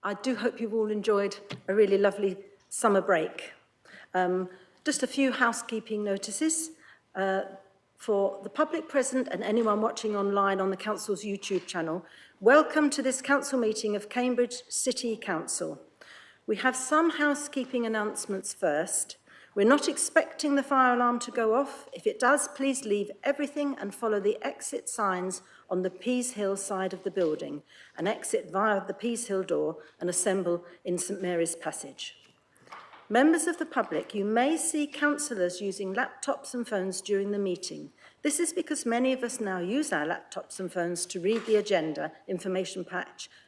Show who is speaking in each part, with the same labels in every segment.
Speaker 1: I do hope you've all enjoyed a really lovely summer break. Just a few housekeeping notices. For the public present and anyone watching online on the Council's YouTube channel, welcome to this Council meeting of Cambridge City Council. We have some housekeeping announcements first. We're not expecting the fire alarm to go off. If it does, please leave everything and follow the exit signs on the Pease Hill side of the building and exit via the Pease Hill door and assemble in St Mary's Passage. Members of the public, you may see councillors using laptops and phones during the meeting. This is because many of us now use our laptops and phones to read the agenda, information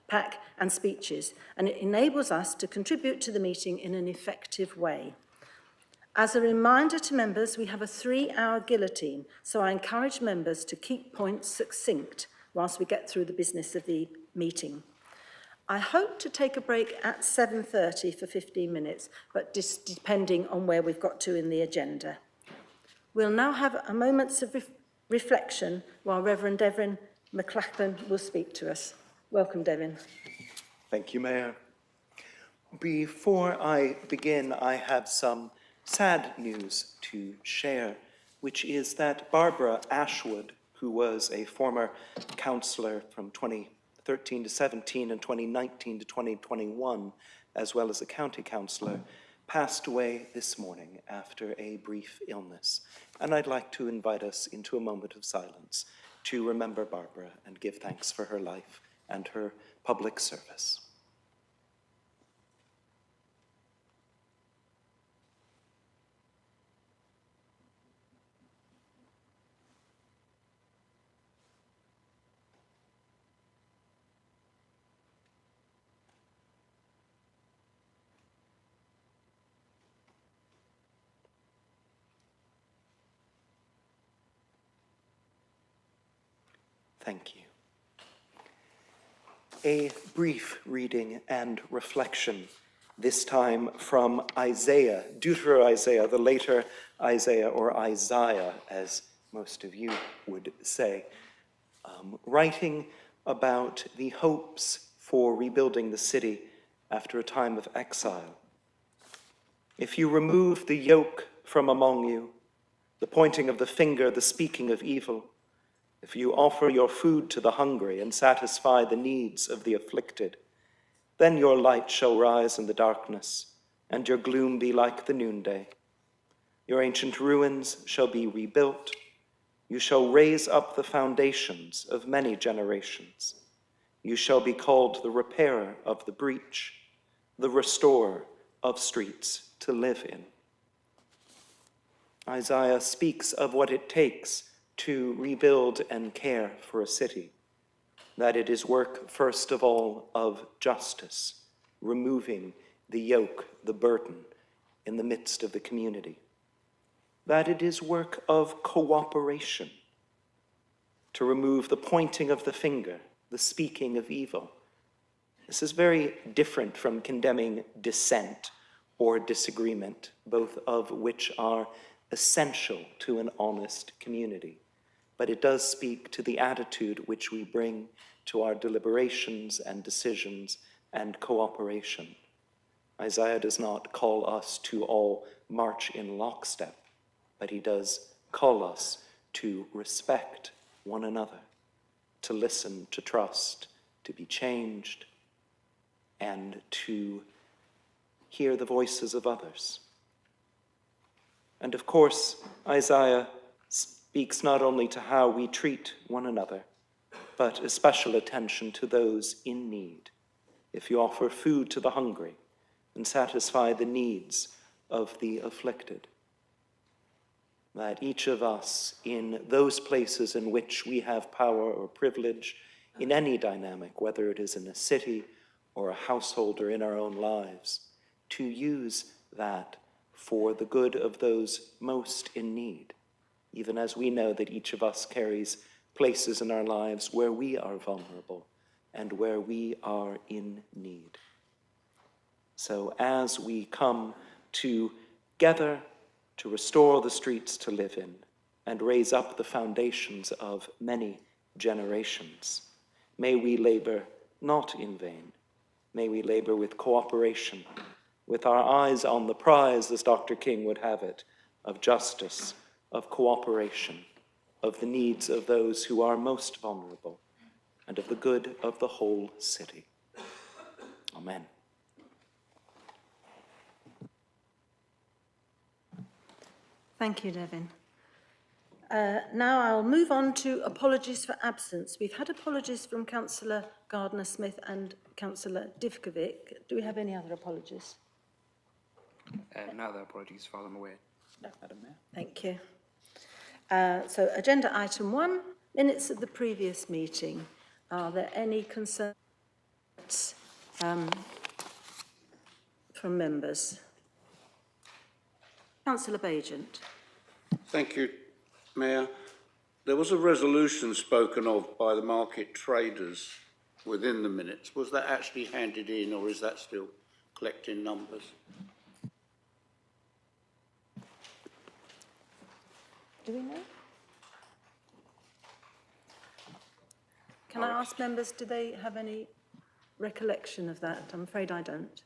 Speaker 1: pack and speeches, and it enables us to contribute to the meeting in an effective way. As a reminder to members, we have a 3-hour guillotine, so I encourage members to keep points succinct whilst we get through the business of the meeting. I hope to take a break at 7:30 for 15 minutes, but just depending on where we've got to in the agenda. We'll now have a moment of reflection while Reverend Devin McLachlan will speak to us. Welcome, Devin.
Speaker 2: Thank you, Mayor. Before I begin, I have some sad news to share, which is that Barbara Ashwood, who was a former councillor from 2013 to 17 and 2019 to 2021, as well as a county councillor, passed away this morning after a brief illness. And I'd like to invite us into a moment of silence to remember Barbara and give thanks for her life and her public service. Thank you. A brief reading and reflection, this time from Isaiah, Deutero-Isaiah, the later Isaiah, or Isaiah, as most of you would say, writing about the hopes for rebuilding the city after a time of exile. If you remove the yoke from among you, the pointing of the finger, the speaking of evil, if you offer your food to the hungry and satisfy the needs of the afflicted, then your light shall rise in the darkness, and your gloom be like the noonday. Your ancient ruins shall be rebuilt. You shall raise up the foundations of many generations. You shall be called the repairer of the breach, the restorer of streets to live in. Isaiah speaks of what it takes to rebuild and care for a city, that it is work, first of all, of justice, removing the yoke, the burden in the midst of the community, that it is work of cooperation, to remove the pointing of the finger, the speaking of evil. This is very different from condemning dissent or disagreement, both of which are essential to an honest community. But it does speak to the attitude which we bring to our deliberations and decisions and cooperation. Isaiah does not call us to all march in lockstep, but he does call us to respect one another, to listen, to trust, to be changed, and to hear the voices of others. And of course, Isaiah speaks not only to how we treat one another, but a special attention to those in need. If you offer food to the hungry and satisfy the needs of the afflicted, that each of us in those places in which we have power or privilege, in any dynamic, whether it is in a city or a household or in our own lives, to use that for the good of those most in need, even as we know that each of us carries places in our lives where we are vulnerable and where we are in need. So as we come together to restore the streets to live in and raise up the foundations of many generations, may we labor not in vain, May we labor with cooperation, with our eyes on the prize, as Dr. King would have it, of justice, of cooperation, of the needs of those who are most vulnerable, and of the good of the whole city. Amen.
Speaker 1: Thank you, Devin. Now I'll move on to apologies for absence. We've had apologies from Councillor Gardner-Smith and Councillor Divkovic. Do we have any other apologies?
Speaker 3: No other apologies, as far as I'm aware.
Speaker 4: No, Madam Mayor.
Speaker 1: Thank you. So agenda item 1, minutes of the previous meeting. Are there any concerns from members? Councillor Bagent.
Speaker 5: Thank you, Mayor. There was a resolution spoken of by the market traders within the minutes. Was that actually handed in, or is that still collecting numbers?
Speaker 1: Do we know? Can I ask members, do they have any recollection of that? I'm afraid I don't.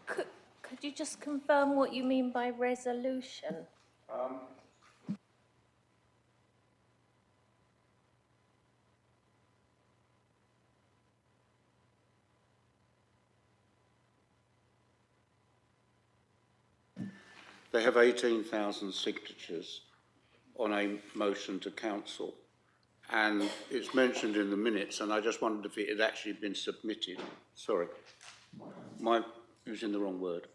Speaker 6: Could you just confirm what you mean by resolution?
Speaker 5: They have 18,000 signatures on a motion to council, and it's mentioned in the minutes, and I just wondered if it had actually been submitted. Sorry, my using the wrong word.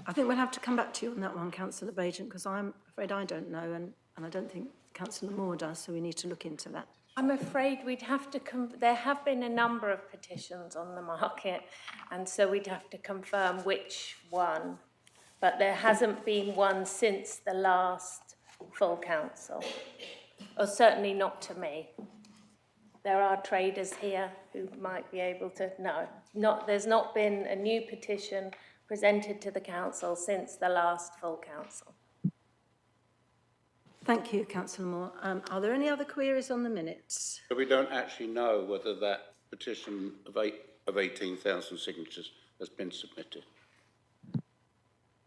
Speaker 1: I think we'll have to come back to you on that one, Councillor Bagent, because I'm afraid I don't know, and I don't think Councillor Moore does, so we need to look into that.
Speaker 6: I'm afraid we'd have to, there have been a number of petitions on the market, and so we'd have to confirm which one. But there hasn't been one since the last full council, or certainly not to me. There are traders here who might be able to know. There's not been a new petition presented to the council since the last full council.
Speaker 1: Thank you, Councillor Moore. Are there any other queries on the minutes?
Speaker 5: So we don't actually know whether that petition of 18,000 signatures has been submitted.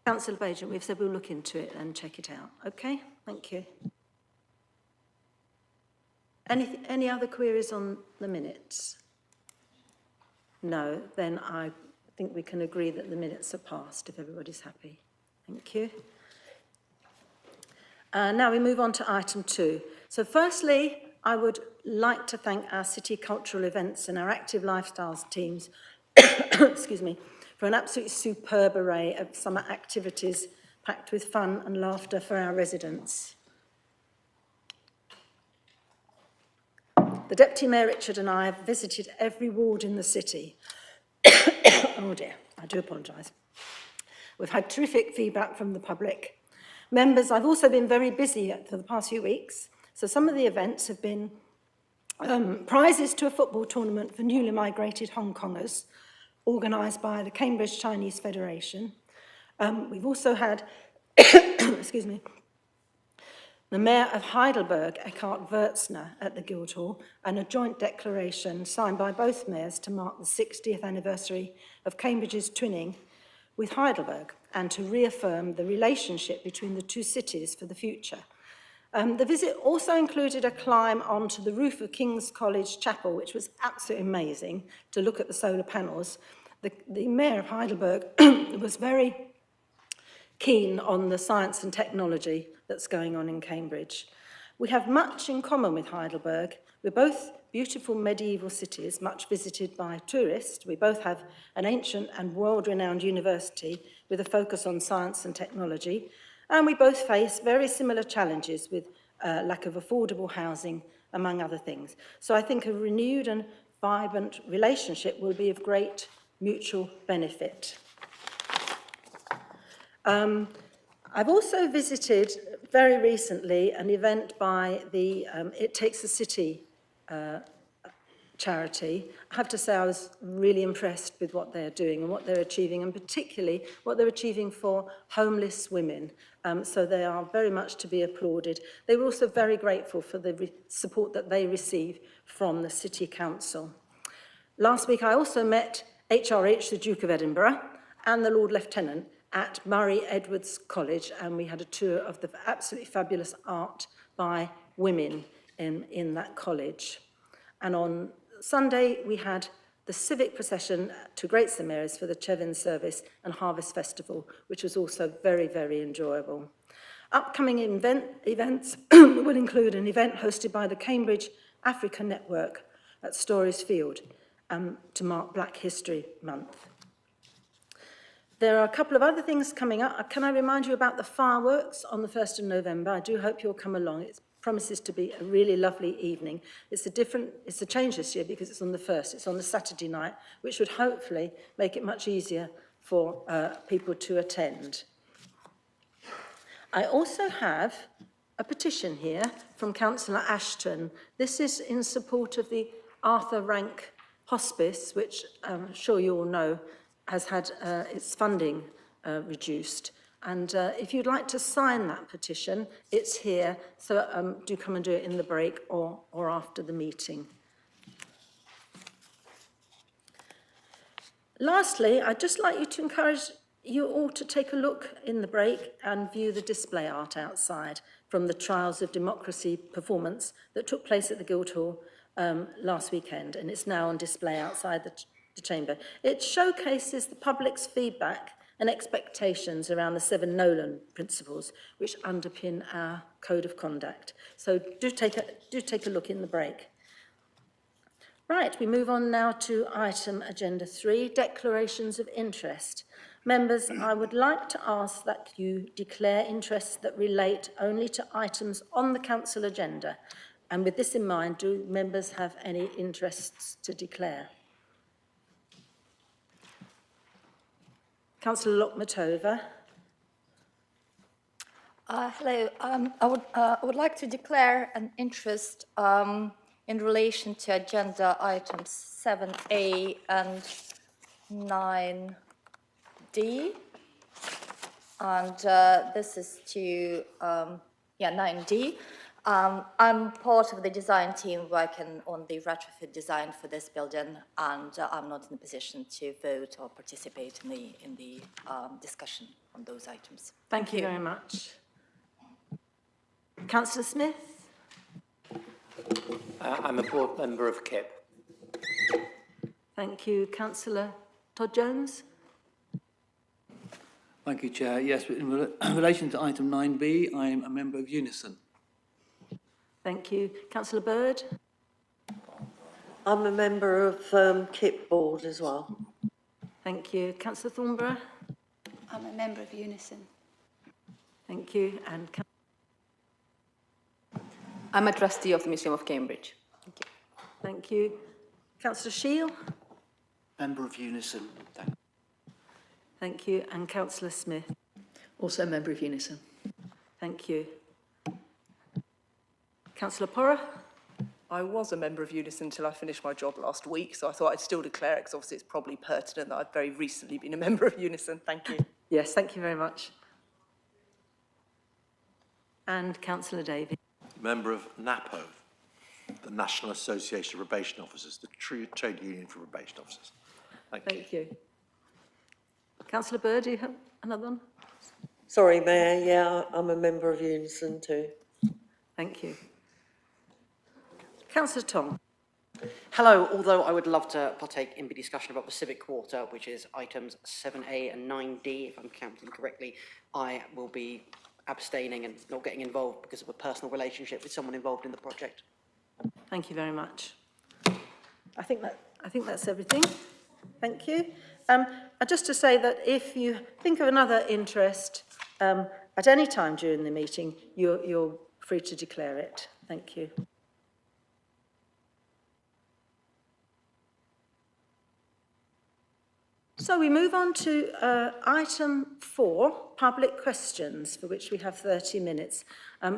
Speaker 1: Councillor Bagent, we've said we'll look into it and check it out. Okay, thank you. Any other queries on the minutes? No, then I think we can agree that the minutes are passed if everybody's happy. Thank you. Now we move on to item 2. So firstly, I would like to thank our City Cultural Events and our Active Lifestyles teams excuse me, for an absolutely superb array of summer activities packed with fun and laughter for our residents. The Deputy Mayor Richard and I have visited every ward in the city. Oh dear, I do apologise. We've had terrific feedback from the public. Members, I've also been very busy for the past few weeks, so some of the events have been prizes to a football tournament for newly migrated Hong Kongers, organised by the Cambridge Chinese Federation. We've also had, excuse me, the Mayor of Heidelberg, Eckhard Würzner, at the Guildhall, and a joint declaration signed by both mayors to mark the 60th anniversary of Cambridge's twinning with Heidelberg and to reaffirm the relationship between the two cities for the future. The visit also included a climb onto the roof of King's College Chapel, which was absolutely amazing to look at the solar panels. The Mayor of Heidelberg was very keen on the science and technology that's going on in Cambridge. We have much in common with Heidelberg. We're both beautiful medieval cities, much visited by tourists. We both have an ancient and world-renowned university with a focus on science and technology. And we both face very similar challenges with lack of affordable housing, among other things. So I think a renewed and vibrant relationship will be of great mutual benefit. I've also visited very recently an event by the It Takes a City charity. I have to say I was really impressed with what they're doing and what they're achieving, and particularly what they're achieving for homeless women. So they are very much to be applauded. They were also very grateful for the support that they receive from the City Council. Last week I also met HRH, the Duke of Edinburgh, and the Lord Lieutenant at Murray Edwards College, and we had a tour of the absolutely fabulous art by women in that college. And on Sunday, we had the civic procession to Great St Mary's for the Chevin service and Harvest Festival, which was also very, very enjoyable. Upcoming events will include an event hosted by the Cambridge Africa Network at Storys Field to mark Black History Month. There are a couple of other things coming up. Can I remind you about the fireworks on the 1st of November? I do hope you'll come along. It promises to be a really lovely evening. It's a change this year because it's on the 1st. It's on the Saturday night, which would hopefully make it much easier for people to attend. I also have a petition here from Councillor Ashton. This is in support of the Arthur Rank Hospice, which I'm sure you all know has had its funding reduced. And if you'd like to sign that petition, it's here. So do come and do it in the break or after the meeting. Lastly, I'd just like you to encourage you all to take a look in the break and view the display art outside from the Trials of Democracy performance that took place at the Guildhall last weekend, and it's now on display outside the chamber. It showcases the public's feedback and expectations around the 7 Nolan principles, which underpin our code of conduct. So do take a look in the break. Right, we move on now to item agenda 3, declarations of interest. Members, I would like to ask that you declare interests that relate only to items on the council agenda. And with this in mind, do members have any interests to declare? Councillor Lokmatova.
Speaker 4: Hello. I would like to declare an interest in relation to agenda items 7A and 9D. And this is to, 9D. I'm part of the design team working on the retrofit design for this building, and I'm not in a position to vote or participate in the discussion on those items.
Speaker 1: Thank you very much. Councillor Smith.
Speaker 7: I'm a board member of KIP.
Speaker 1: Thank you. Councillor Todd Jones.
Speaker 8: Thank you, Chair. Yes, in relation to item 9B, I'm a member of Unison.
Speaker 1: Thank you. Councillor Bird.
Speaker 9: I'm a member of KIP board as well.
Speaker 1: Thank you. Councillor Thornborough.
Speaker 10: I'm a member of Unison.
Speaker 1: Thank you. And
Speaker 11: I'm a trustee of the Museum of Cambridge. Thank you.
Speaker 1: thank you. Councillor Shield.
Speaker 7: Member of Unison.
Speaker 1: Thank you. And Councillor Smith.
Speaker 11: Also a member of Unison.
Speaker 1: Thank you. Councillor Porra.
Speaker 12: I was a member of Unison until I finished my job last week, so I thought I'd still declare it because obviously it's probably pertinent that I've very recently been a member of Unison. Thank you.
Speaker 1: Yes, thank you very much. And Councillor Davies.
Speaker 13: Member of NAPO, the National Association of Probation Officers, the trade union for probation officers.
Speaker 1: Thank you. Councillor Bird, do you have another one?
Speaker 9: Sorry, Mayor, yeah, I'm a member of Unison too.
Speaker 1: Thank you. Councillor Tong.
Speaker 14: Hello, although I would love to partake in the discussion about the Civic Quarter, which is items 7A and 9D, if I'm counting correctly, I will be abstaining and not getting involved because of a personal relationship with someone involved in the project.
Speaker 1: Thank you very much. I think that's everything. Thank you. Just to say that if you think of another interest at any time during the meeting, you're free to declare it. Thank you. So we move on to item 4, public questions, for which we have 30 minutes.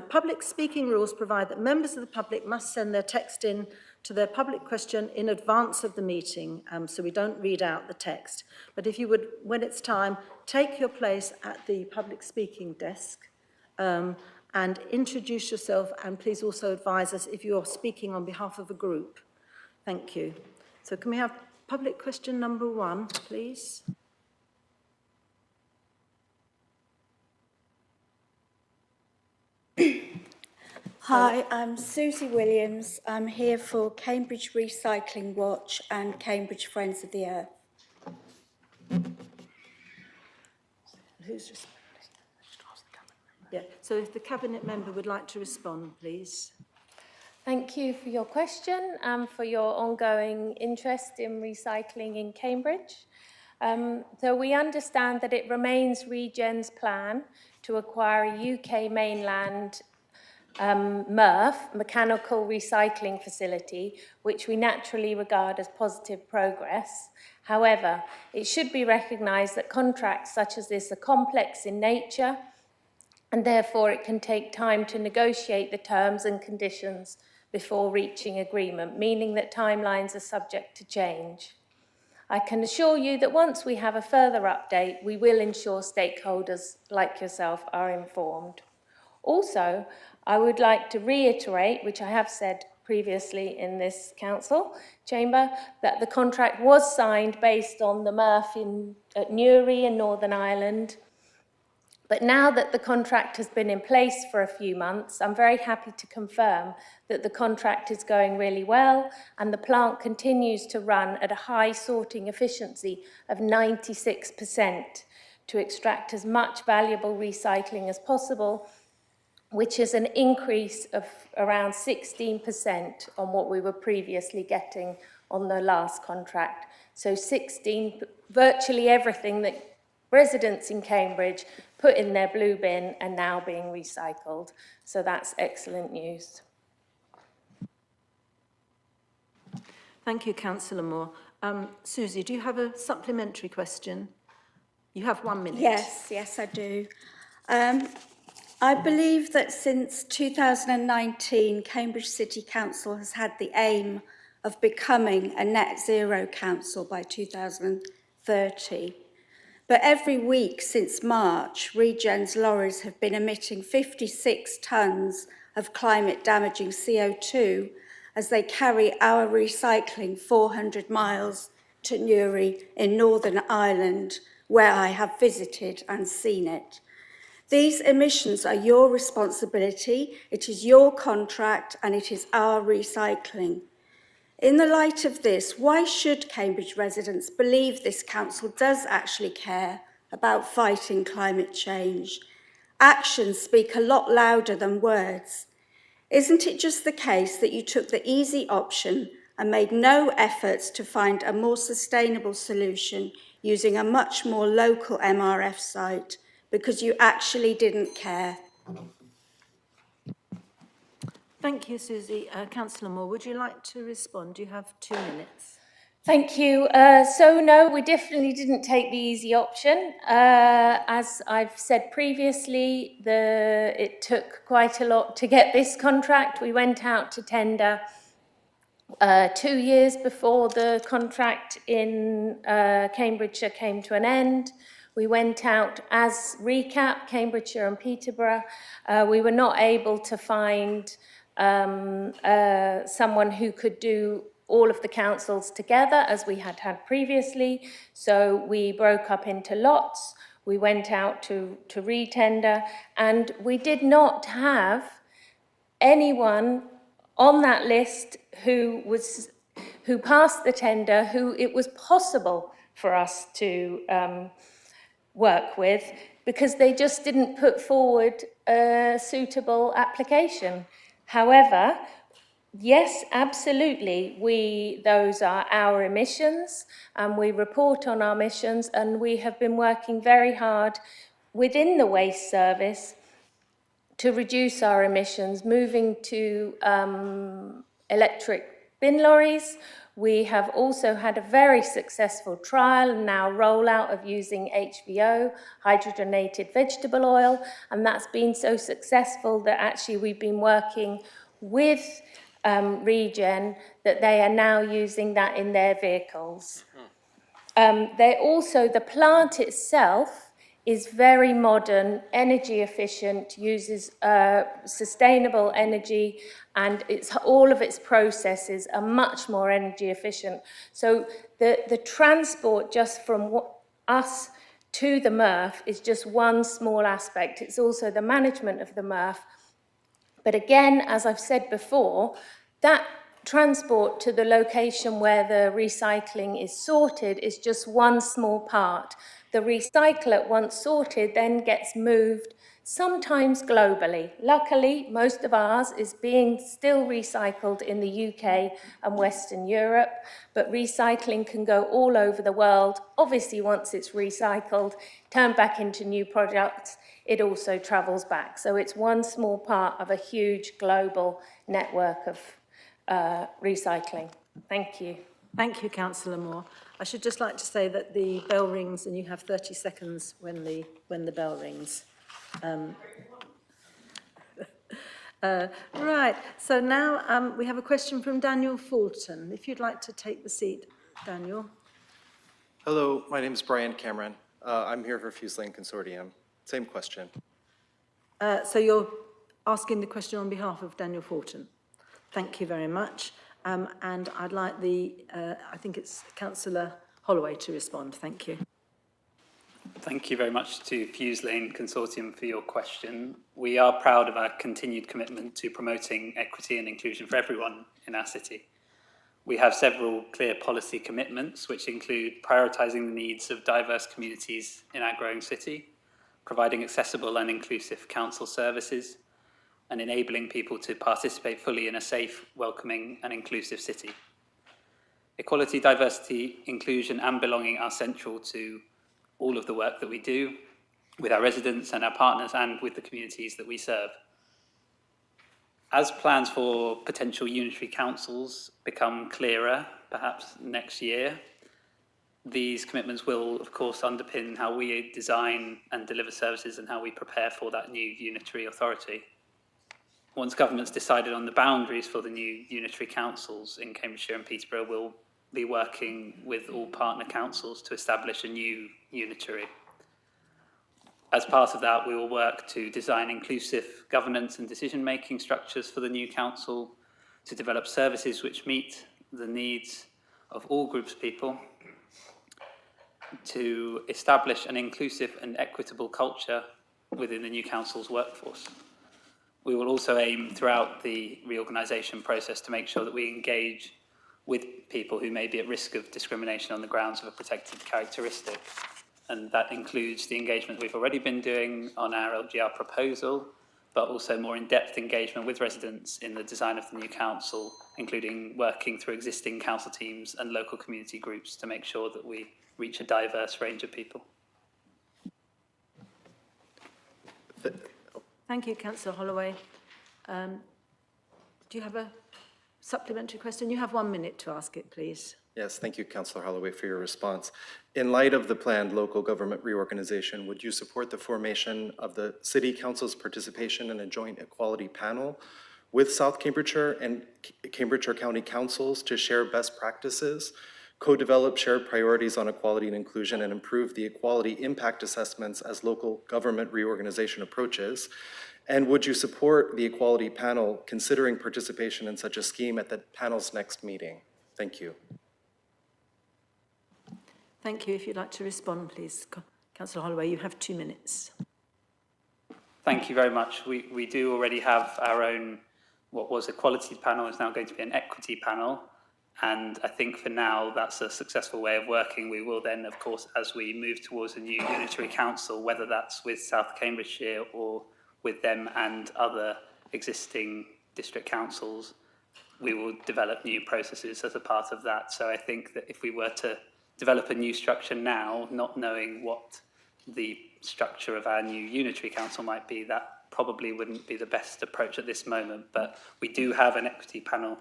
Speaker 1: Public speaking rules provide that members of the public must send their text in to their public question in advance of the meeting, so we don't read out the text. But if you would, when it's time, take your place at the public speaking desk and introduce yourself, and please also advise us if you're speaking on behalf of a group. Thank you. So can we have public question number 1, please?
Speaker 10: Hi, I'm Susie Williams. I'm here for Cambridge Recycling Watch and Cambridge Friends of the Earth.
Speaker 1: Who's responding? Yeah, so if the Cabinet member would like to respond, please.
Speaker 6: Thank you for your question and for your ongoing interest in recycling in Cambridge. So we understand that it remains Regen's plan to acquire a UK mainland MRF, mechanical recycling facility, which we naturally regard as positive progress. However, it should be recognised that contracts such as this are complex in nature, and therefore it can take time to negotiate the terms and conditions before reaching agreement, meaning that timelines are subject to change. I can assure you that once we have a further update, we will ensure stakeholders like yourself are informed. Also, I would like to reiterate, which I have said previously in this council chamber, that the contract was signed based on the MRF at Newry in Northern Ireland. But now that the contract has been in place for a few months, I'm very happy to confirm that the contract is going really well and the plant continues to run at a high sorting efficiency of 96% to extract as much valuable recycling as possible, which is an increase of around 16% on what we were previously getting on the last contract. So virtually everything that residents in Cambridge put in their blue bin are now being recycled. So that's excellent news.
Speaker 1: Thank you, Councillor Moore. Susie, do you have a supplementary question? You have 1 minute.
Speaker 10: Yes, I do. I believe that since 2019, Cambridge City Council has had the aim of becoming a net zero council by 2030. But every week since March, Regen's lorries have been emitting 56 tonnes of climate-damaging CO2 as they carry our recycling 400 miles to Newry in Northern Ireland, where I have visited and seen it. These emissions are your responsibility, it is your contract, and it is our recycling. In the light of this, why should Cambridge residents believe this council does actually care about fighting climate change? Actions speak a lot louder than words. Isn't it just the case that you took the easy option and made no efforts to find a more sustainable solution using a much more local MRF site because you actually didn't care?
Speaker 1: Thank you, Susie. Councillor Moore, would you like to respond? You have 2 minutes.
Speaker 6: Thank you. So no, we definitely didn't take the easy option. As I've said previously, it took quite a lot to get this contract. We went out to tender 2 years before the contract in Cambridgeshire came to an end. We went out as recap, Cambridgeshire and Peterborough. We were not able to find someone who could do all of the councils together as we had previously. So we broke up into lots. We went out to re-tender, and we did not have anyone on that list who passed the tender, who it was possible for us to work with, because they just didn't put forward a suitable application. However, yes, absolutely, those are our emissions, and we report on our emissions, and we have been working very hard within the waste service to reduce our emissions, moving to electric bin lorries. We have also had a very successful trial and now rollout of using HVO, hydrogenated vegetable oil, and that's been so successful that actually we've been working with Regen that they are now using that in their vehicles. The plant itself is very modern, energy efficient, uses sustainable energy, and all of its processes are much more energy efficient. So the transport just from us to the MRF is just one small aspect. It's also the management of the MRF. But again, as I've said before, that transport to the location where the recycling is sorted is just one small part. The recycler, once sorted, then gets moved, sometimes globally. Luckily, most of ours is being still recycled in the UK and Western Europe, but recycling can go all over the world. Obviously, once it's recycled, turned back into new products, it also travels back. So it's one small part of a huge global network of recycling. Thank you.
Speaker 1: Thank you, Councillor Moore. I should just like to say that the bell rings and you have 30 seconds when the bell rings. Right, so now we have a question from Daniel Fulton. If you'd like to take the seat, Daniel.
Speaker 15: Hello, my name is Brian Cameron. I'm here for Fuse Lane Consortium. Same question.
Speaker 1: So you're asking the question on behalf of Daniel Fulton. Thank you very much. And I'd like I think it's Councillor Holloway to respond. Thank you.
Speaker 16: Thank you very much to Fuse Lane Consortium for your question. We are proud of our continued commitment to promoting equity and inclusion for everyone in our city. We have several clear policy commitments, which include prioritising the needs of diverse communities in our growing city, providing accessible and inclusive council services, and enabling people to participate fully in a safe, welcoming and inclusive city. Equality, diversity, inclusion and belonging are central to all of the work that we do with our residents and our partners and with the communities that we serve. As plans for potential unitary councils become clearer, perhaps next year, these commitments will, of course, underpin how we design and deliver services and how we prepare for that new unitary authority. Once government's decided on the boundaries for the new unitary councils in Cambridgeshire and Peterborough, we'll be working with all partner councils to establish a new unitary. As part of that, we will work to design inclusive governance and decision-making structures for the new council, to develop services which meet the needs of all groups of people, to establish an inclusive and equitable culture within the new council's workforce. We will also aim throughout the reorganisation process to make sure that we engage with people who may be at risk of discrimination on the grounds of a protected characteristic. And that includes the engagement we've already been doing on our LGR proposal, but also more in-depth engagement with residents in the design of the new council, including working through existing council teams and local community groups to make sure that we reach a diverse range of people.
Speaker 1: Thank you, Councillor Holloway. Do you have a supplementary question? You have 1 minute to ask it, please.
Speaker 15: Yes, thank you, Councillor Holloway, for your response. In light of the planned local government reorganization, would you support the formation of the City Council's participation in a joint equality panel with South Cambridgeshire and Cambridgeshire County Councils to share best practices, co-develop shared priorities on equality and inclusion, and improve the equality impact assessments as local government reorganization approaches? And would you support the equality panel considering participation in such a scheme at the panel's next meeting? Thank you.
Speaker 1: Thank you. If you'd like to respond, please. Councillor Holloway, you have 2 minutes.
Speaker 16: Thank you very much. We do already have our own, what was equality panel is now going to be an equity panel. And I think for now, that's a successful way of working. We will then, of course, as we move towards a new unitary council, whether that's with South Cambridgeshire or with them and other existing district councils, we will develop new processes as a part of that. So I think that if we were to develop a new structure now, not knowing what the structure of our new unitary council might be, that probably wouldn't be the best approach at this moment. But we do have an equity panel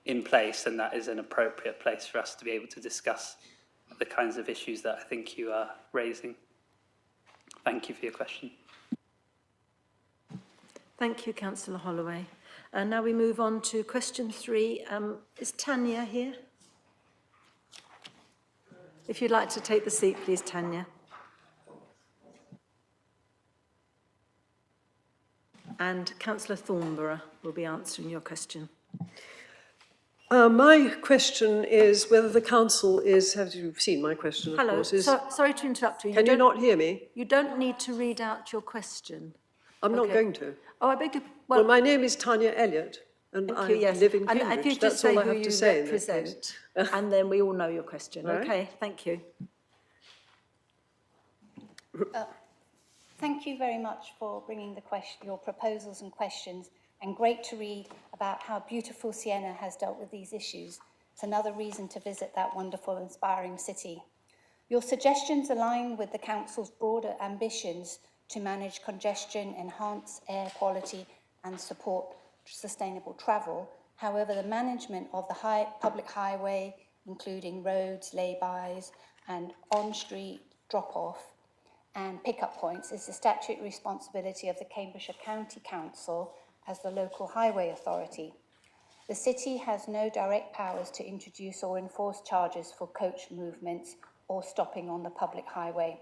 Speaker 16: in place, and that is an appropriate place for us to be able to discuss the kinds of issues that I think you are raising. Thank you for your question.
Speaker 1: Thank you, Councillor Holloway. And now we move on to question 3. Is Tanya here? If you'd like to take the seat, please, Tanya. And Councillor Thornborough will be answering your question.
Speaker 17: My question is whether the council is, have you seen my question, of
Speaker 1: Hello,
Speaker 17: course, is,
Speaker 1: sorry to interrupt you.
Speaker 17: can you not hear me?
Speaker 1: You don't need to read out your question.
Speaker 17: I'm not
Speaker 1: Okay.
Speaker 17: going to.
Speaker 1: Oh, I beg your...
Speaker 17: Well, my name is Tanya Elliott, and
Speaker 1: Thank
Speaker 17: I
Speaker 1: you, yes.
Speaker 17: live in
Speaker 1: And
Speaker 17: Cambridge.
Speaker 1: if you just
Speaker 17: That's
Speaker 1: say
Speaker 17: all I
Speaker 1: who
Speaker 17: have to
Speaker 1: you
Speaker 17: say in that
Speaker 1: represent,
Speaker 17: case.
Speaker 1: and then we all know your question.
Speaker 17: Right.
Speaker 1: Okay, thank you.
Speaker 18: Thank you very much for bringing your proposals and questions, and great to read about how beautiful Siena has dealt with these issues. It's another reason to visit that wonderful, inspiring city. Your suggestions align with the Council's broader ambitions to manage congestion, enhance air quality and support sustainable travel. However, the management of the public highway, including roads, lay-bys and on-street drop-off and pick-up points, is the statutory responsibility of the Cambridgeshire County Council as the local highway authority. The city has no direct powers to introduce or enforce charges for coach movements or stopping on the public highway.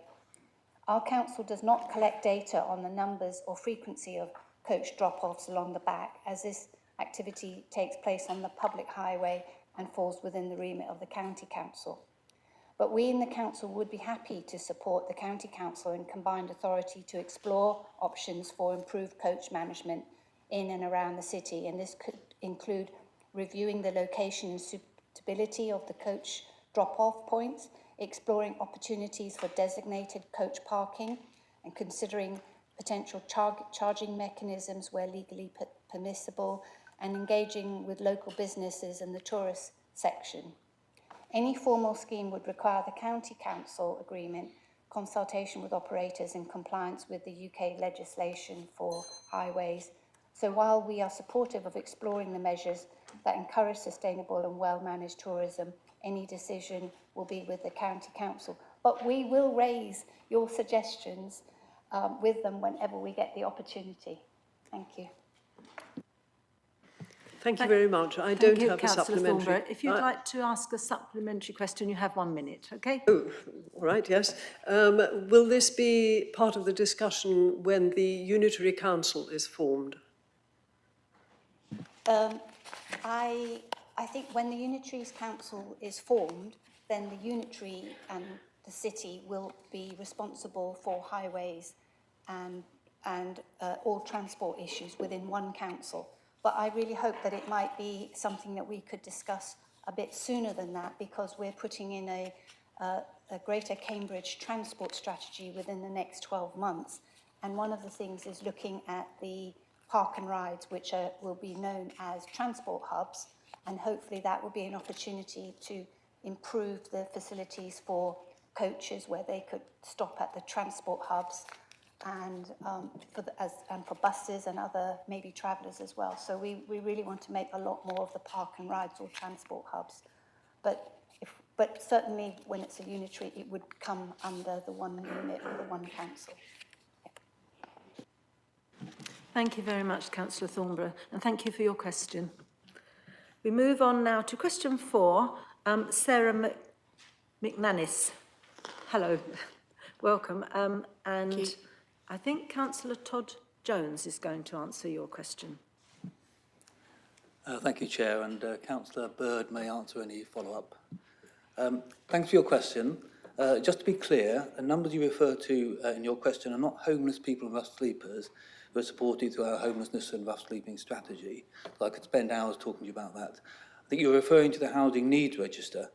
Speaker 18: Our council does not collect data on the numbers or frequency of coach drop-offs along the back, as this activity takes place on the public highway and falls within the remit of the county council. But we in the council would be happy to support the county council in combined authority to explore options for improved coach management in and around the city, and this could include reviewing the location and suitability of the coach drop-off points, exploring opportunities for designated coach parking, and considering potential charging mechanisms where legally permissible, and engaging with local businesses and the tourist section. Any formal scheme would require the county council agreement, consultation with operators in compliance with the UK legislation for highways. So while we are supportive of exploring the measures that encourage sustainable and well-managed tourism, any decision will be with the county council. But we will raise your suggestions with them whenever we get the opportunity. Thank you.
Speaker 17: Thank you very much. I don't have a supplementary.
Speaker 1: Thornborough. If you'd like to ask a supplementary question, you have 1 minute, okay?
Speaker 17: Oh, all right, yes. Will this be part of the discussion when the Unitary Council is formed?
Speaker 18: I think when the Unitary's Council is formed, then the Unitary and the city will be responsible for highways and all transport issues within one council. But I really hope that it might be something that we could discuss a bit sooner than that, because we're putting in a Greater Cambridge transport strategy within the next 12 months. And one of the things is looking at the park and rides, which will be known as transport hubs, and hopefully that will be an opportunity to improve the facilities for coaches where they could stop at the transport hubs, and for buses and other maybe travellers as well. So we really want to make a lot more of the park and rides or transport hubs. But certainly when it's a unitary, it would come under the one unit or the one council.
Speaker 1: Thank you very much, Councillor Thornborough, and thank you for your question. We move on now to question 4. Sarah McManus. Hello, welcome. And I think Councillor Todd Jones is going to answer your question.
Speaker 8: Thank you, Chair, and Councillor Bird may answer any follow-up. Thanks for your question. Just to be clear, the numbers you refer to in your question are not homeless people and rough sleepers who are supported through our homelessness and rough sleeping strategy. So I could spend hours talking to you about that. I think you're referring to the Housing Needs Register,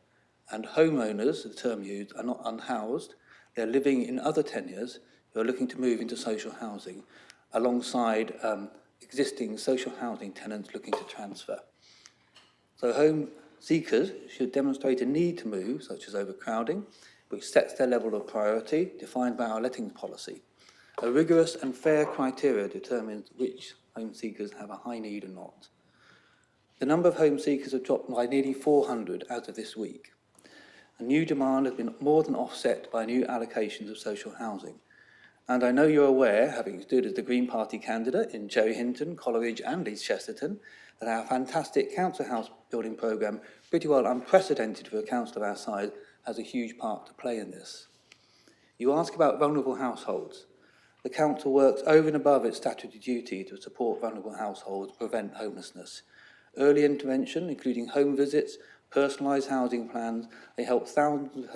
Speaker 8: and homeowners, the term used, are not unhoused. They're living in other tenures who are looking to move into social housing alongside existing social housing tenants looking to transfer. So home seekers should demonstrate a need to move, such as overcrowding, which sets their level of priority, defined by our lettings policy. A rigorous and fair criteria determines which home seekers have a high need or not. The number of home seekers have dropped by nearly 400 as of this week. A new demand has been more than offset by new allocations of social housing. And I know you're aware, having stood as the Green Party candidate in Cherry Hinton, Coleridge and East Chesterton, that our fantastic council house building programme, pretty well unprecedented for a council of our size, has a huge part to play in this. You ask about vulnerable households. The council works over and above its statutory duty to support vulnerable households, prevent homelessness. Early intervention, including home visits, personalised housing plans, they help thousands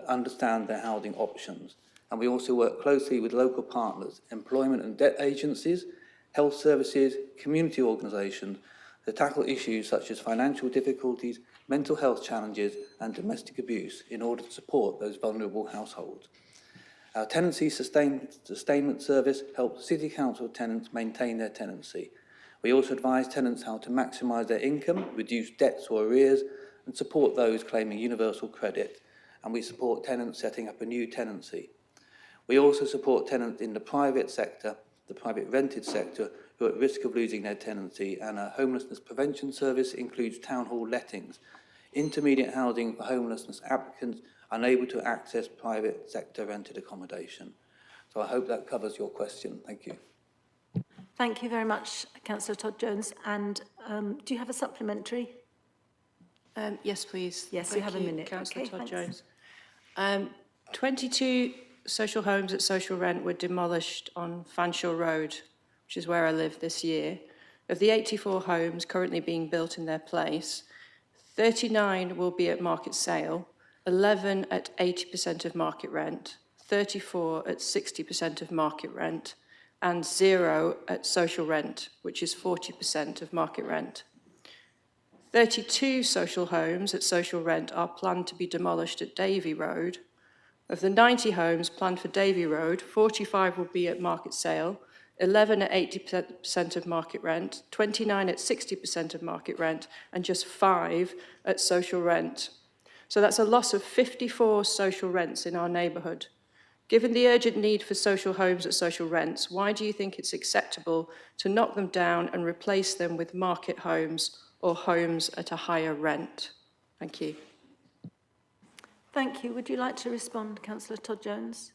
Speaker 8: understand their housing options. And we also work closely with local partners, employment and debt agencies, health services, community organisations, to tackle issues such as financial difficulties, mental health challenges and domestic abuse in order to support those vulnerable households. Our tenancy sustainment service helps City Council tenants maintain their tenancy. We also advise tenants how to maximise their income, reduce debts or arrears, and support those claiming universal credit. And we support tenants setting up a new tenancy. We also support tenants in the private sector, the private rented sector, who are at risk of losing their tenancy, and our homelessness prevention service includes town hall lettings, intermediate housing for homelessness applicants unable to access private sector rented accommodation. So I hope that covers your question. Thank you.
Speaker 1: Thank you very much, Councillor Todd-Jones. And do you have a supplementary?
Speaker 19: Yes, please.
Speaker 1: Yes,
Speaker 19: Thank
Speaker 1: you have a minute.
Speaker 19: Councillor
Speaker 1: Okay,
Speaker 19: Todd-Jones. 22 social homes at social rent were demolished on Fanshawe Road, which is where I live, this year. Of the 84 homes currently being built in their place, 39 will be at market sale, 11 at 80% of market rent, 34 at 60% of market rent, and 0 at social rent, which is 40% of market rent. 32 social homes at social rent are planned to be demolished at Davy Road. Of the 90 homes planned for Davy Road, 45 will be at market sale, 11 at 80% of market rent, 29 at 60% of market rent, and just 5 at social rent. So that's a loss of 54 social rents in our neighbourhood. Given the urgent need for social homes at social rents, why do you think it's acceptable to knock them down and replace them with market homes or homes at a higher rent? Thank you.
Speaker 1: Thank you. Would you like to respond, Councillor Todd-Jones?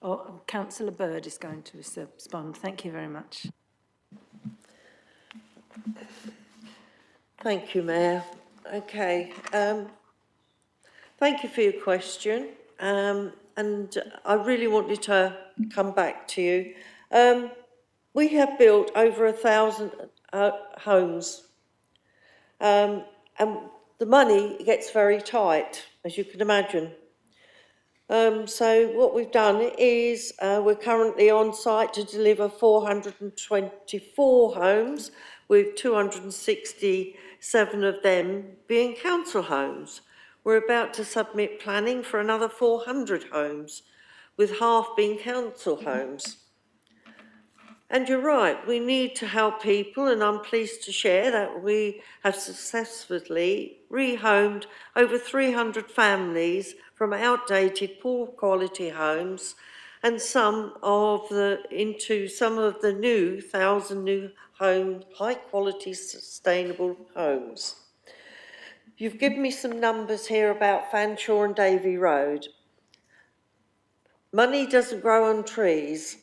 Speaker 1: Or Councillor Bird is going to respond. Thank you very much.
Speaker 9: Thank you, Mayor. Okay. Thank you for your question. And I really wanted to come back to you. We have built over 1,000 homes, and the money gets very tight, as you can imagine. So what we've done is we're currently on site to deliver 424 homes, with 267 of them being council homes. We're about to submit planning for another 400 homes, with half being council homes. And you're right, we need to help people, and I'm pleased to share that we have successfully rehomed over 300 families from outdated, poor quality homes and into some of the new 1,000 new home, high quality, sustainable homes. You've given me some numbers here about Fanshawe and Davy Road. Money doesn't grow on trees.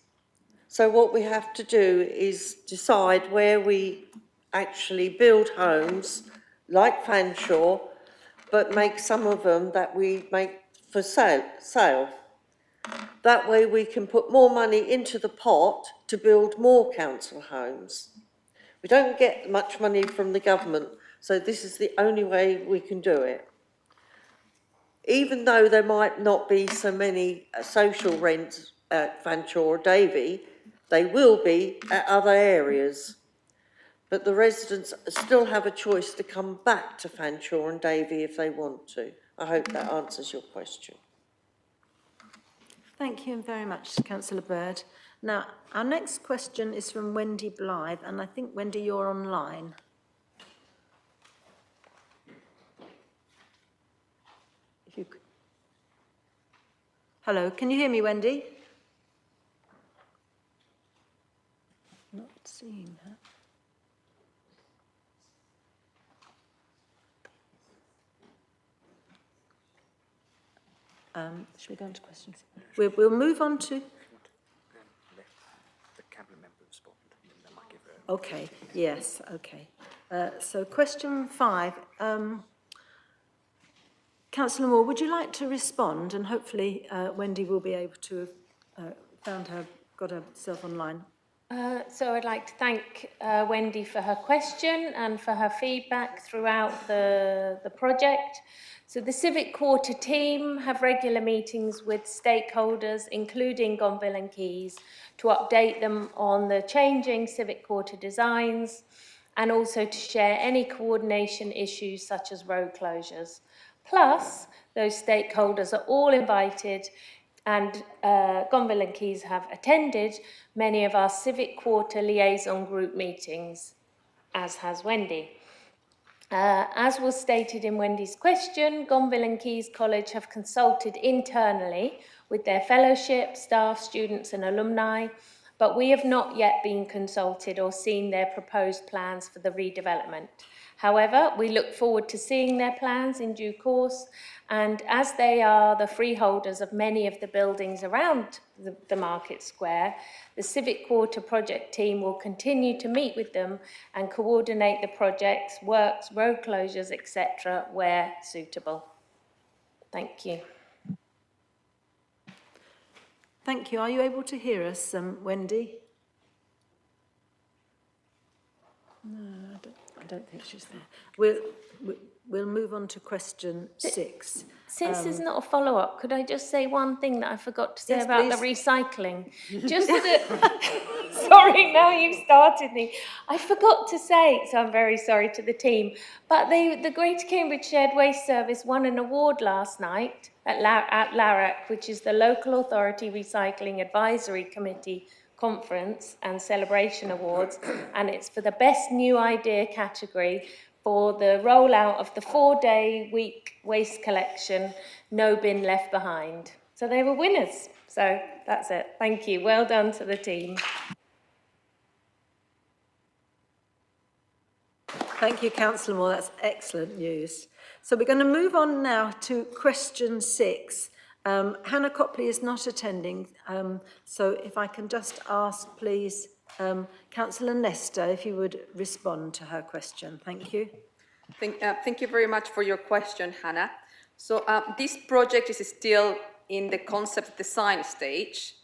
Speaker 9: So what we have to do is decide where we actually build homes, like Fanshawe, but make some of them that we make for sale. That way we can put more money into the pot to build more council homes. We don't get much money from the government, so this is the only way we can do it. Even though there might not be so many social rents at Fanshawe or Davy, they will be at other areas. But the residents still have a choice to come back to Fanshawe and Davy if they want to. I hope that answers your question.
Speaker 1: Thank you very much, Councillor Bird. Now, our next question is from Wendy Blythe, and I think, Wendy, you're online. If you could. Hello, can you hear me, Wendy? Not seeing her. Should we go on to questions? We'll move on to...
Speaker 3: The cabinet member respond, and then I might give her...
Speaker 1: Okay, yes, okay. So question 5. Councillor Moore, would you like to respond? And hopefully Wendy will be able to have got herself online.
Speaker 6: So I'd like to thank Wendy for her question and for her feedback throughout the project. So the Civic Quarter team have regular meetings with stakeholders, including Gonville and Keys, to update them on the changing Civic Quarter designs and also to share any coordination issues such as road closures. Plus, those stakeholders are all invited, and Gonville and Keys have attended many of our Civic Quarter liaison group meetings, as has Wendy. As was stated in Wendy's question, Gonville and Keys College have consulted internally with their fellowship, staff, students and alumni, but we have not yet been consulted or seen their proposed plans for the redevelopment. However, we look forward to seeing their plans in due course, and as they are the freeholders of many of the buildings around the Market Square, the Civic Quarter project team will continue to meet with them and coordinate the projects, works, road closures, etc., where suitable. Thank you.
Speaker 1: Thank you. Are you able to hear us, Wendy? No, I don't think she's there. We'll move on to question 6.
Speaker 6: Since there's not a follow-up, could I just say one thing that I forgot to say
Speaker 1: Yes,
Speaker 6: about
Speaker 1: please.
Speaker 6: the recycling? Just that, sorry, now you've started me. I forgot to say, so I'm very sorry to the team, but the Greater Cambridge Shared Waste Service won an award last night at LARAC, which is the Local Authority Recycling Advisory Committee Conference and Celebration Awards, and it's for the Best New Idea category for the rollout of the 4-day week waste collection, No Bin Left Behind. So they were winners. So that's it. Thank you. Well done to the team.
Speaker 1: Thank you, Councillor Moore. That's excellent news. So we're going to move on now to question 6. Hannah Copley is not attending, so if I can just ask, please, Councillor Nesta, if you would respond to her question. Thank you.
Speaker 11: Thank you very much for your question, Hannah. So this project is still in the concept design stage.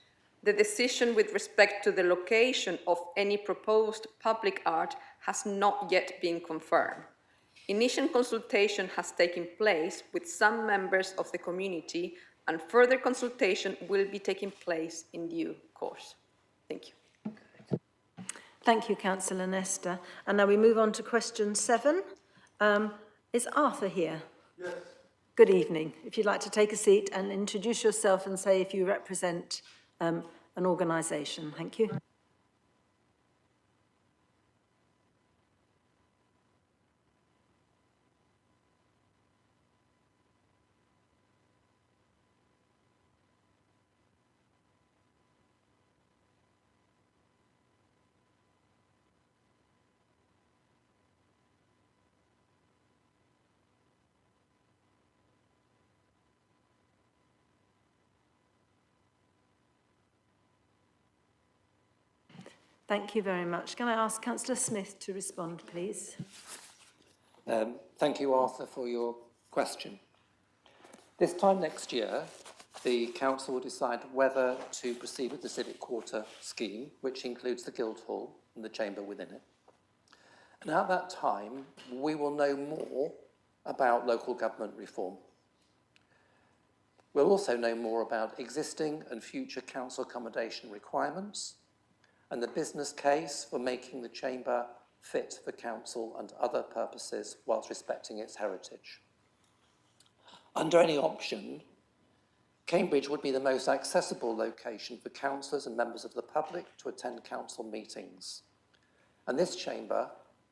Speaker 11: The decision with respect to the location of any proposed public art has not yet been confirmed. Initial consultation has taken place with some members of the community, and further consultation will be taking place in due course. Thank you.
Speaker 1: Thank you, Councillor Nesta. And now we move on to question 7. Is Arthur here? Yes. Good evening. If you'd like to take a seat and introduce yourself and say if you represent an organisation. Thank you. Thank you very much. Can I ask Councillor Smith to respond, please?
Speaker 20: Thank you, Arthur, for your question. This time next year, the council will decide whether to proceed with the Civic Quarter scheme, which includes the Guildhall and the chamber within it. And at that time, we will know more about local government reform. We'll also know more about existing and future council accommodation requirements and the business case for making the chamber fit for council and other purposes whilst respecting its heritage. Under any option, Cambridge would be the most accessible location for councillors and members of the public to attend council meetings. And this chamber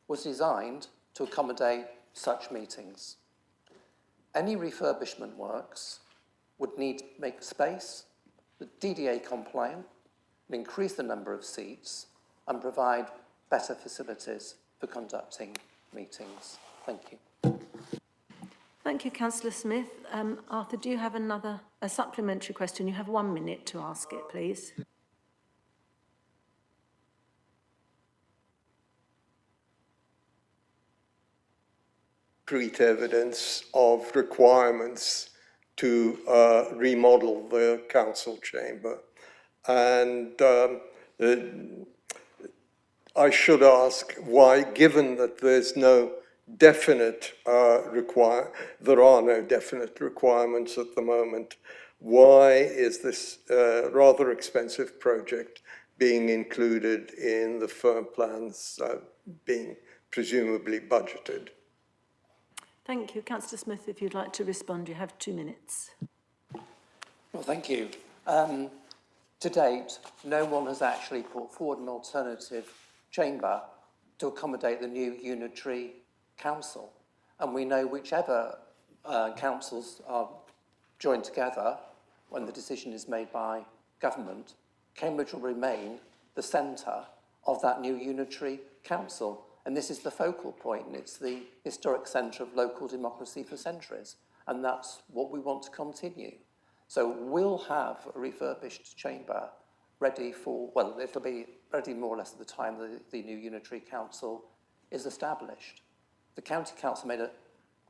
Speaker 20: was designed to accommodate such meetings. Any refurbishment works would need to make space, the DDA compliant, and increase the number of seats and provide better facilities for conducting meetings. Thank you.
Speaker 1: Thank you, Councillor Smith. Arthur, do you have a supplementary question? You have 1 minute to ask it, please.
Speaker 21: Concrete evidence of requirements to remodel the council chamber. And I should ask why, given that there's no definite there are no definite requirements at the moment, why is this rather expensive project being included in the firm plans being presumably budgeted?
Speaker 1: Thank you. Councillor Smith, if you'd like to respond, you have 2 minutes.
Speaker 20: Well, thank you. To date, no one has actually put forward an alternative chamber to accommodate the new unitary council. And we know whichever councils are joined together when the decision is made by government, Cambridge will remain the centre of that new unitary council. And this is the focal point, and it's the historic centre of local democracy for centuries. And that's what we want to continue. So we'll have a refurbished chamber ready for, well, it'll be ready more or less at the time the new unitary council is established. The county council made a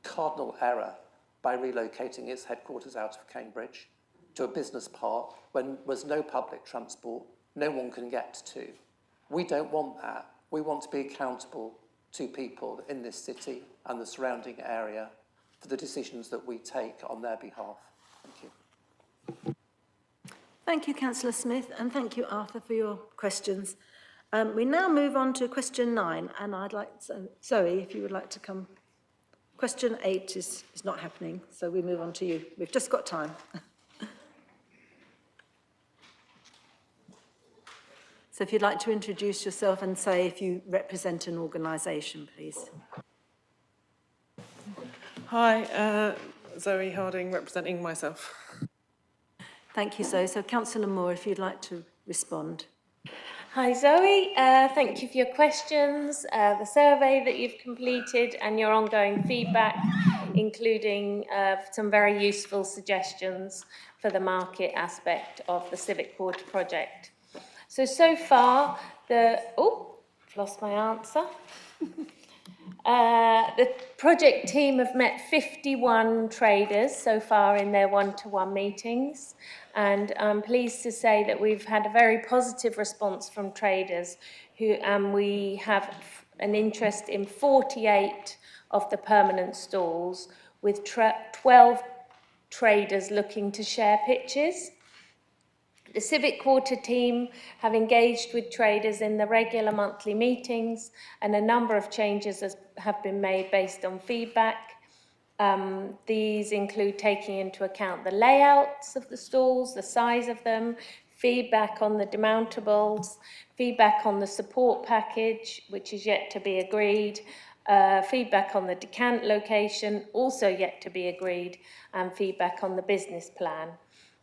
Speaker 20: cardinal error by relocating its headquarters out of Cambridge to a business park when there was no public transport, no one can get to. We don't want that. We want to be accountable to people in this city and the surrounding area for the decisions that we take on their behalf. Thank you.
Speaker 1: Thank you, Councillor Smith, and thank you, Arthur, for your questions. We now move on to question 9, and I'd like Zoe, if you would like to come. Question 8 is not happening, so we move on to you. We've just got time. So if you'd like to introduce yourself and say if you represent an organisation, please.
Speaker 22: Hi, Zoe Harding, representing myself.
Speaker 1: Thank you, Zoe. So Councillor Moore, if you'd like to respond.
Speaker 6: Hi Zoe, thank you for your questions, the survey that you've completed and your ongoing feedback, including some very useful suggestions for the market aspect of the Civic Quarter project. So far, I've lost my answer. The project team have met 51 traders so far in their one-to-one meetings, and I'm pleased to say that we've had a very positive response from traders we have an interest in 48 of the permanent stalls, with 12 traders looking to share pitches. The Civic Quarter team have engaged with traders in the regular monthly meetings, and a number of changes have been made based on feedback. These include taking into account the layouts of the stalls, the size of them, feedback on the demountables, feedback on the support package, which is yet to be agreed, feedback on the decant location, also yet to be agreed, and feedback on the business plan.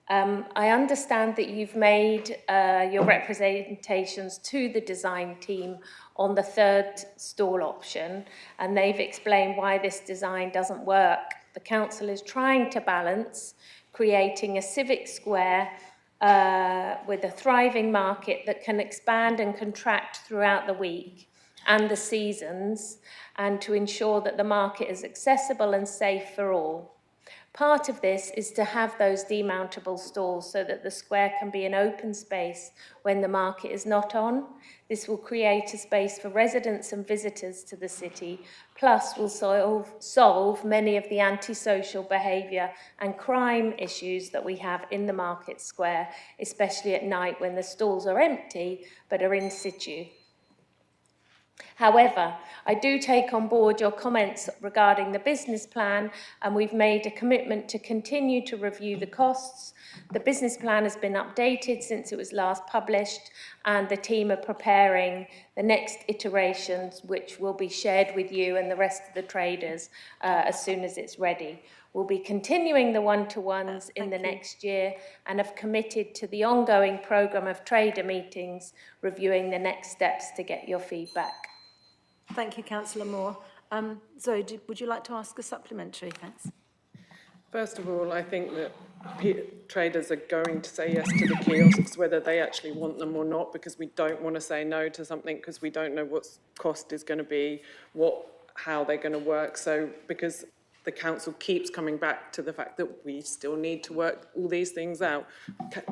Speaker 6: I understand that you've made your representations to the design team on the third stall option, and they've explained why this design doesn't work. The council is trying to balance creating a civic square with a thriving market that can expand and contract throughout the week and the seasons, and to ensure that the market is accessible and safe for all. Part of this is to have those demountable stalls so that the square can be an open space when the market is not on. This will create a space for residents and visitors to the city, plus will solve many of the antisocial behaviour and crime issues that we have in the market square, especially at night when the stalls are empty but are in situ. However, I do take on board your comments regarding the business plan, and we've made a commitment to continue to review the costs. The business plan has been updated since it was last published, and the team are preparing the next iterations, which will be shared with you and the rest of the traders as soon as it's ready. We'll be continuing the one-to-ones in the next year and have committed to the ongoing programme of trader meetings, reviewing the next steps to get your feedback.
Speaker 1: Thank you, Councillor Moore. Zoe, would you like to ask a supplementary? Thanks.
Speaker 22: First of all, I think that traders are going to say yes to the kiosks, whether they actually want them or not, because we don't want to say no to something because we don't know what cost is going to be, how they're going to work. So because the council keeps coming back to the fact that we still need to work all these things out,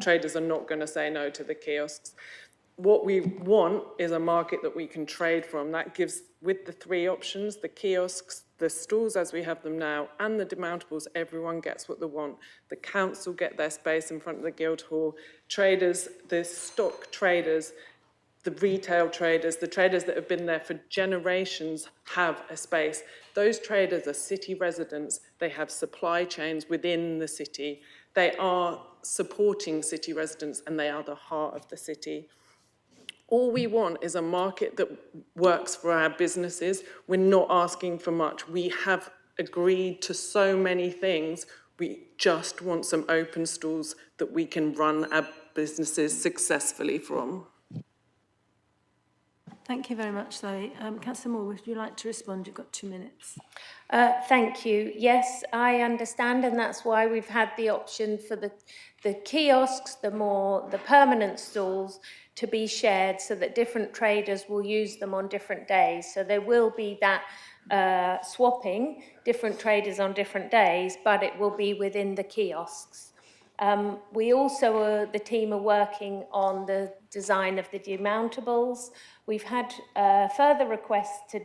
Speaker 22: traders are not going to say no to the kiosks. What we want is a market that we can trade from. That gives, with the three options, the kiosks, the stalls as we have them now, and the demountables, everyone gets what they want. The council get their space in front of the Guildhall. Traders, the stock traders, the retail traders, the traders that have been there for generations have a space. Those traders are city residents. They have supply chains within the city. They are supporting city residents, and they are the heart of the city. All we want is a market that works for our businesses. We're not asking for much. We have agreed to so many things. We just want some open stalls that we can run our businesses successfully from.
Speaker 1: Thank you very much, Zoe. Councillor Moore, would you like to respond? You've got 2 minutes.
Speaker 6: Thank you. Yes, I understand, and that's why we've had the option for the kiosks, the permanent stalls, to be shared so that different traders will use them on different days. So there will be that swapping, different traders on different days, but it will be within the kiosks. We also, the team are working on the design of the demountables. We've had further requests to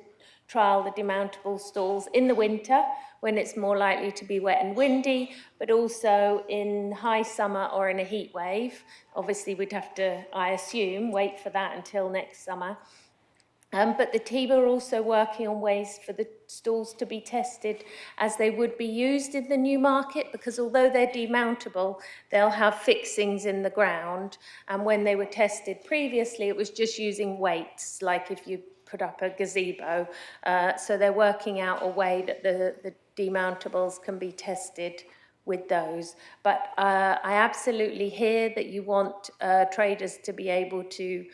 Speaker 6: trial the demountable stalls in the winter when it's more likely to be wet and windy, but also in high summer or in a heat wave. Obviously, we'd have to, I assume, wait for that until next summer. But the team are also working on ways for the stalls to be tested as they would be used in the new market, because although they're demountable, they'll have fixings in the ground. And when they were tested previously, it was just using weights, like if you put up a gazebo. So they're working out a way that the demountables can be tested with those. But I absolutely hear that you want traders to be able to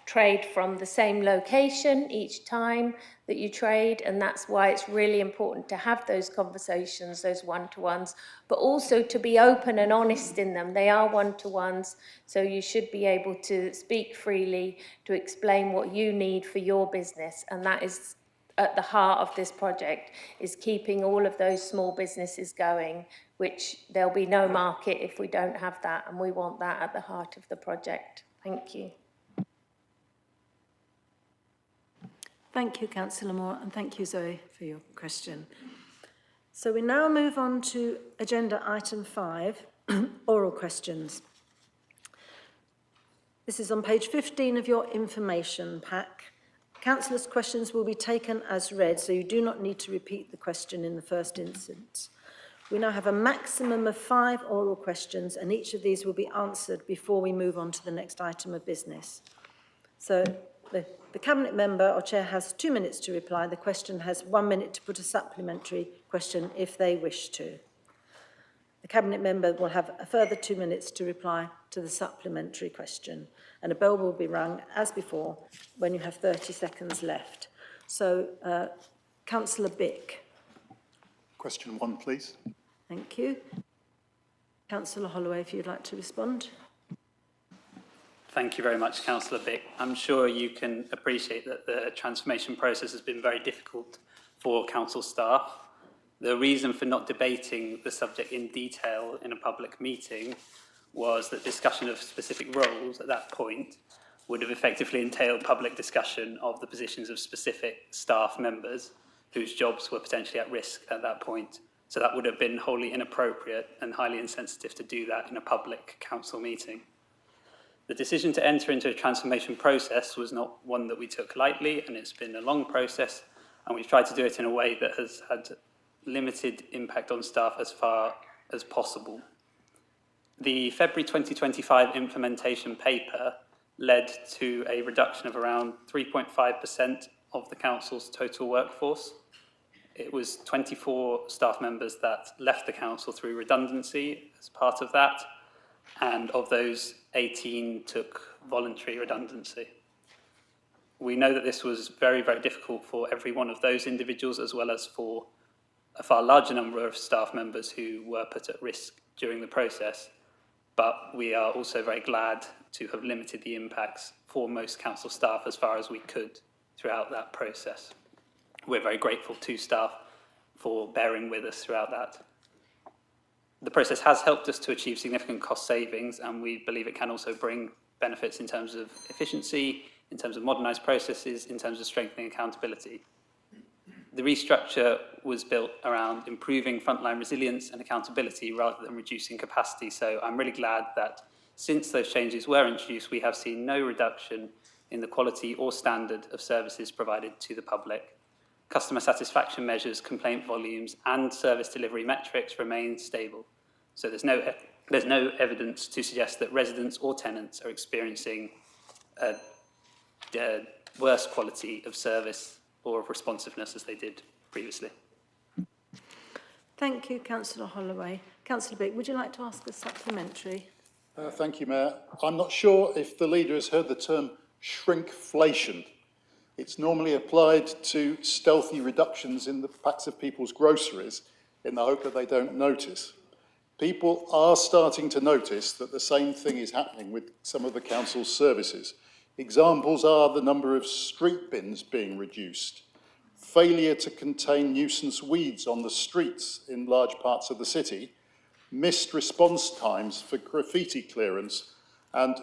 Speaker 6: trade from the same location each time that you trade, and that's why it's really important to have those conversations, those one-to-ones, but also to be open and honest in them. They are one-to-ones, so you should be able to speak freely, to explain what you need for your business, and that is at the heart of this project, is keeping all of those small businesses going, which there'll be no market if we don't have that, and we want that at the heart of the project. Thank you.
Speaker 1: Thank you, Councillor Moore, and thank you, Zoe, for your question. So we now move on to agenda item 5, oral questions. This is on page 15 of your information pack. Councillors' questions will be taken as read, so you do not need to repeat the question in the first instance. We now have a maximum of 5 oral questions, and each of these will be answered before we move on to the next item of business. So the Cabinet Member or Chair has 2 minutes to reply. The question has 1 minute to put a supplementary question if they wish to. The Cabinet Member will have a further 2 minutes to reply to the supplementary question, and a bell will be rung, as before, when you have 30 seconds left. So, Councillor Bick.
Speaker 2: Question 1, please.
Speaker 1: Thank you. Councillor Holloway, if you'd like to respond.
Speaker 16: Thank you very much, Councillor Bick. I'm sure you can appreciate that the transformation process has been very difficult for council staff. The reason for not debating the subject in detail in a public meeting was that discussion of specific roles at that point would have effectively entailed public discussion of the positions of specific staff members whose jobs were potentially at risk at that point. So that would have been wholly inappropriate and highly insensitive to do that in a public council meeting. The decision to enter into a transformation process was not one that we took lightly, and it's been a long process, and we've tried to do it in a way that has had limited impact on staff as far as possible. The February 2025 implementation paper led to a reduction of around 3.5% of the council's total workforce. It was 24 staff members that left the council through redundancy as part of that, and of those, 18 took voluntary redundancy. We know that this was very, very difficult for every one of those individuals, as well as for a far larger number of staff members who were put at risk during the process, but we are also very glad to have limited the impacts for most council staff as far as we could throughout that process. We're very grateful to staff for bearing with us throughout that. The process has helped us to achieve significant cost savings, and we believe it can also bring benefits in terms of efficiency, in terms of modernised processes, in terms of strengthening accountability. The restructure was built around improving frontline resilience and accountability rather than reducing capacity. So I'm really glad that since those changes were introduced, we have seen no reduction in the quality or standard of services provided to the public. Customer satisfaction measures, complaint volumes, and service delivery metrics remain stable. So there's no evidence to suggest that residents or tenants are experiencing a worse quality of service or of responsiveness as they did previously.
Speaker 1: Thank you, Councillor Holloway. Councillor Bick, would you like to ask a supplementary?
Speaker 2: Thank you, Mayor. I'm not sure if the leader has heard the term shrinkflation. It's normally applied to stealthy reductions in the packs of people's groceries in the hope that they don't notice. People are starting to notice that the same thing is happening with some of the council's services. Examples are the number of street bins being reduced, failure to contain nuisance weeds on the streets in large parts of the city, missed response times for graffiti clearance, and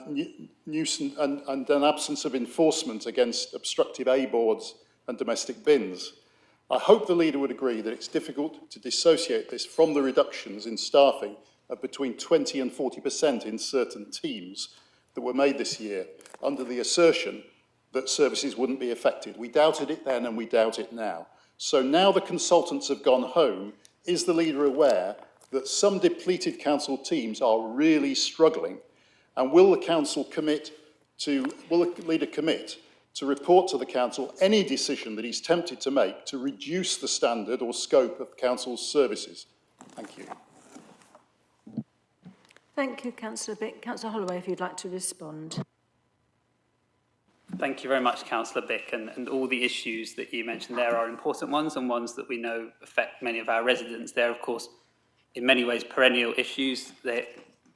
Speaker 2: an absence of enforcement against obstructive A-boards and domestic bins. I hope the leader would agree that it's difficult to dissociate this from the reductions in staffing of between 20 and 40% in certain teams that were made this year under the assertion that services wouldn't be affected. We doubted it then and we doubt it now. So now the consultants have gone home, is the leader aware that some depleted council teams are really struggling? And will the leader commit to report to the council any decision that he's tempted to make to reduce the standard or scope of council's services? Thank you.
Speaker 1: Thank you, Councillor Bick. Councillor Holloway, if you'd like to respond.
Speaker 16: Thank you very much, Councillor Bick, and all the issues that you mentioned there are important ones and ones that we know affect many of our residents. They're, of course, in many ways perennial issues.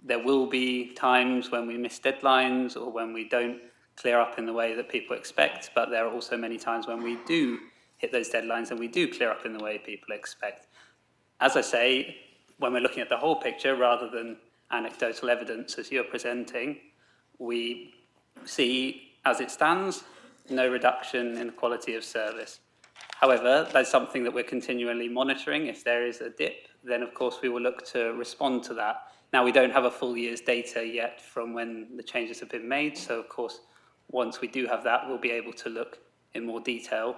Speaker 16: There will be times when we miss deadlines or when we don't clear up in the way that people expect, but there are also many times when we do hit those deadlines and we do clear up in the way people expect. As I say, when we're looking at the whole picture rather than anecdotal evidence as you're presenting, we see, as it stands, no reduction in the quality of service. However, that's something that we're continually monitoring. If there is a dip, then of course we will look to respond to that. Now, we don't have a full year's data yet from when the changes have been made, so of course, once we do have that, we'll be able to look in more detail.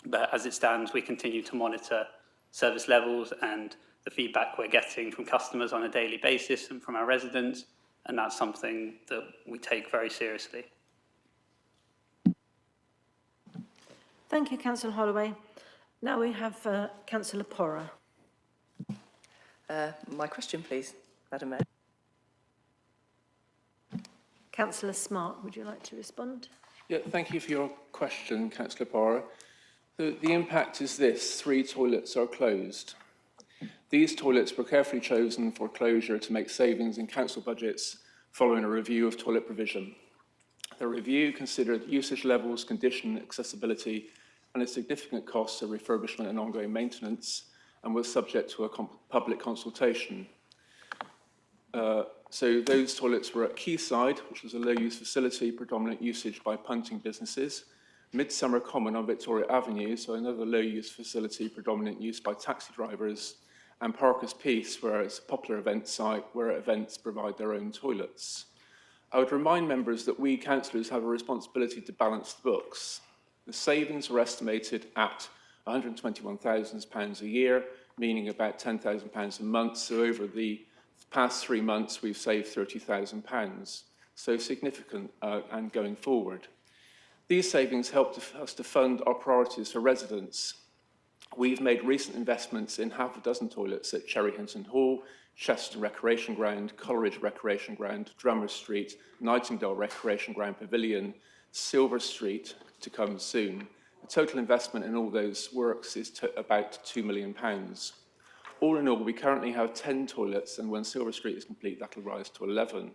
Speaker 16: But as it stands, we continue to monitor service levels and the feedback we're getting from customers on a daily basis and from our residents, and that's something that we take very seriously.
Speaker 1: Thank you, Councillor Holloway. Now we have Councillor Porra.
Speaker 12: My question, please, Madam Mayor.
Speaker 1: Councillor Smart, would you like to respond?
Speaker 4: Yeah, thank you for your question, Councillor Porra. The impact is this: 3 toilets are closed. These toilets were carefully chosen for closure to make savings in council budgets following a review of toilet provision. The review considered usage levels, condition, accessibility, and the significant costs of refurbishment and ongoing maintenance, and was subject to a public consultation. So those toilets were at Quayside, which was a low-use facility, predominant usage by punting businesses, Midsummer Common on Victoria Avenue, so another low-use facility, predominant use by taxi drivers, and Parker's Peace, where it's a popular event site where events provide their own toilets. I would remind members that we councillors have a responsibility to balance the books. The savings were estimated at £121,000 a year, meaning about £10,000 a month. So over the past 3 months, we've saved £30,000. So significant and going forward. These savings helped us to fund our priorities for residents. We've made recent investments in half a dozen toilets at Cherry Hinton Hall, Chesterton Recreation Ground, Coleridge Recreation Ground, Drummer Street, Nightingale Recreation Ground Pavilion, Silver Street to come soon, total investment in all those works is about £2 million. All in all, we currently have 10 toilets, and when Silver Street is complete, that'll rise to 11.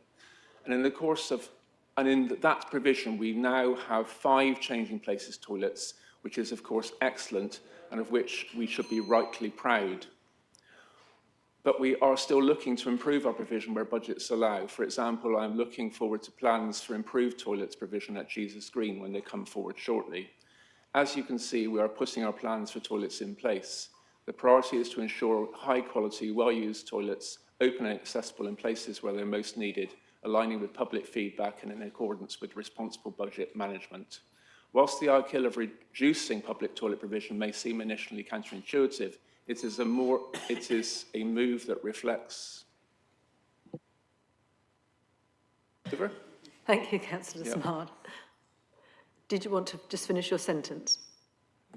Speaker 4: And in the course of, and in that provision, we now have 5 changing places toilets, which is of course excellent, and of which we should be rightly proud. But we are still looking to improve our provision where budgets allow. For example, I'm looking forward to plans for improved toilets provision at Jesus Green when they come forward shortly. As you can see, we are putting our plans for toilets in place. The priority is to ensure high quality, well-used toilets, open and accessible in places where they're most needed, aligning with public feedback and in accordance with responsible budget management. Whilst the ideal of reducing public toilet provision may seem initially counterintuitive, it is a move that reflects.
Speaker 1: Thank you, Councillor Smart. Did you want to just finish your sentence?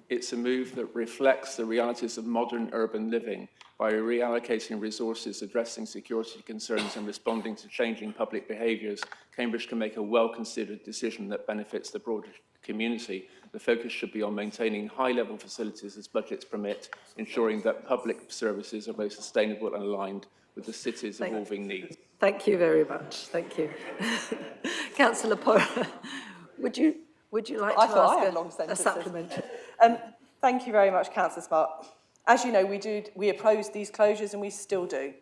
Speaker 4: It's a move that reflects the realities of modern urban living by reallocating resources, addressing security concerns and responding to changing public behaviours. Cambridge can make a well-considered decision that benefits the broader community. The focus should be on maintaining high-level facilities as budgets permit, ensuring that public services are both sustainable and aligned with the city's evolving needs.
Speaker 1: Thank you very much. Thank you. Councillor Porter, would you like to ask a supplementary?
Speaker 12: Thank you very much, Councillor Smart. As you know, we opposed these closures, and we still do.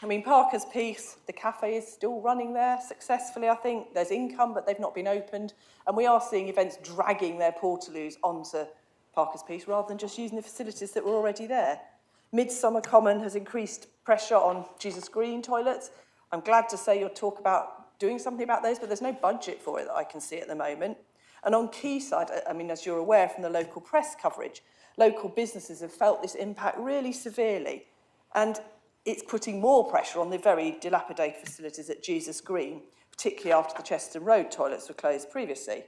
Speaker 12: I mean, Parker's Piece, the cafe is still running there successfully, I think. There's income, but they've not been opened. And we are seeing events dragging their portaloos onto Parker's Piece rather than just using the facilities that were already there. Midsummer Common has increased pressure on Jesus Green toilets. I'm glad to say you'll talk about doing something about those, but there's no budget for it that I can see at the moment. And on Quayside, I mean, as you're aware from the local press coverage, local businesses have felt this impact really severely. And it's putting more pressure on the very dilapidated facilities at Jesus Green, particularly after the Cheston Road toilets were closed previously.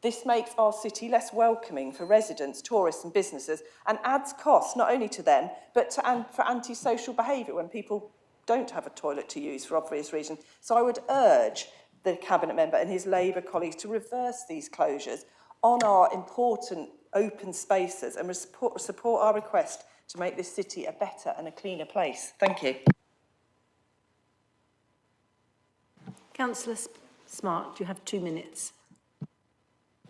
Speaker 12: This makes our city less welcoming for residents, tourists and businesses, and adds costs not only to them, but for antisocial behaviour when people don't have a toilet to use for obvious reasons. So I would urge the Cabinet member and his Labour colleagues to reverse these closures on our important open spaces and support our request to make this city a better and a cleaner place. Thank you.
Speaker 1: Councillor Smart, you have 2 minutes.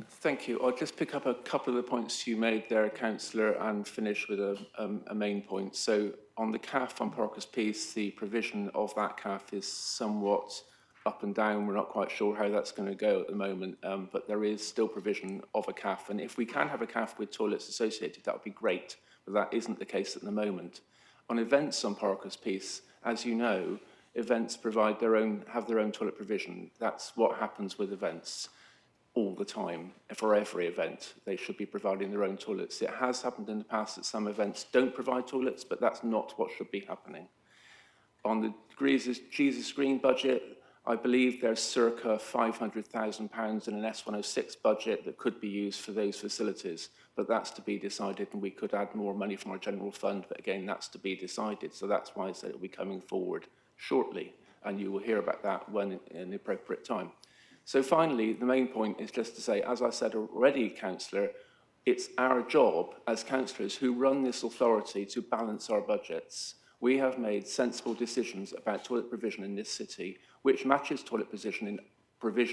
Speaker 4: Thank you. I'll just pick up a couple of the points you made there, Councillor, and finish with a main point. So on the CAF on Parker's Piece, the provision of that CAF is somewhat up and down. We're not quite sure how that's going to go at the moment, but there is still provision of a CAF. And if we can have a CAF with toilets associated, that would be great, but that isn't the case at the moment. On events on Parker's Piece, as you know, events have their own toilet provision. That's what happens with events all the time. For every event, they should be providing their own toilets. It has happened in the past that some events don't provide toilets, but that's not what should be happening. On the Jesus Green budget, I believe there's circa £500,000 in an S106 budget that could be used for those facilities, but that's to be decided, and we could add more money from our general fund, but again, that's to be decided. So that's why I said it will be coming forward shortly, and you will hear about that when in the appropriate time. So finally, the main point is just to say, as I said already, Councillor, it's our job as councillors who run this authority to balance our budgets. We have made sensible decisions about toilet provision in this city, which matches toilet provision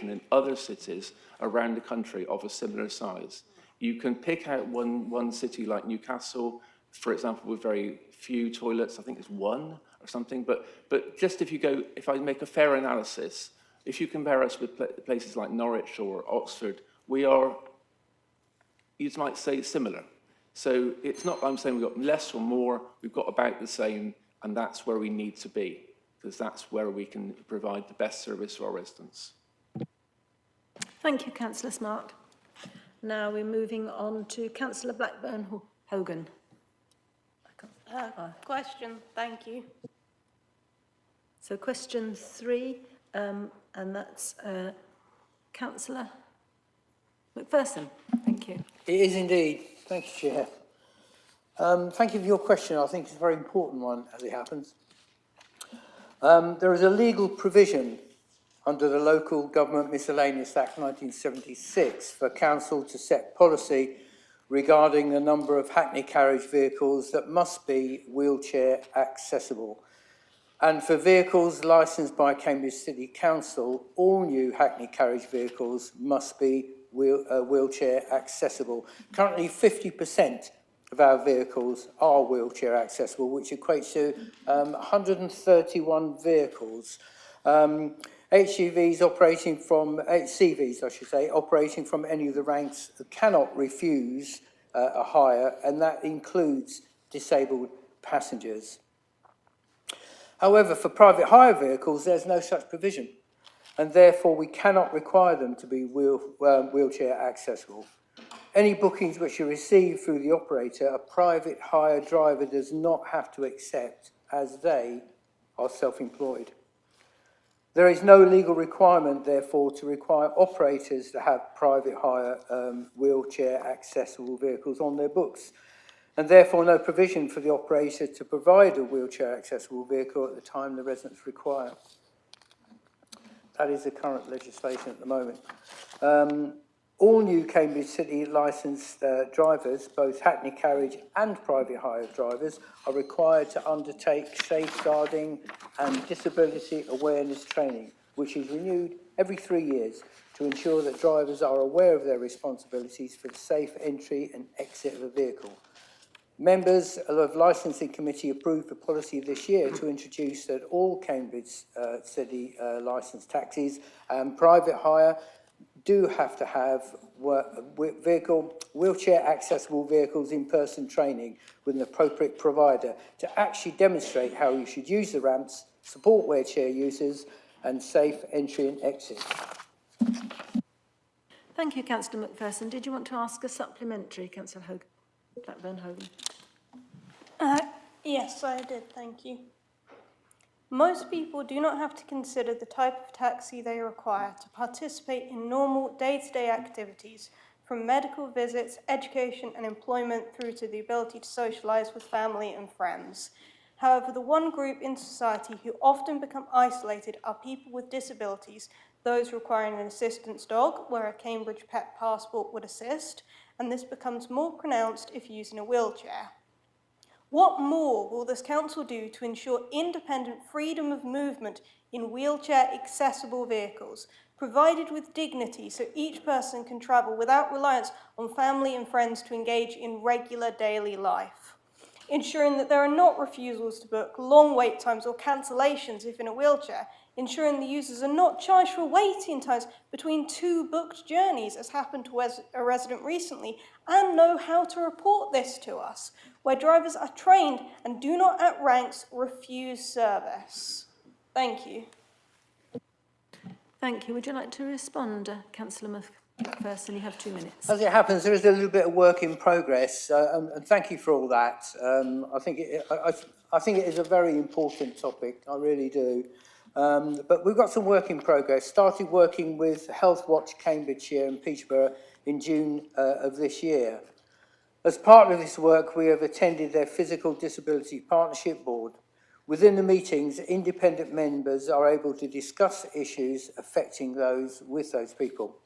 Speaker 4: in other cities around the country of a similar size. You can pick out one city like Newcastle, for example, with very few toilets. I think it's 1 or something. But just if I make a fair analysis, if you compare us with places like Norwich or Oxford, we are, you might say, similar. So it's not I'm saying we've got less or more, we've got about the same, and that's where we need to be, because that's where we can provide the best service to our residents.
Speaker 1: Thank you, Councillor Smart. Now we're moving on to Councillor Blackburn-Hogan.
Speaker 5: Question, thank you.
Speaker 1: So question 3, and that's Councillor McPherson. Thank you.
Speaker 7: It is indeed. Thank you, Chair. Thank you for your question. I think it's a very important one, as it happens. There is a legal provision under the Local Government Miscellaneous Act 1976 for council to set policy regarding the number of Hackney carriage vehicles that must be wheelchair accessible. And for vehicles licensed by Cambridge City Council, all new Hackney carriage vehicles must be wheelchair accessible. Currently, 50% of our vehicles are wheelchair accessible, which equates to 131 vehicles. HCVs operating from, CVs I should say, operating from any of the ranks cannot refuse a hire, and that includes disabled passengers. However, for private hire vehicles, there's no such provision, and therefore we cannot require them to be wheelchair accessible. Any bookings which are received through the operator, a private hire driver does not have to accept, as they are self-employed. There is no legal requirement, therefore, to require operators to have private hire wheelchair accessible vehicles on their books, and therefore no provision for the operator to provide a wheelchair accessible vehicle at the time the residents require. That is the current legislation at the moment. All new Cambridge City licensed drivers, both Hackney carriage and private hire drivers, are required to undertake safeguarding and disability awareness training, which is renewed every 3 years to ensure that drivers are aware of their responsibilities for the safe entry and exit of a vehicle. Members of the Licensing Committee approved a policy this year to introduce that all Cambridge City licensed taxis and private hire do have to have wheelchair accessible vehicles in-person training with an appropriate provider to actually demonstrate how you should use the ramps, support wheelchair users and safe entry and exit.
Speaker 1: Thank you, Councillor Macpherson. Did you want to ask a supplementary, Councillor Blackburn-Hogan?
Speaker 5: Yes, I did, thank you. Most people do not have to consider the type of taxi they require to participate in normal day-to-day activities, from medical visits, education and employment through to the ability to socialise with family and friends. However, the one group in society who often become isolated are people with disabilities, those requiring an assistance dog, where a Cambridge Pet Passport would assist, and this becomes more pronounced if using a wheelchair. What more will this council do to ensure independent freedom of movement in wheelchair-accessible vehicles, provided with dignity so each person can travel without reliance on family and friends to engage in regular daily life? Ensuring that there are not refusals to book, long wait times or cancellations if in a wheelchair, ensuring the users are not charged for waiting times between two booked journeys, as happened to a resident recently, and know how to report this to us, where drivers are trained and do not at ranks refuse service. Thank you.
Speaker 1: Thank you. Would you like to respond, Councillor Macpherson? You have 2 minutes.
Speaker 7: As it happens, there is a little bit of work in progress, and thank you for all that. I think it is a very important topic, I really do. But we've got some work in progress. Started working with Health Watch Cambridgeshire and Peterborough in June of this year. As part of this work, we have attended their Physical Disability Partnership Board. Within the meetings, independent members are able to discuss issues affecting those with those people.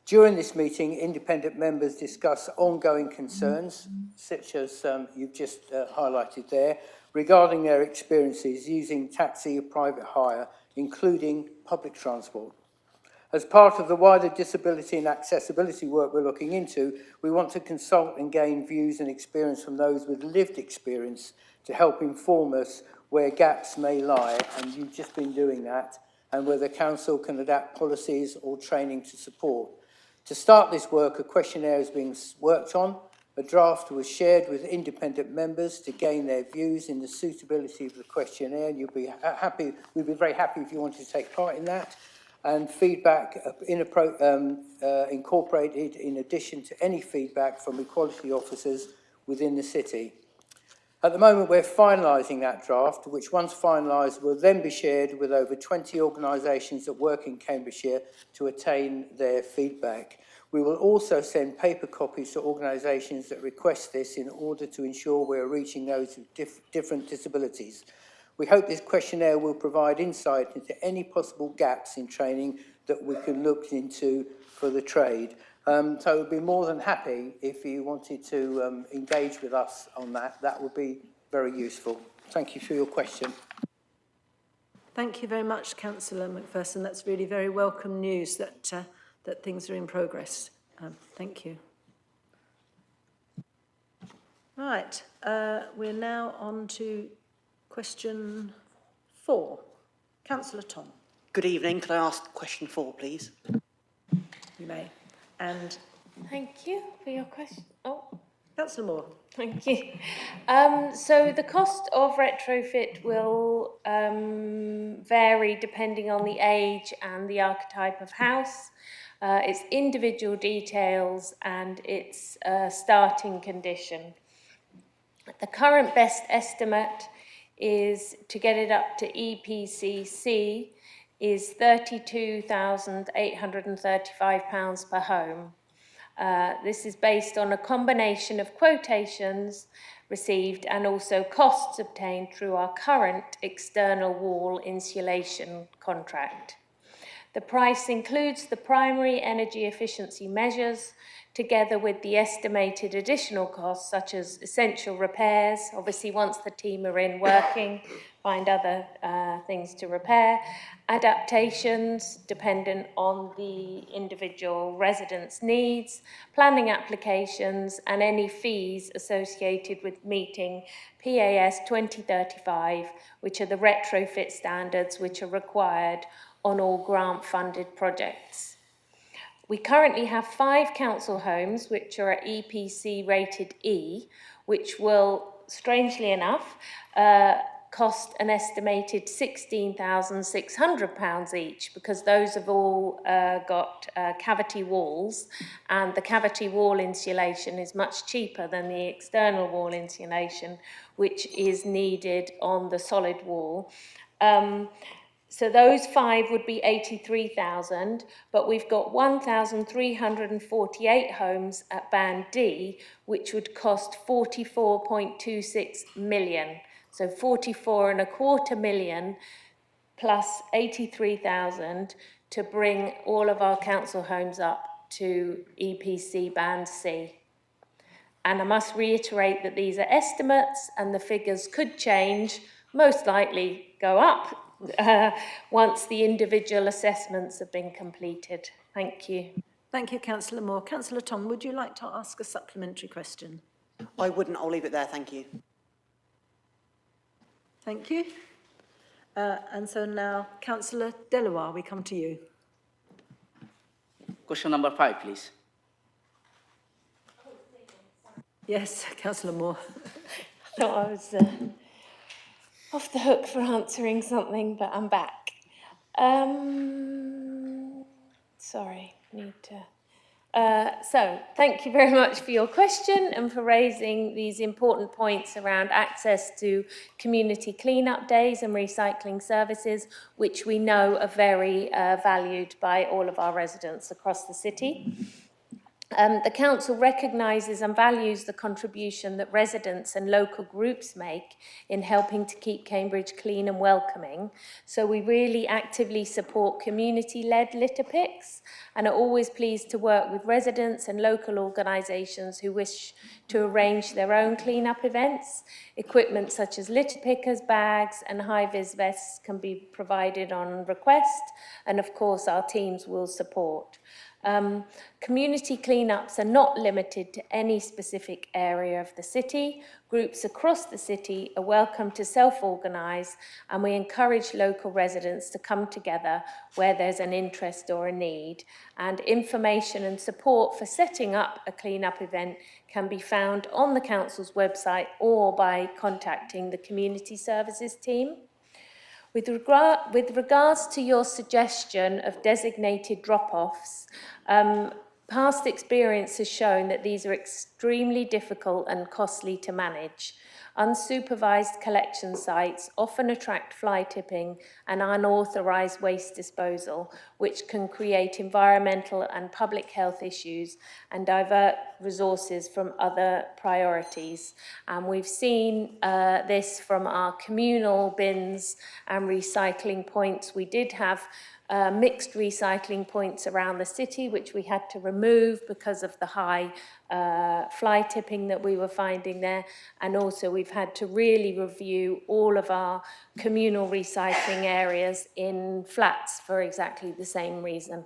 Speaker 7: During this meeting, independent members discuss ongoing concerns, such as you've just highlighted there, regarding their experiences using taxi or private hire, including public transport. As part of the wider disability and accessibility work we're looking into, we want to consult and gain views and experience from those with lived experience to help inform us where gaps may lie, and you've just been doing that, and where the council can adapt policies or training to support. To start this work, a questionnaire is being worked on. A draft was shared with independent members to gain their views in the suitability of the questionnaire. You'll be happy, we'd be very happy if you wanted to take part in that. And feedback incorporated in addition to any feedback from equality officers within the city. At the moment, we're finalising that draft, which once finalised will then be shared with over 20 organisations that work in Cambridgeshire to attain their feedback. We will also send paper copies to organisations that request this in order to ensure we're reaching those with different disabilities. We hope this questionnaire will provide insight into any possible gaps in training that we can look into for the trade. So we'd be more than happy if you wanted to engage with us on that. That would be very useful. Thank you for your question.
Speaker 1: Thank you very much, Councillor Macpherson. That's really very welcome news that, that things are in progress. Thank you. Right, we're now on to question 4. Councillor Tom.
Speaker 13: Good evening. Could I ask question 4, please?
Speaker 1: You may. And
Speaker 6: Thank you for your question. Oh,
Speaker 1: Councillor Moore.
Speaker 6: thank you. So the cost of retrofit will vary depending on the age and the archetype of house, its individual details and its starting condition. The current best estimate is to get it up to EPCC is £32,835 per home. This is based on a combination of quotations received and also costs obtained through our current external wall insulation contract. The price includes the primary energy efficiency measures together with the estimated additional costs such as essential repairs, obviously once the team are in working, find other things to repair, adaptations dependent on the individual resident's needs, planning applications and any fees associated with meeting PAS 2035, which are the retrofit standards which are required on all grant-funded projects. We currently have 5 council homes which are at EPC rated E, which will, strangely enough, cost an estimated £16,600 each because those have all got cavity walls, and the cavity wall insulation is much cheaper than the external wall insulation which is needed on the solid wall. So those 5 would be 83,000, but we've got 1,348 homes at Band D, which would cost 44.26 million. So 44.25 million plus 83,000 to bring all of our council homes up to EPC Band C. And I must reiterate that these are estimates and the figures could change, most likely go up, once the individual assessments have been completed. Thank you.
Speaker 1: Thank you, Councillor Moore. Councillor Tom, would you like to ask a supplementary question?
Speaker 13: I wouldn't. I'll leave it there. Thank you.
Speaker 1: Thank you. And so now, Councillor Deloire, we come to you.
Speaker 13: Question number 5, please.
Speaker 1: Yes, Councillor Moore.
Speaker 6: I thought I was off the hook for answering something, but I'm back. Sorry, need to... So, thank you very much for your question and for raising these important points around access to community clean-up days and recycling services, which we know are very valued by all of our residents across the city. The Council recognises and values the contribution that residents and local groups make in helping to keep Cambridge clean and welcoming. So we really actively support community-led litter picks and are always pleased to work with residents and local organisations who wish to arrange their own clean-up events. Equipment such as litter pickers, bags and high-vis vests can be provided on request, and of course our teams will support. Community cleanups are not limited to any specific area of the city. Groups across the city are welcome to self-organise, and we encourage local residents to come together where there's an interest or a need. And information and support for setting up a clean-up event can be found on the Council's website or by contacting the Community Services team. With regards to your suggestion of designated drop-offs, past experience has shown that these are extremely difficult and costly to manage. Unsupervised collection sites often attract fly tipping and unauthorised waste disposal, which can create environmental and public health issues and divert resources from other priorities. And we've seen this from our communal bins and recycling points. We did have mixed recycling points around the city, which we had to remove because of the high fly tipping that we were finding there. And also we've had to really review all of our communal recycling areas in flats for exactly the same reason.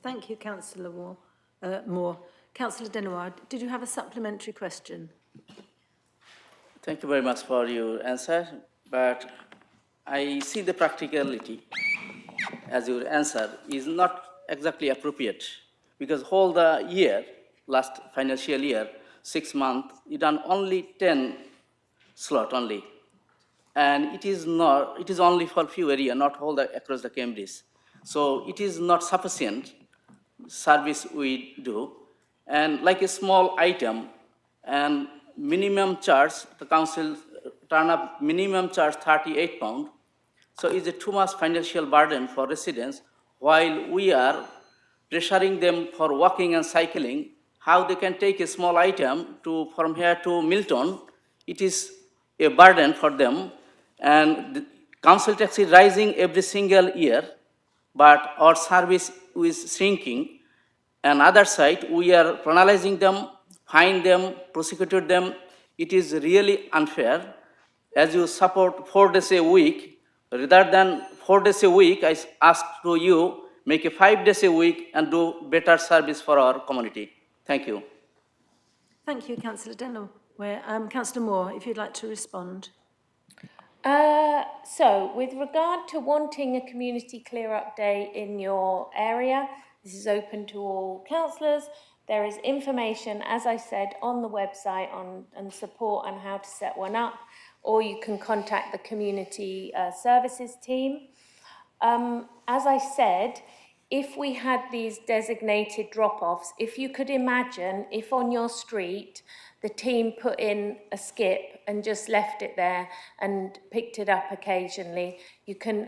Speaker 1: Thank you, Councillor Moore. Councillor Denoir, did you have a supplementary question?
Speaker 10: Thank you very much for your answer, but I see the practicality as your answer is not exactly appropriate, because whole the year, last financial year, 6 months, you done only 10 slot only. And it is only for few area, not whole across the Cambridge. So it is not sufficient service we do. And like a small item and minimum charge, the council turn up minimum charge £38. So it's a too much financial burden for residents while we are pressuring them for walking and cycling. How they can take a small item from here to Milton, it is a burden for them. And the council tax is rising every single year, but our service is shrinking. And other side, we are penalizing them, fine them, prosecute them. It is really unfair. As you support 4 days a week, rather than 4 days a week, I ask to you, make it 5 days a week and do better service for our community. Thank you.
Speaker 1: Thank you, Councillor Denoir. Councillor Moore, if you'd like to respond.
Speaker 6: So, with regard to wanting a community clear-up day in your area, this is open to all councillors. There is information, as I said, on the website on support on how to set one up, or you can contact the community services team. As I said, if we had these designated drop-offs, if you could imagine if on your street the team put in a skip and just left it there and picked it up occasionally,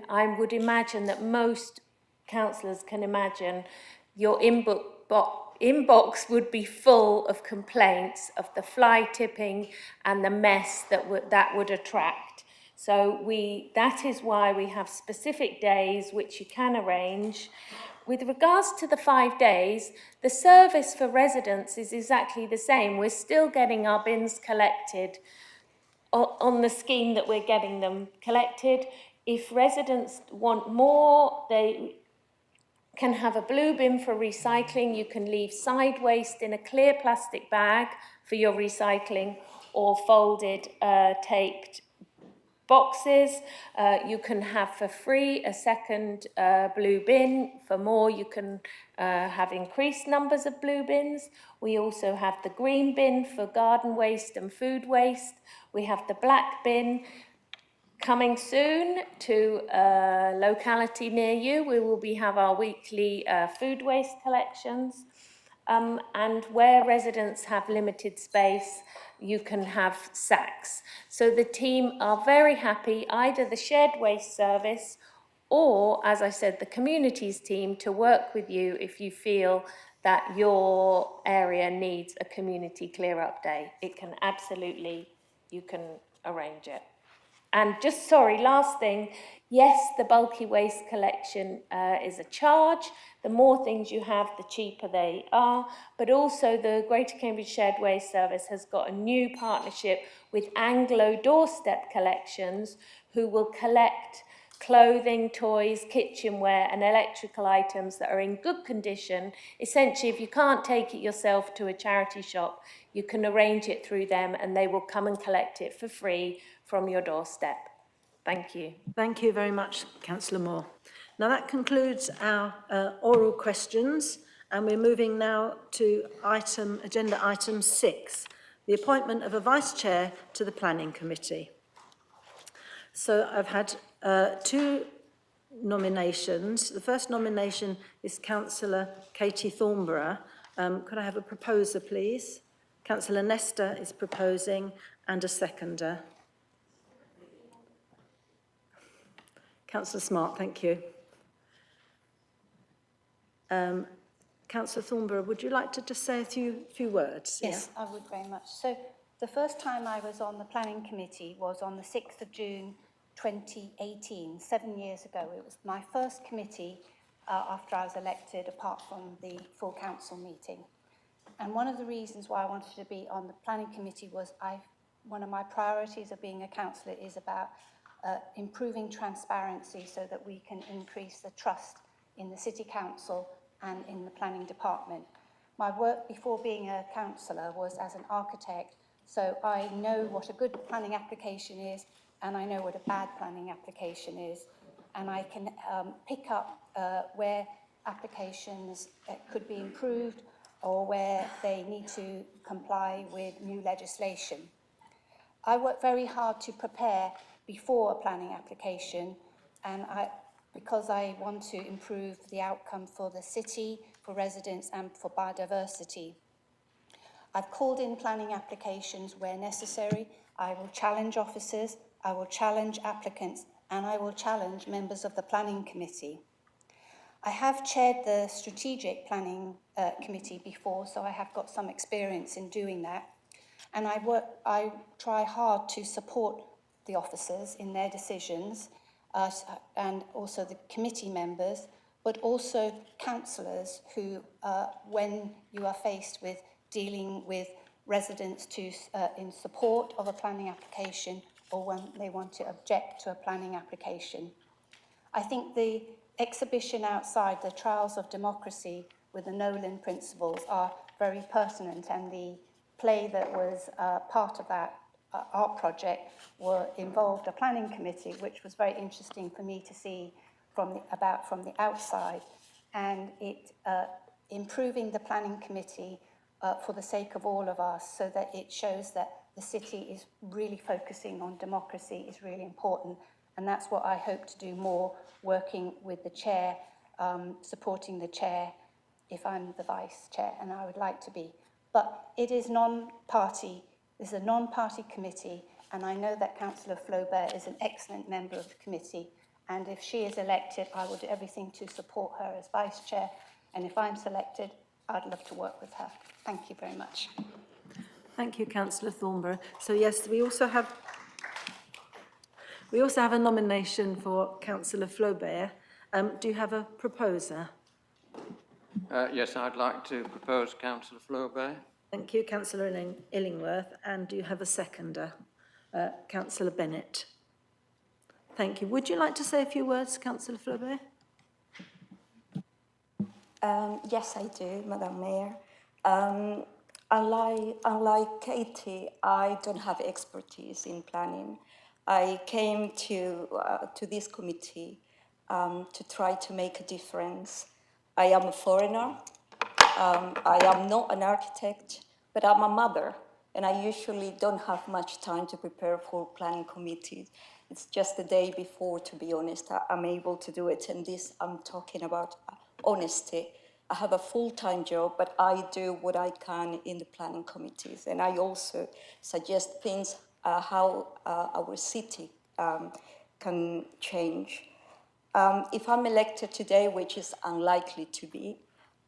Speaker 6: I would imagine that most councillors can imagine your inbox would be full of complaints of the fly tipping and the mess that would attract. So that is why we have specific days which you can arrange. With regards to the 5 days, the service for residents is exactly the same. We're still getting our bins collected on the scheme that we're getting them collected. If residents want more, they can have a blue bin for recycling. You can leave side waste in a clear plastic bag for your recycling, or folded, taped boxes. You can have for free a second blue bin. For more, you can have increased numbers of blue bins. We also have the green bin for garden waste and food waste. We have the black bin. Coming soon to a locality near you, we will have our weekly food waste collections. And where residents have limited space, you can have sacks. So the team are very happy, either the shared waste service or, as I said, the communities team, to work with you if you feel that your area needs a community clear-up day. It can absolutely, you can arrange it. And just, last thing, yes, the bulky waste collection is a charge. The more things you have, the cheaper they are. But also the Greater Cambridge Shared Waste Service has got a new partnership with Anglo Doorstep Collections, who will collect clothing, toys, kitchenware and electrical items that are in good condition. Essentially, if you can't take it yourself to a charity shop, you can arrange it through them and they will come and collect it for free from your doorstep. Thank you.
Speaker 1: Thank you very much, Councillor Moore. Now that concludes our oral questions, and we're moving now to agenda item 6, the appointment of a vice chair to the Planning Committee. So I've had 2 nominations. The first nomination is Councillor Katie Thornborough. Could I have a proposer, please? Councillor Nesta is proposing, and a seconder. Councillor Smart, thank you. Councillor Thornborough, would you like to just say a few words?
Speaker 18: Yes, I would very much. So the first time I was on the planning committee was on the 6th of June 2018, 7 years ago. It was my first committee after I was elected, apart from the full council meeting. And one of the reasons why I wanted to be on the planning committee was one of my priorities of being a councillor is about improving transparency so that we can increase the trust in the city council and in the planning department. My work before being a councillor was as an architect, so I know what a good planning application is and I know what a bad planning application is, and I can pick up where applications could be improved or where they need to comply with new legislation. I work very hard to prepare before a planning application, and because I want to improve the outcome for the city, for residents and for biodiversity. I've called in planning applications where necessary. I will challenge officers, I will challenge applicants, and I will challenge members of the planning committee. I have chaired the strategic planning committee before, so I have got some experience in doing that. And I try hard to support the officers in their decisions, and also the committee members, but also councillors who, when you are faced with dealing with residents in support of a planning application or when they want to object to a planning application. I think the exhibition outside, the Trials of Democracy with the Nolan Principles, are very pertinent, and the play that was part of that art project involved a planning committee, which was very interesting for me to see from the outside, and it improving the planning committee for the sake of all of us, so that it shows that the city is really focusing on democracy is really important, and that's what I hope to do more, working with the chair, supporting the chair if I'm the vice chair, and I would like to be. But it is non-party. This is a non-party committee, and I know that Councillor Flaubert is an excellent member of the committee, and if she is elected, I will do everything to support her as vice chair, and if I'm selected, I'd love to work with her. Thank you very much.
Speaker 1: Thank you, Councillor Thornborough. So yes, we also have a nomination for Councillor Flaubert. Do you have a proposer?
Speaker 14: Yes, I'd like to propose Councillor Flaubert.
Speaker 1: Thank you, Councillor Illingworth. And do you have a seconder? Councillor Bennett. Thank you. Would you like to say a few words, Councillor Flaubert?
Speaker 15: Yes, I do, Madam Mayor. Unlike Katie, I don't have expertise in planning. I came to this committee to try to make a difference. I am a foreigner. I am not an architect, but I'm a mother, and I usually don't have much time to prepare for planning committees. It's just the day before, to be honest, I'm able to do it, and this, I'm talking about honesty. I have a full-time job, but I do what I can in the planning committees, and I also suggest things how our city can change. If I'm elected today, which is unlikely to be,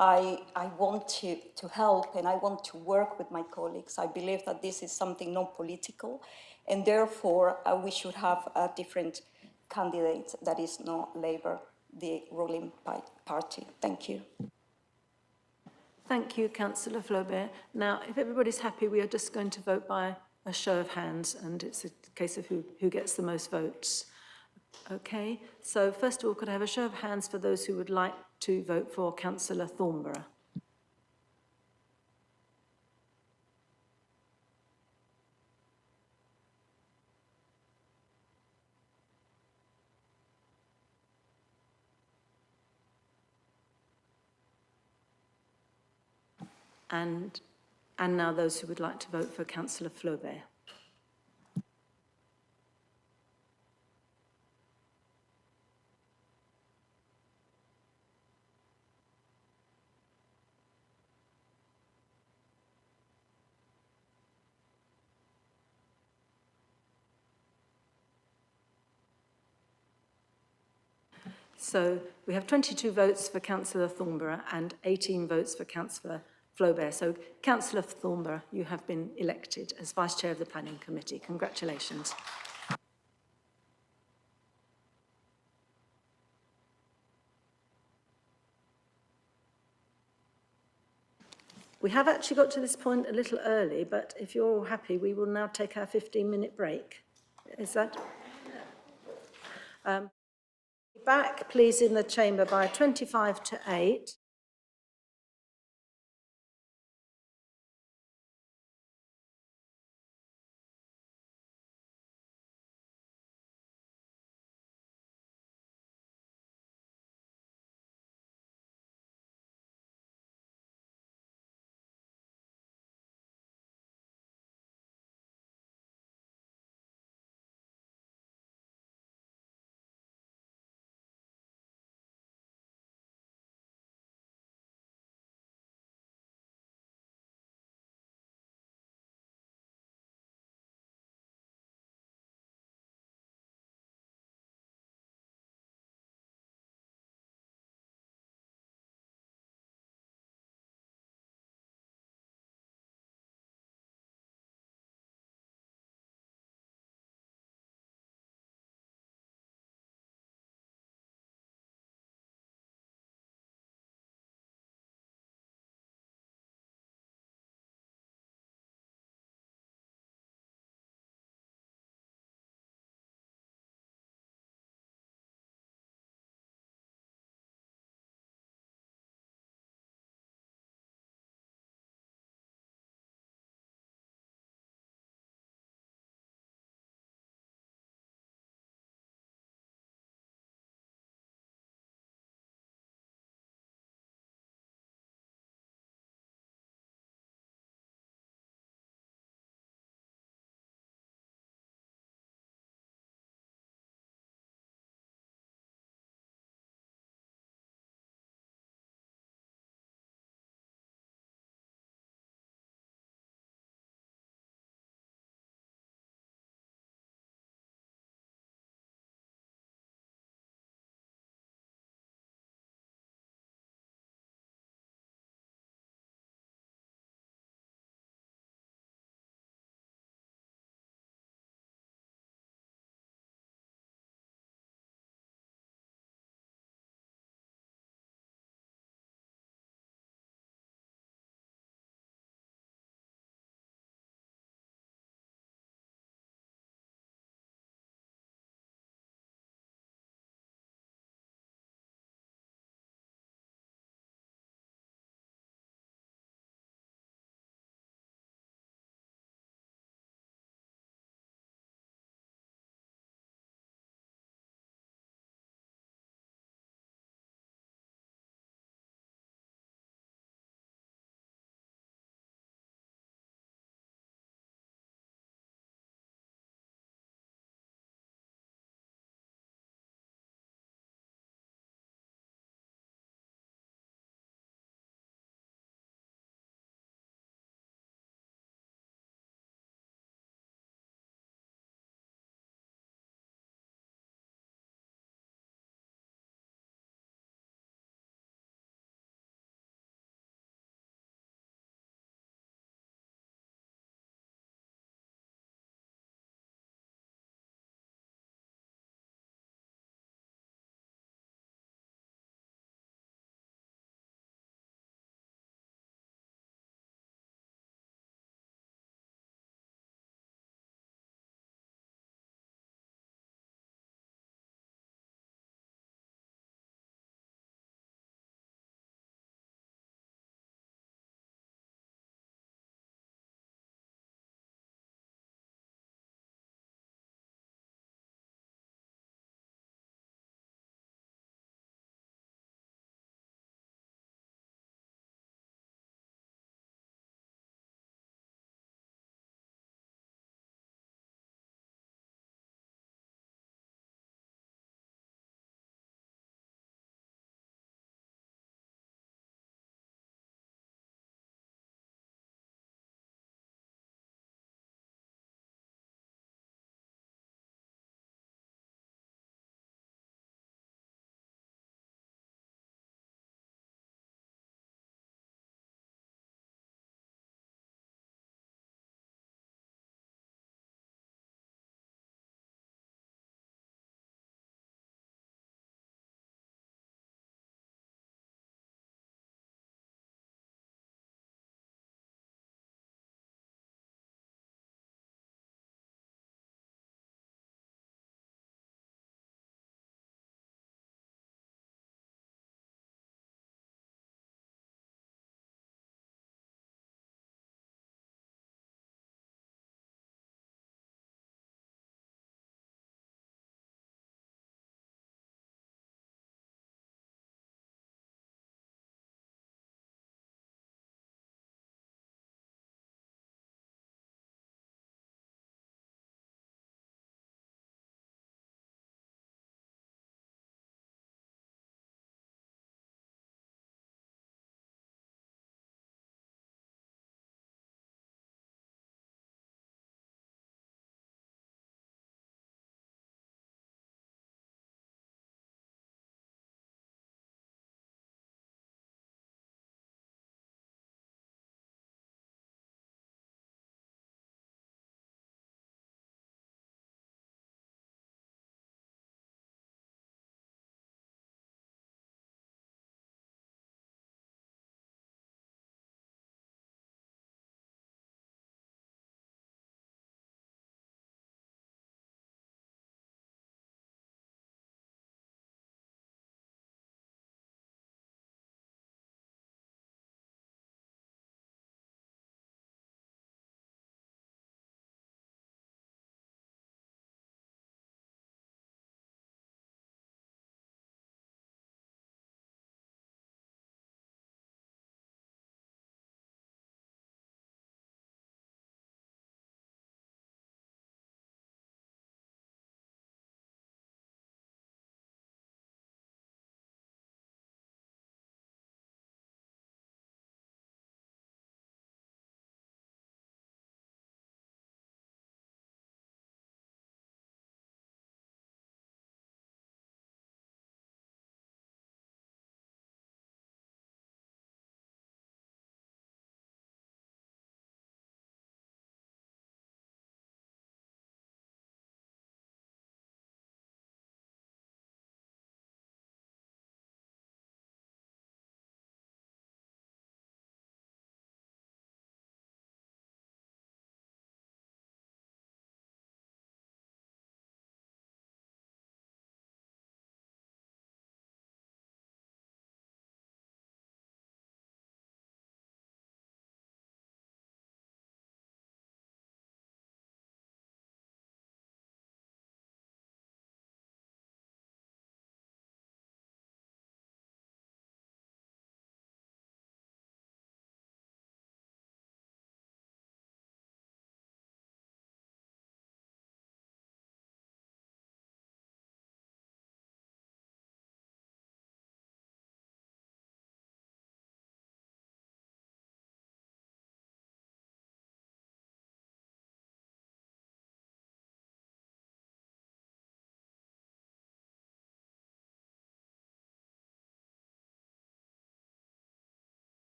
Speaker 15: I want to help, and I want to work with my colleagues. I believe that this is something non-political, and therefore we should have a different candidate that is not Labour, the ruling party. Thank you.
Speaker 1: Thank you, Councillor Flaubert. Now, if everybody's happy, we are just going to vote by a show of hands, and it's a case of who gets the most votes. Okay, so first of all, could I have a show of hands for those who would like to vote for Councillor Thornborough? And now those who would like to vote for Councillor Flaubert. So we have 22 votes for Councillor Thornborough and 18 votes for Councillor Flaubert. So Councillor Thornborough, you have been elected as Vice Chair of the Planning Committee. Congratulations. We have actually got to this point a little early, but if you're all happy, we will now take our 15-minute break. Is that? Back, please, in the chamber by 25 to 8.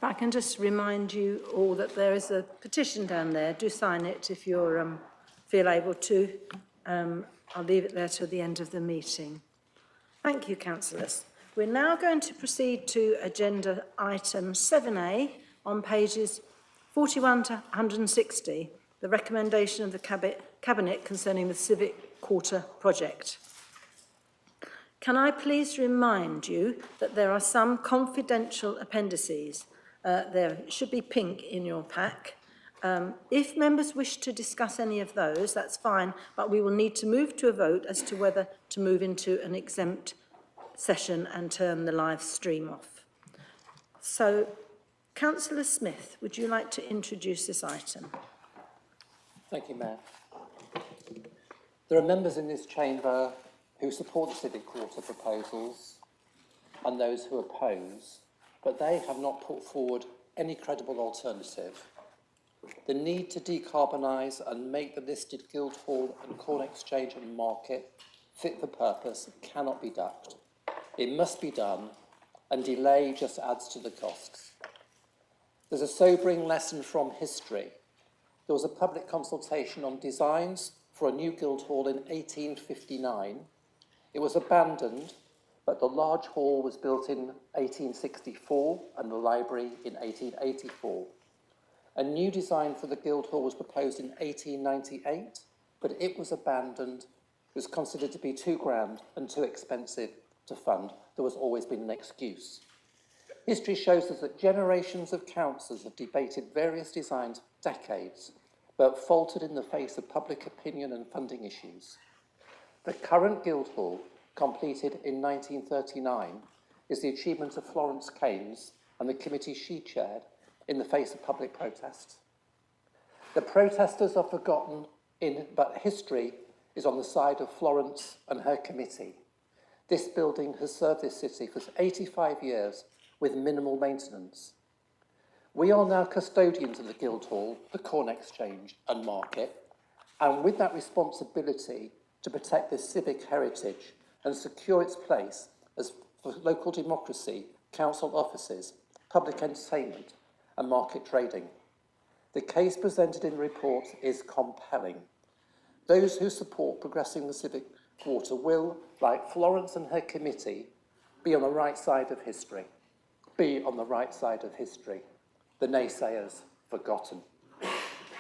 Speaker 1: If I can just remind you all that there is a petition down there. Do sign it if you feel able to. I'll leave it there till the end of the meeting. Thank you, councillors. We're now going to proceed to agenda item 7A on pages 41 to 160, the recommendation of the Cabinet concerning the Civic Quarter project. Can I please remind you that there are some confidential appendices. There should be pink in your pack. If members wish to discuss any of those, that's fine, but we will need to move to a vote as to whether to move into an exempt session and turn the live stream off. So, Councillor Smith, would you like to introduce this item?
Speaker 20: Thank you, Mayor. There are members in this chamber who support the Civic Quarter proposals and those who oppose, but they have not put forward any credible alternative. The need to decarbonise and make the listed Guildhall and Corn Exchange and Market fit for purpose cannot be ducked. It must be done, and delay just adds to the costs. There's a sobering lesson from history. There was a public consultation on designs for a new Guildhall in 1859. It was abandoned, but the large hall was built in 1864 and the library in 1884. A new design for the Guildhall was proposed in 1898, but it was abandoned. It was considered to be too grand and too expensive to fund. There has always been an excuse. History shows us that generations of councillors have debated various designs for decades, but faltered in the face of public opinion and funding issues. The current Guildhall, completed in 1939, is the achievement of Florence Keynes and the committee she chaired in the face of public protest. The protesters are forgotten, but history is on the side of Florence and her committee. This building has served this city for 85 years with minimal maintenance. We are now custodians of the Guildhall, the Corn Exchange and Market, and with that responsibility to protect this civic heritage and secure its place as for local democracy, council offices, public entertainment and market trading. The case presented in the report is compelling. Those who support progressing the Civic Quarter will, like Florence and her committee, be on the right side of history. Be on the right side of history. The naysayers forgotten.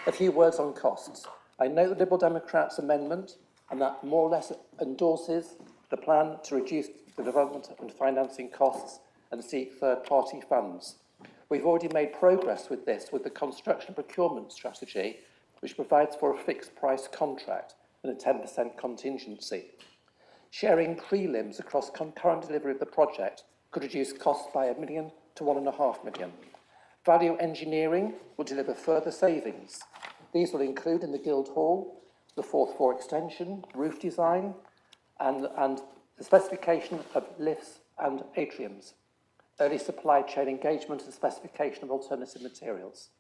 Speaker 20: A few words on costs. I note the Liberal Democrats' amendment, and that more or less endorses the plan to reduce the development and financing costs and seek third-party funds. We've already made progress with this with the construction procurement strategy, which provides for a fixed price contract and a 10% contingency. Sharing prelims across concurrent delivery of the project could reduce costs by £1 million to £1.5 million. Value engineering will deliver further savings. These will include in the Guildhall, the fourth floor extension, roof design, and the specification of lifts and atriums, early supply chain engagement and specification of alternative materials.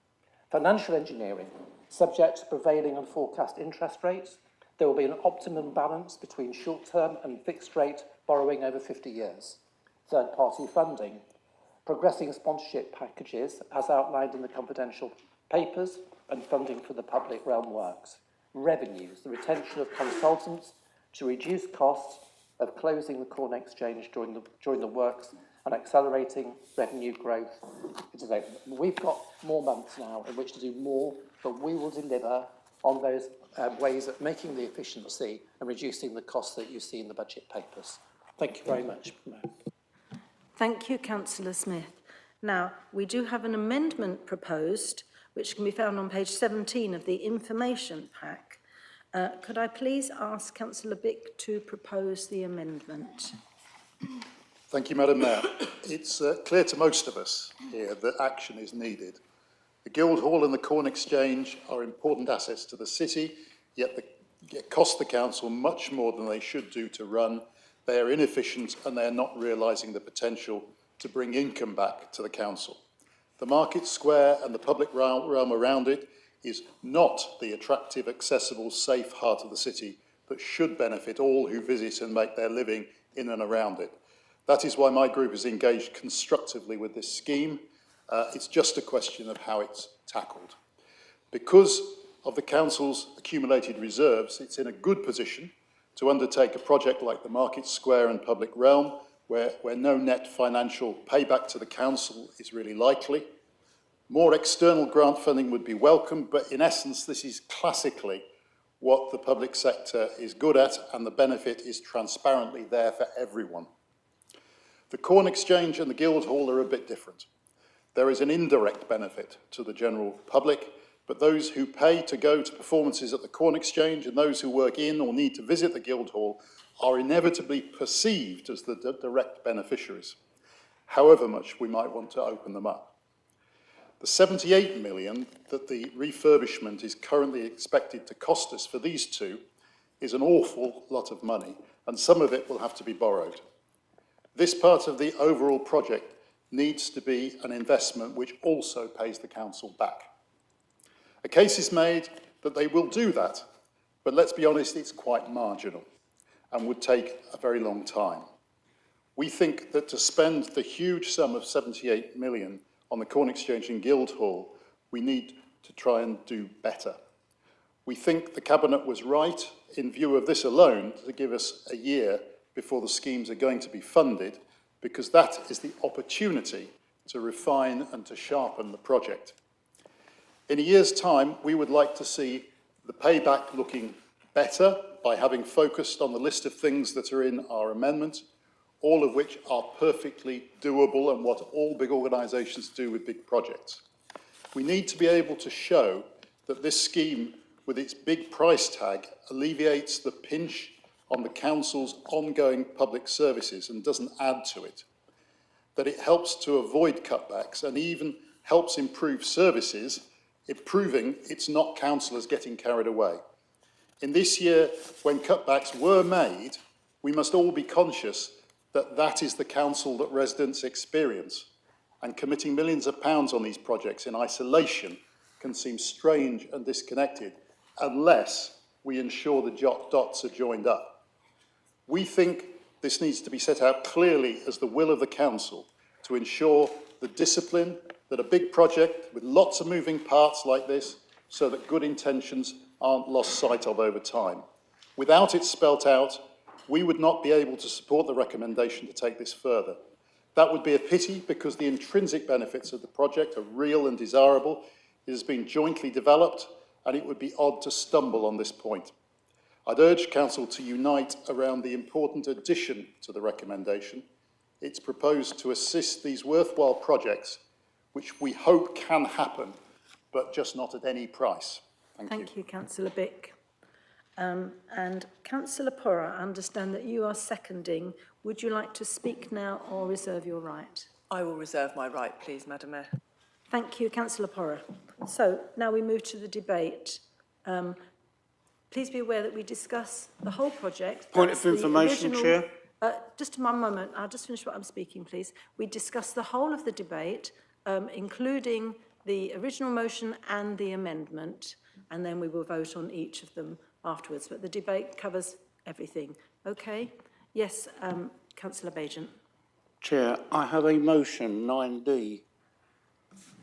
Speaker 20: Financial engineering, subject to prevailing and forecast interest rates, there will be an optimum balance between short-term and fixed-rate borrowing over 50 years. Third-party funding, progressing sponsorship packages as outlined in the confidential papers and funding for the public realm works. Revenues, the retention of consultants to reduce costs of closing the Corn Exchange during the works and accelerating revenue growth. We've got more months now in which to do more, but we will deliver on those ways of making the efficiency and reducing the costs that you see in the budget papers. Thank you very much.
Speaker 1: Thank you, Councillor Smith. Now, we do have an amendment proposed, which can be found on page 17 of the information pack. Could I please ask Councillor Bick to propose the amendment?
Speaker 2: Thank you, Madam Mayor. It's clear to most of us here that action is needed. The Guildhall and the Corn Exchange are important assets to the city, yet they cost the council much more than they should do to run. They are inefficient and they are not realising the potential to bring income back to the council. The market square and the public realm around it is not the attractive, accessible, safe heart of the city that should benefit all who visit and make their living in and around it. That is why my group is engaged constructively with this scheme, It's just a question of how it's tackled. Because of the council's accumulated reserves, it's in a good position to undertake a project like the Market Square and Public Realm, where no net financial payback to the council is really likely. More external grant funding would be welcome, but in essence, this is classically what the public sector is good at, and the benefit is transparently there for everyone. The Corn Exchange and the Guildhall are a bit different. There is an indirect benefit to the general public, but those who pay to go to performances at the Corn Exchange and those who work in or need to visit the Guildhall are inevitably perceived as the direct beneficiaries, however much we might want to open them up. The 78 million that the refurbishment is currently expected to cost us for these two is an awful lot of money, and some of it will have to be borrowed. This part of the overall project needs to be an investment which also pays the council back. A case is made that they will do that, but let's be honest, it's quite marginal and would take a very long time. We think that to spend the huge sum of 78 million on the Corn Exchange and Guildhall, we need to try and do better. We think the Cabinet was right, in view of this alone, to give us a year before the schemes are going to be funded, because that is the opportunity to refine and to sharpen the project. In a year's time, we would like to see the payback looking better by having focused on the list of things that are in our amendment, all of which are perfectly doable and what all big organisations do with big projects. We need to be able to show that this scheme, with its big price tag, alleviates the pinch on the council's ongoing public services and doesn't add to it, that it helps to avoid cutbacks and even helps improve services, proving it's not councillors getting carried away. In this year, when cutbacks were made, we must all be conscious that that is the council that residents experience, and committing millions of pounds on these projects in isolation can seem strange and disconnected unless we ensure the dots are joined up. We think this needs to be set out clearly as the will of the council to ensure the discipline that a big project with lots of moving parts like this, so that good intentions aren't lost sight of over time. Without it spelt out, we would not be able to support the recommendation to take this further. That would be a pity, because the intrinsic benefits of the project are real and desirable. It has been jointly developed, and it would be odd to stumble on this point. I'd urge Council to unite around the important addition to the recommendation. It's proposed to assist these worthwhile projects, which we hope can happen, but just not at any price.
Speaker 1: Thank you, Councillor Bick. And Councillor Porra, I understand that you are seconding. Would you like to speak now or reserve your right?
Speaker 12: I will reserve my right, please, Madam Mayor.
Speaker 1: Thank you, Councillor Porra. So now we move to the debate. Please be aware that we discuss the whole project.
Speaker 14: Point of information, Chair.
Speaker 1: Just one moment. I'll just finish what I'm speaking, please. We discuss the whole of the debate, including the original motion and the amendment, and then we will vote on each of them afterwards. But the debate covers everything. Okay? Yes, Councillor Bajan.
Speaker 14: Chair, I have a motion, 9D,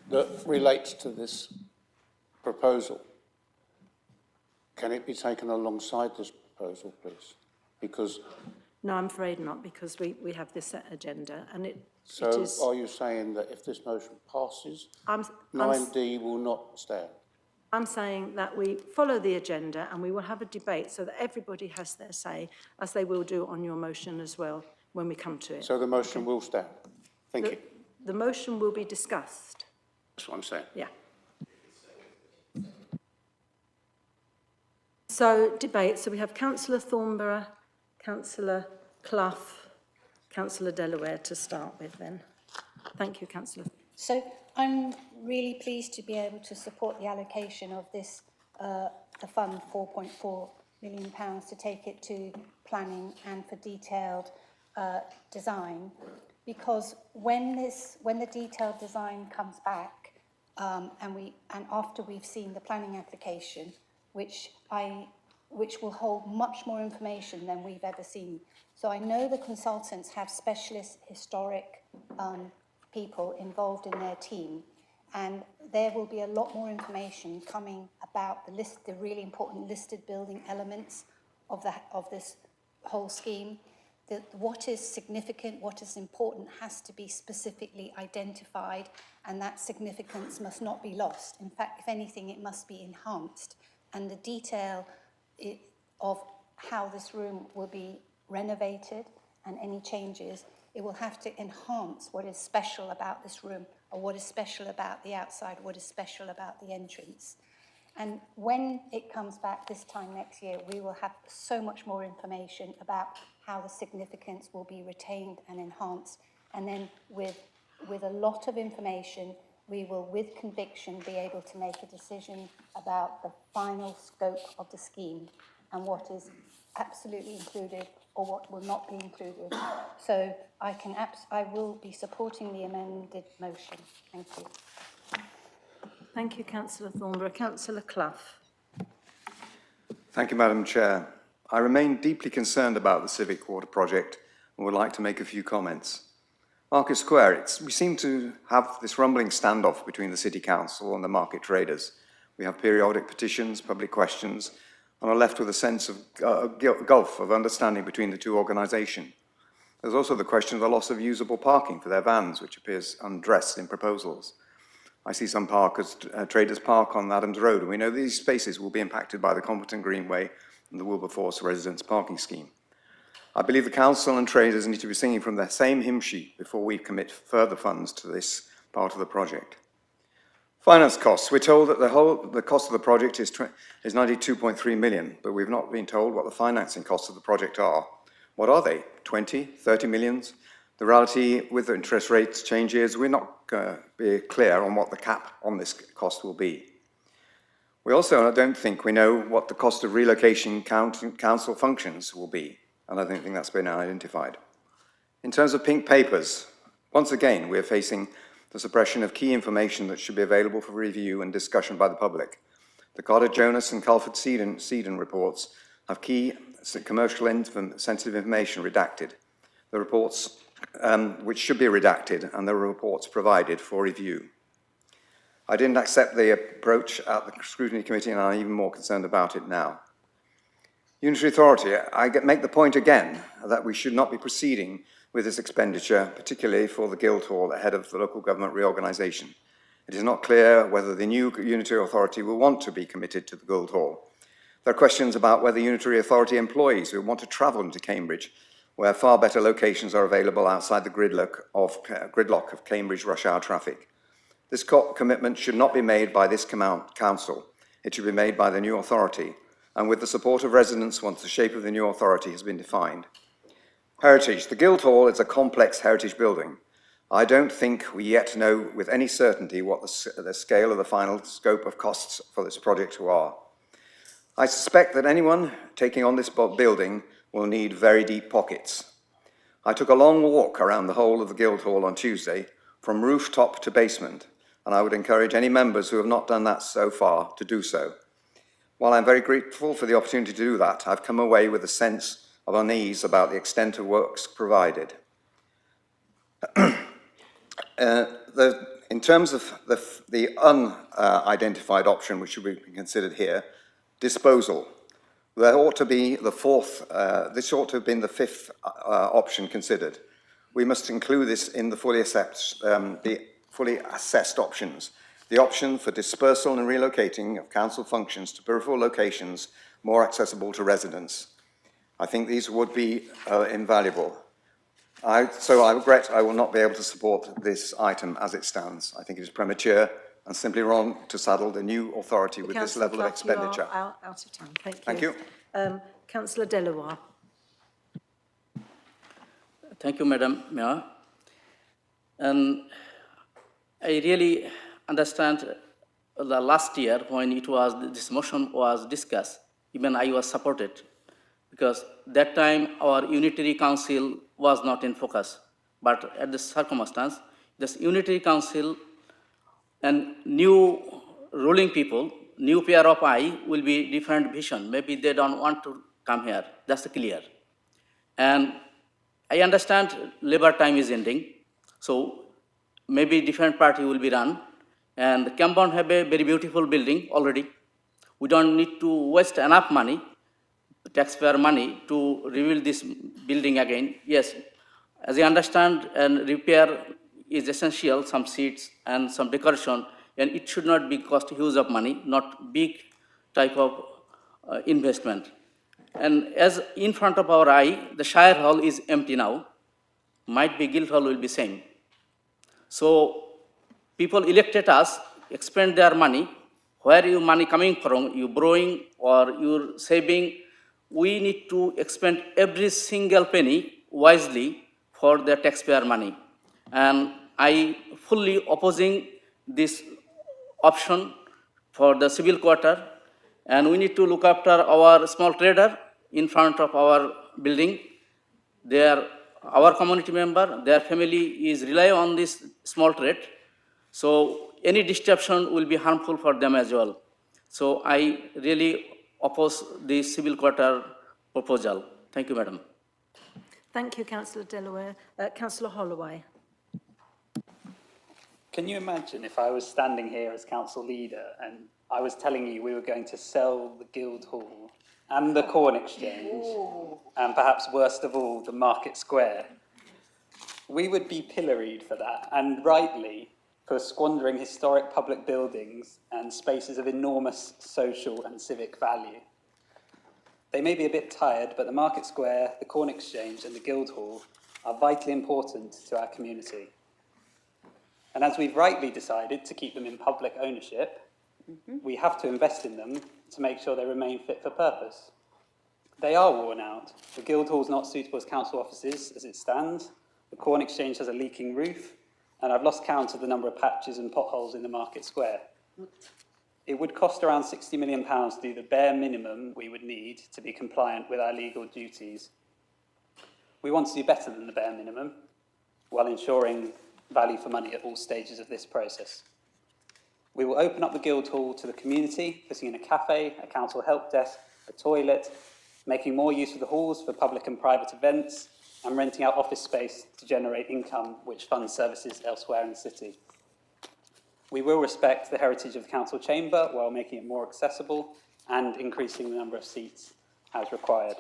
Speaker 14: that relates to this proposal. Can it be taken alongside this proposal, please? Because...
Speaker 1: No, I'm afraid not, because we have this agenda, and it
Speaker 14: So
Speaker 1: is...
Speaker 14: are you saying that if this motion passes, 9D will not stand?
Speaker 1: I'm saying that we follow the agenda and we will have a debate so that everybody has their say, as they will do on your motion as well when we come to it.
Speaker 14: So the motion will stand? Thank you.
Speaker 1: The motion will be discussed.
Speaker 14: That's what I'm saying.
Speaker 1: Yeah. So, debate. So we have Councillor Thornborough, Councillor Clough, Councillor Delaware to start with then. Thank you, Councillor.
Speaker 18: So I'm really pleased to be able to support the allocation of this, the fund, £4.4 million, to take it to planning and for detailed design, because when the detailed design comes back, and after we've seen the planning application, which will hold much more information than we've ever seen. So I know the consultants have specialist historic people involved in their team, and there will be a lot more information coming about the really important listed building elements of this whole scheme. What is significant, what is important has to be specifically identified, and that significance must not be lost. In fact, if anything, it must be enhanced. And the detail of how this room will be renovated and any changes, it will have to enhance what is special about this room, or what is special about the outside, what is special about the entrance. And when it comes back this time next year, we will have so much more information about how the significance will be retained and enhanced. And then with a lot of information, we will, with conviction, be able to make a decision about the final scope of the scheme and what is absolutely included or what will not be included. So I will be supporting the amended motion. Thank you.
Speaker 1: Thank you, Councillor Thornborough. Councillor Clough.
Speaker 8: Thank you, Madam Chair. I remain deeply concerned about the Civic Quarter project and would like to make a few comments. Market Square, we seem to have this rumbling standoff between the City Council and the market traders. We have periodic petitions, public questions, and are left with a sense of gulf of understanding between the two organisations. There's also the question of the loss of usable parking for their vans, which appears undressed in proposals. I see some traders park on Adams Road, and we know these spaces will be impacted by the Competent Greenway and the Wilberforce Residence Parking Scheme. I believe the council and traders need to be singing from the same hymn sheet before we commit further funds to this part of the project. Finance costs. We're told that the cost of the project is 92.3 million, but we've not been told what the financing costs of the project are. What are they? 20, 30 millions? The reality with the interest rates changes, we're not going to be clear on what the cap on this cost will be. We also don't think we know what the cost of relocation council functions will be, and I don't think that's been identified. In terms of pink papers, once again, we're facing the suppression of key information that should be available for review and discussion by the public. The Carter Jonas and Calford Seedon reports have key commercial sensitive information redacted. The reports which should be redacted, and the reports provided for review. I didn't accept the approach at the Scrutiny Committee, and I'm even more concerned about it now. Unitary Authority, I make the point again that we should not be proceeding with this expenditure, particularly for the Guildhall ahead of the local government reorganisation. It is not clear whether the new Unitary Authority will want to be committed to the Guildhall. There are questions about whether Unitary Authority employees will want to travel into Cambridge, where far better locations are available outside the gridlock of Cambridge rush hour traffic. This commitment should not be made by this council. It should be made by the new authority, and with the support of residents once the shape of the new authority has been defined. Heritage. The Guildhall is a complex heritage building. I don't think we yet know with any certainty what the scale of the final scope of costs for this project are. I suspect that anyone taking on this building will need very deep pockets. I took a long walk around the whole of the Guildhall on Tuesday, from rooftop to basement, and I would encourage any members who have not done that so far to do so. While I'm very grateful for the opportunity to do that, I've come away with a sense of unease about the extent of works provided. In terms of the unidentified option which should be considered here, disposal. There ought to be this ought to have been the fifth option considered. We must include this in the fully assessed options. The option for dispersal and relocating of council functions to peripheral locations more accessible to residents. I think these would be invaluable. So I regret I will not be able to support this item as it stands. I think it is premature and simply wrong to saddle the new authority with this level of expenditure.
Speaker 1: You are out of time.
Speaker 8: Thank you.
Speaker 1: Councillor Delaroy.
Speaker 10: Thank you, Madam Mayor. And I really understand the last year when this motion was discussed, even I was supported, because that time our Unitary Council was not in focus. But at this circumstance, this Unitary Council and new ruling people, new pair of eye will be different vision. Maybe they don't want to come here. That's clear. And I understand labor time is ending. So maybe different party will be run. And the compound have a very beautiful building already. We don't need to waste enough money, taxpayer money, to rebuild this building again. Yes, as I understand, and repair is essential, some seats and some decoration, and it should not be cost huge of money, not big type of investment. And as in front of our eye, the Shire Hall is empty now. Might be Guildhall will be same. So people elected us, expend their money. Where your money coming from? You borrowing or you're saving? We need to expend every single penny wisely for the taxpayer money. And I fully opposing this option for the civil quarter. And we need to look after our small trader in front of our building. They are our community member, their family is rely on this small trade. So any disruption will be harmful for them as well. So I really oppose the civil quarter proposal. Thank you, Madam.
Speaker 1: Thank you, Councillor Delaware. Councillor Holloway.
Speaker 16: Can you imagine if I was standing here as council leader and I was telling you we were going to sell the Guildhall and the Corn Exchange, and perhaps worst of all, the Market Square? We would be pilloried for that, and rightly, for squandering historic public buildings and spaces of enormous social and civic value. They may be a bit tired, but the Market Square, the Corn Exchange and the Guildhall are vitally important to our community. And as we've rightly decided to keep them in public ownership, we have to invest in them to make sure they remain fit for purpose. They are worn out. The Guildhall is not suitable as council offices as it stands. The Corn Exchange has a leaking roof, and I've lost count of the number of patches and potholes in the Market Square. It would cost around £60 million to do the bare minimum we would need to be compliant with our legal duties. We want to do better than the bare minimum, while ensuring value for money at all stages of this process. We will open up the Guildhall to the community, putting in a cafe, a council help desk, a toilet, making more use of the halls for public and private events, and renting out office space to generate income which funds services elsewhere in the city. We will respect the heritage of the council chamber while making it more accessible and increasing the number of seats as required.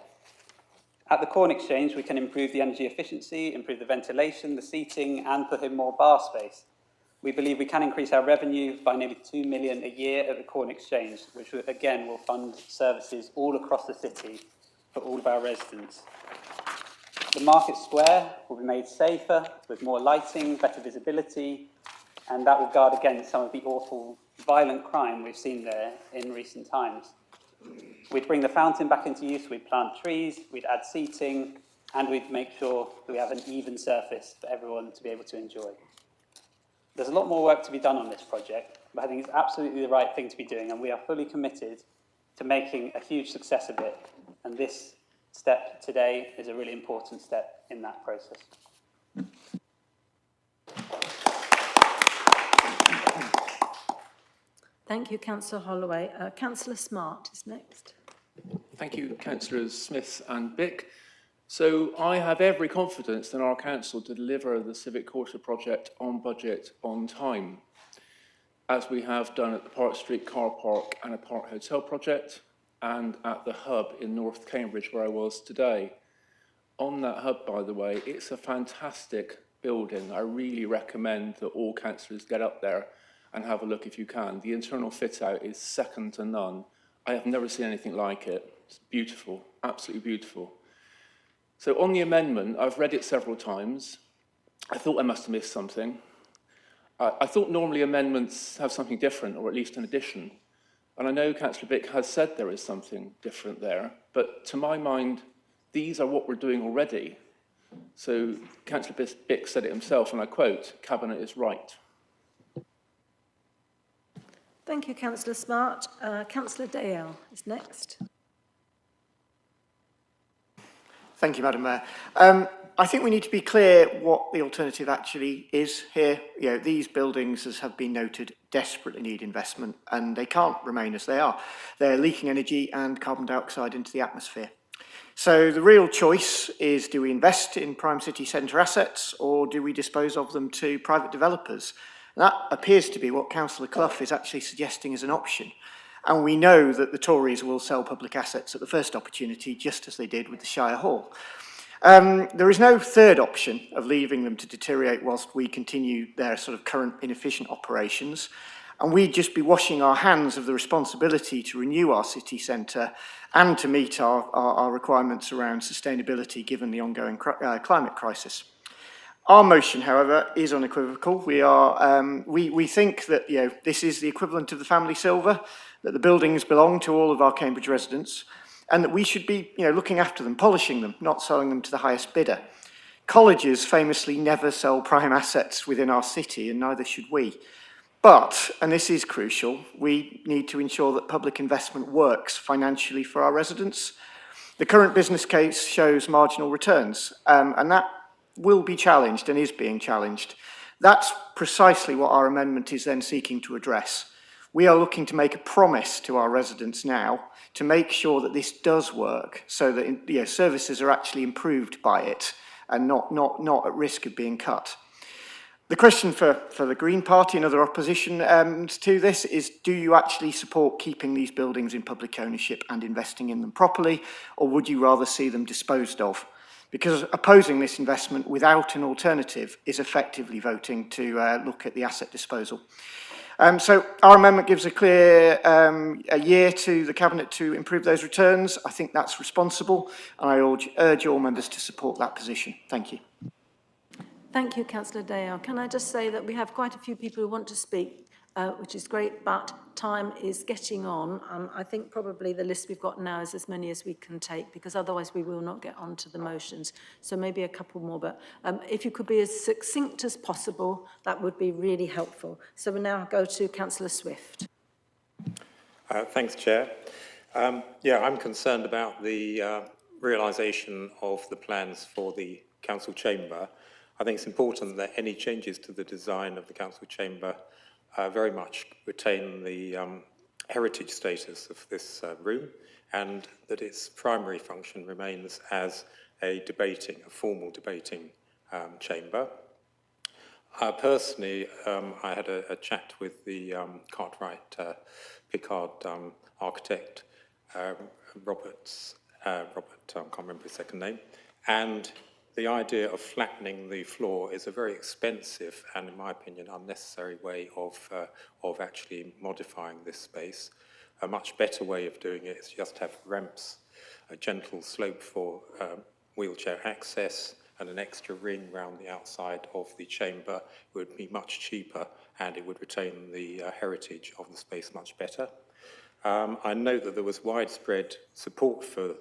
Speaker 16: At the Corn Exchange, we can improve the energy efficiency, improve the ventilation, the seating, and put in more bar space. We believe we can increase our revenue by nearly £2 million a year at the Corn Exchange, which again will fund services all across the city for all of our residents. The Market Square will be made safer with more lighting, better visibility, and that will guard against some of the awful violent crime we've seen there in recent times. We'd bring the fountain back into use, we'd plant trees, we'd add seating, and we'd make sure that we have an even surface for everyone to be able to enjoy. There's a lot more work to be done on this project, but I think it's absolutely the right thing to be doing, and we are fully committed to making a huge success of it. And this step today is a really important step in that process.
Speaker 1: Thank you, Councillor Holloway. Councillor Smart is next.
Speaker 4: Thank you, Councillors Smith and Bick. So I have every confidence in our council to deliver the Civic Quarter project on budget, on time, as we have done at the Park Street Car Park and a Park Hotel project, and at the Hub in North Cambridge, where I was today. On that Hub, by the way, it's a fantastic building. I really recommend that all councillors get up there and have a look if you can. The internal fit-out is second to none. I have never seen anything like it. It's beautiful, absolutely beautiful. So on the amendment, I've read it several times. I thought I must have missed something. I thought normally amendments have something different, or at least an addition. And I know Councillor Bick has said there is something different there, but to my mind, these are what we're doing already. So Councillor Bick said it himself, and I quote, "Cabinet is right."
Speaker 1: Thank you, Councillor Smart. Councillor Dale is next.
Speaker 17: Thank you, Madam Mayor. I think we need to be clear what the alternative actually is here. You know, these buildings, as have been noted, desperately need investment, and they can't remain as they are. They're leaking energy and carbon dioxide into the atmosphere. So the real choice is, do we invest in prime city centre assets or do we dispose of them to private developers? And that appears to be what Councillor Clough is actually suggesting as an option. And we know that the Tories will sell public assets at the first opportunity, just as they did with the Shire Hall. There is no third option of leaving them to deteriorate whilst we continue their sort of current inefficient operations. And we'd just be washing our hands of the responsibility to renew our city centre and to meet our requirements around sustainability given the ongoing climate crisis. Our motion, however, is unequivocal. We think that this is the equivalent of the family silver, that the buildings belong to all of our Cambridge residents, and that we should be looking after them, polishing them, not selling them to the highest bidder. Colleges famously never sell prime assets within our city, and neither should we. But, and this is crucial, we need to ensure that public investment works financially for our residents. The current business case shows marginal returns, and that will be challenged and is being challenged. That's precisely what our amendment is then seeking to address. We are looking to make a promise to our residents now to make sure that this does work so that services are actually improved by it and not at risk of being cut. The question for the Green Party and other opposition to this is, do you actually support keeping these buildings in public ownership and investing in them properly, or would you rather see them disposed of? Because opposing this investment without an alternative is effectively voting to look at the asset disposal. So our amendment gives a clear a year to the Cabinet to improve those returns. I think that's responsible, and I urge all members to support that position. Thank you.
Speaker 1: Thank you, Councillor Dale. Can I just say that we have quite a few people who want to speak, which is great, but time is getting on. I think probably the list we've got now is as many as we can take, because otherwise we will not get on to the motions. So maybe a couple more, but if you could be as succinct as possible, that would be really helpful. So we now go to Councillor Swift.
Speaker 9: Thanks, Chair. I'm concerned about the realisation of the plans for the council chamber. I think it's important that any changes to the design of the council chamber very much retain the heritage status of this room, and that its primary function remains as a formal debating chamber. Personally, I had a chat with the Cartwright Pickard architect, Robert, I can't remember his second name, and the idea of flattening the floor is a very expensive and, in my opinion, unnecessary way of actually modifying this space. A much better way of doing it is just have ramps, a gentle slope for wheelchair access, and an extra ring round the outside of the chamber. It would be much cheaper, and it would retain the heritage of the space much better. I know that there was widespread support for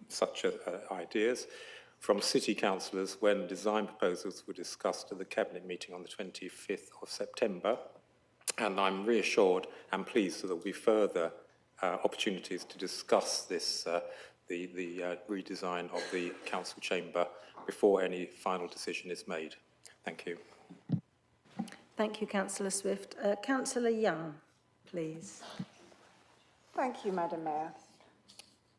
Speaker 9: such ideas from city councillors when design proposals were discussed at the Cabinet meeting on the 25th of September. And I'm reassured and pleased that there will be further opportunities to discuss this, the redesign of the council chamber before any final decision is made. Thank you.
Speaker 1: Thank you, Councillor Swift. Councillor Young, please.
Speaker 19: Thank you, Madam Mayor.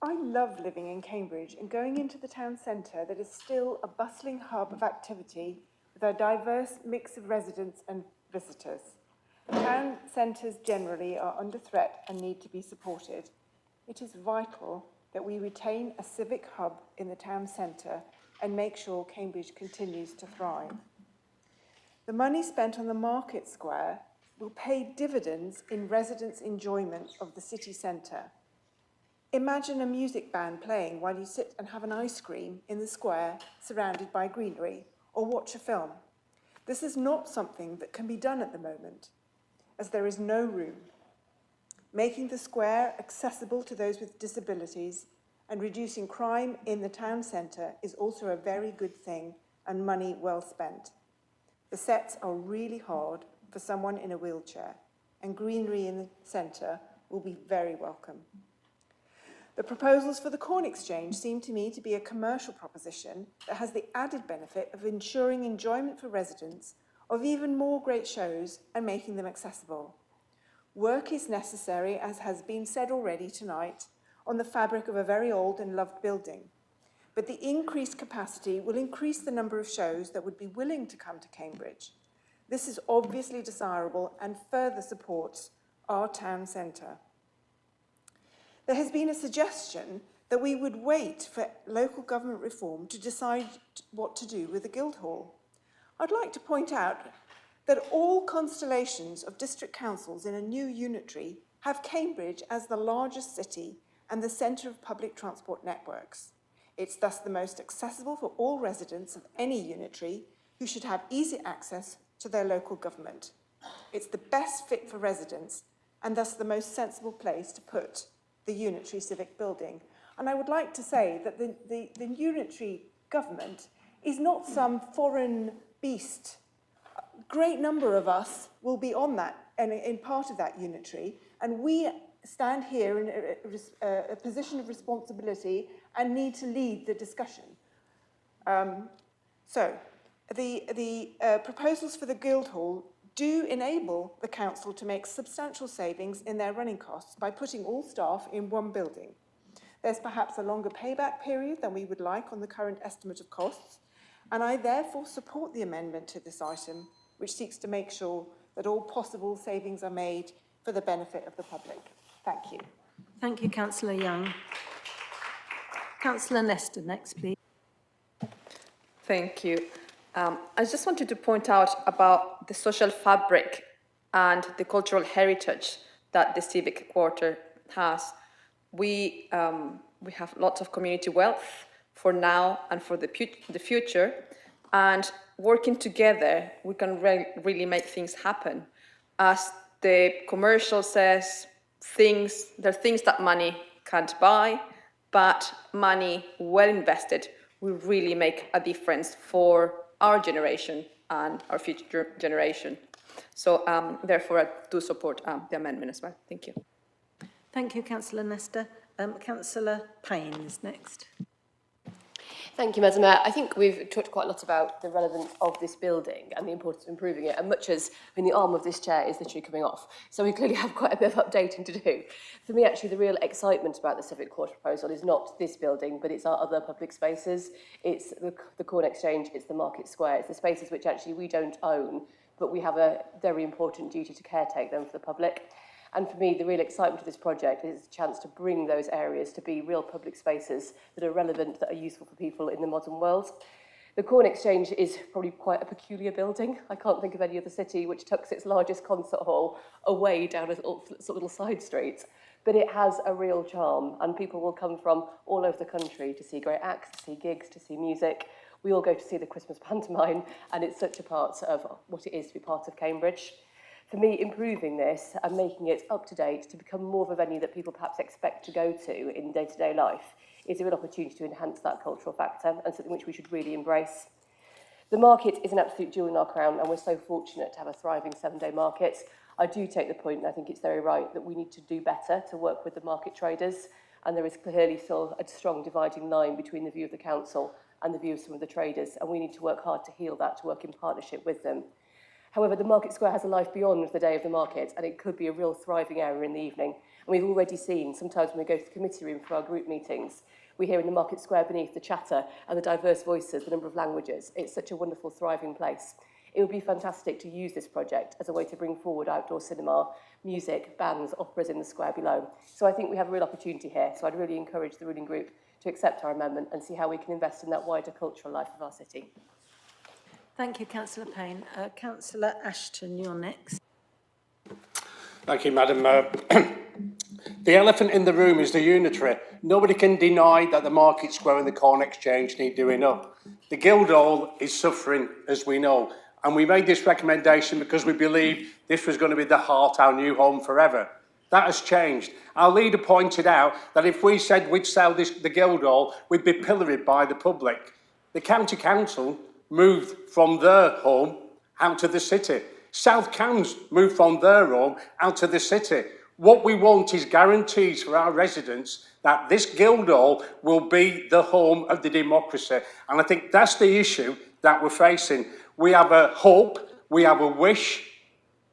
Speaker 19: I love living in Cambridge and going into the town centre that is still a bustling hub of activity with a diverse mix of residents and visitors. Town centres generally are under threat and need to be supported. It is vital that we retain a civic hub in the town centre and make sure Cambridge continues to thrive. The money spent on the Market Square will pay dividends in residents' enjoyment of the city centre. Imagine a music band playing while you sit and have an ice cream in the square surrounded by greenery, or watch a film. This is not something that can be done at the moment, as there is no room. Making the square accessible to those with disabilities and reducing crime in the town centre is also a very good thing and money well spent. The sets are really hard for someone in a wheelchair, and greenery in the centre will be very welcome. The proposals for the Corn Exchange seem to me to be a commercial proposition that has the added benefit of ensuring enjoyment for residents of even more great shows and making them accessible. Work is necessary, as has been said already tonight, on the fabric of a very old and loved building. But the increased capacity will increase the number of shows that would be willing to come to Cambridge. This is obviously desirable and further supports our town centre. There has been a suggestion that we would wait for local government reform to decide what to do with the Guildhall. I'd like to point out that all constellations of district councils in a new unitary have Cambridge as the largest city and the centre of public transport networks. It's thus the most accessible for all residents of any unitary who should have easy access to their local government. It's the best fit for residents and thus the most sensible place to put the unitary civic building. And I would like to say that the unitary government is not some foreign beast. A great number of us will be on that and in part of that unitary, and we stand here in a position of responsibility and need to lead the discussion. So the proposals for the Guildhall do enable the council to make substantial savings in their running costs by putting all staff in one building. There's perhaps a longer payback period than we would like on the current estimate of costs, and I therefore support the amendment to this item, which seeks to make sure that all possible savings are made for the benefit of the public. Thank you.
Speaker 1: Thank you, Councillor Young. Councillor Nestor next, please.
Speaker 3: Thank you. I just wanted to point out about the social fabric and the cultural heritage that the civic quarter has. We have lots of community wealth for now and for the future, and working together, we can really make things happen. As the commercial says, there are things that money can't buy, but money well invested will really make a difference for our generation and our future generation. So therefore, I do support the amendment as well. Thank you.
Speaker 1: Thank you, Councillor Nestor. Councillor Payne is next.
Speaker 11: Thank you, Madam Mayor. I think we've talked quite a lot about the relevance of this building and the importance of improving it, and much as, the arm of this chair is literally coming off. So we clearly have quite a bit of updating to do. For me, actually, the real excitement about the Civic Quarter proposal is not this building, but it's our other public spaces. It's the Corn Exchange, it's the Market Square, it's the spaces which actually we don't own, but we have a very important duty to caretake them for the public. And for me, the real excitement of this project is a chance to bring those areas to be real public spaces that are relevant, that are useful for people in the modern world. The Corn Exchange is probably quite a peculiar building. I can't think of any other city which tucks its largest concert hall away down a little side street. But it has a real charm, and people will come from all over the country to see great acts, to see gigs, to see music. We all go to see the Christmas pantomime, and it's such a part of what it is to be part of Cambridge. For me, improving this and making it up to date to become more of a venue that people perhaps expect to go to in day-to-day life is a real opportunity to enhance that cultural factor and something which we should really embrace. The market is an absolute jewel in our crown, and we're so fortunate to have a thriving 7-day market. I do take the point, and I think it's very right, that we need to do better to work with the market traders, and there is clearly still a strong dividing line between the view of the council and the view of some of the traders, and we need to work hard to heal that, to work in partnership with them. However, the Market Square has a life beyond the day of the market, and it could be a real thriving area in the evening. And we've already seen, sometimes when we go to the committee room for our group meetings, we hear in the Market Square beneath the chatter and the diverse voices, the number of languages. It's such a wonderful, thriving place. It would be fantastic to use this project as a way to bring forward outdoor cinema, music, bands, operas in the square below. So I think we have a real opportunity here. So I'd really encourage the ruling group to accept our amendment and see how we can invest in that wider cultural life of our city.
Speaker 1: Thank you, Councillor Payne. Councillor Ashton, you're next.
Speaker 14: Thank you, Madam Mayor. The elephant in the room is the unitary. Nobody can deny that the Market Square and the Corn Exchange need doing up. The Guildhall is suffering, as we know, and we made this recommendation because we believe this was going to be the heart, our new home forever. That has changed. Our leader pointed out that if we said we'd sell the Guildhall, we'd be pilloried by the public. The County Council moved from their home out to the city. South Cambs moved from their home out to the city. What we want is guarantees for our residents that this Guildhall will be the home of the democracy. And I think that's the issue that we're facing. We have a hope, we have a wish,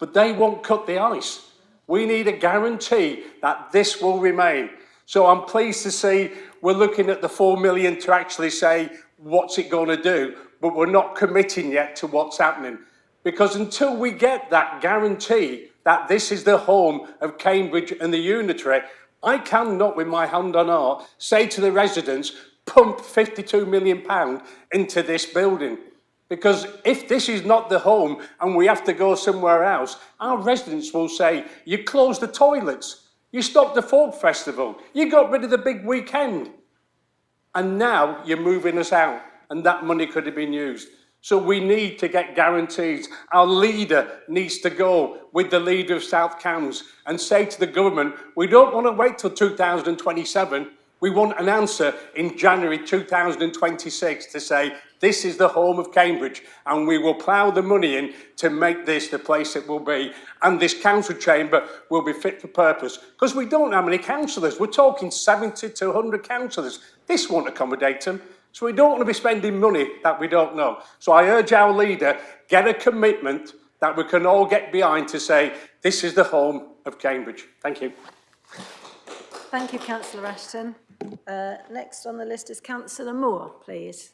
Speaker 14: but they won't cut the ice. We need a guarantee that this will remain.
Speaker 21: So I'm pleased to see we're looking at the 4 million to actually say, what's it going to do? But we're not committing yet to what's happening. Because until we get that guarantee that this is the home of Cambridge and the Unitary, I cannot, with my hand on heart, say to the residents, pump £52 million into this building. Because if this is not the home and we have to go somewhere else, our residents will say, you closed the toilets, you stopped the folk festival, you got rid of the big weekend, and now you're moving us out, and that money could have been used. So we need to get guarantees. Our leader needs to go with the leader of South Cambs and say to the government, we don't want to wait till 2027. We want an answer in January 2026 to say, this is the home of Cambridge, and we will plough the money in to make this the place it will be. And this council chamber will be fit for purpose. Because we don't have many councillors. We're talking 70 to 100 councillors. This won't accommodate them. So we don't want to be spending money that we don't know. So I urge our leader, get a commitment that we can all get behind to say, this is the home of Cambridge. Thank you.
Speaker 1: Thank you, Councillor Ashton. Next on the list is Councillor Moore, please.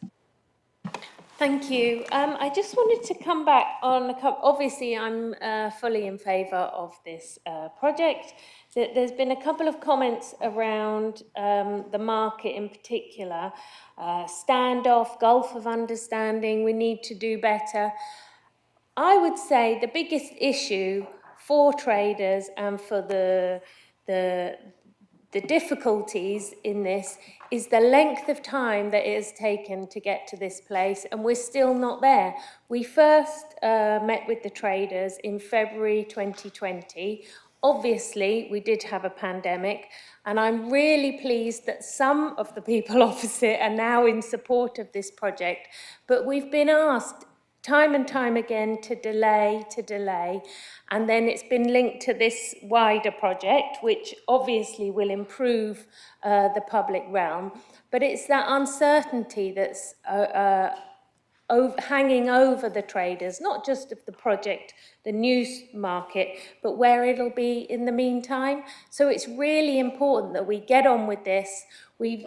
Speaker 6: Thank you. I just wanted to come back on a couple. Obviously, I'm fully in favour of this project. There's been a couple of comments around the market in particular. Standoff, gulf of understanding, we need to do better. I would say the biggest issue for traders and for the difficulties in this is the length of time that it has taken to get to this place, and we're still not there. We first met with the traders in February 2020. Obviously, we did have a pandemic, and I'm really pleased that some of the people opposite are now in support of this project, but we've been asked time and time again to delay, and then it's been linked to this wider project, which obviously will improve the public realm, but it's that uncertainty that's hanging over the traders, not just of the project, the news market, but where it'll be in the meantime. So it's really important that we get on with this. We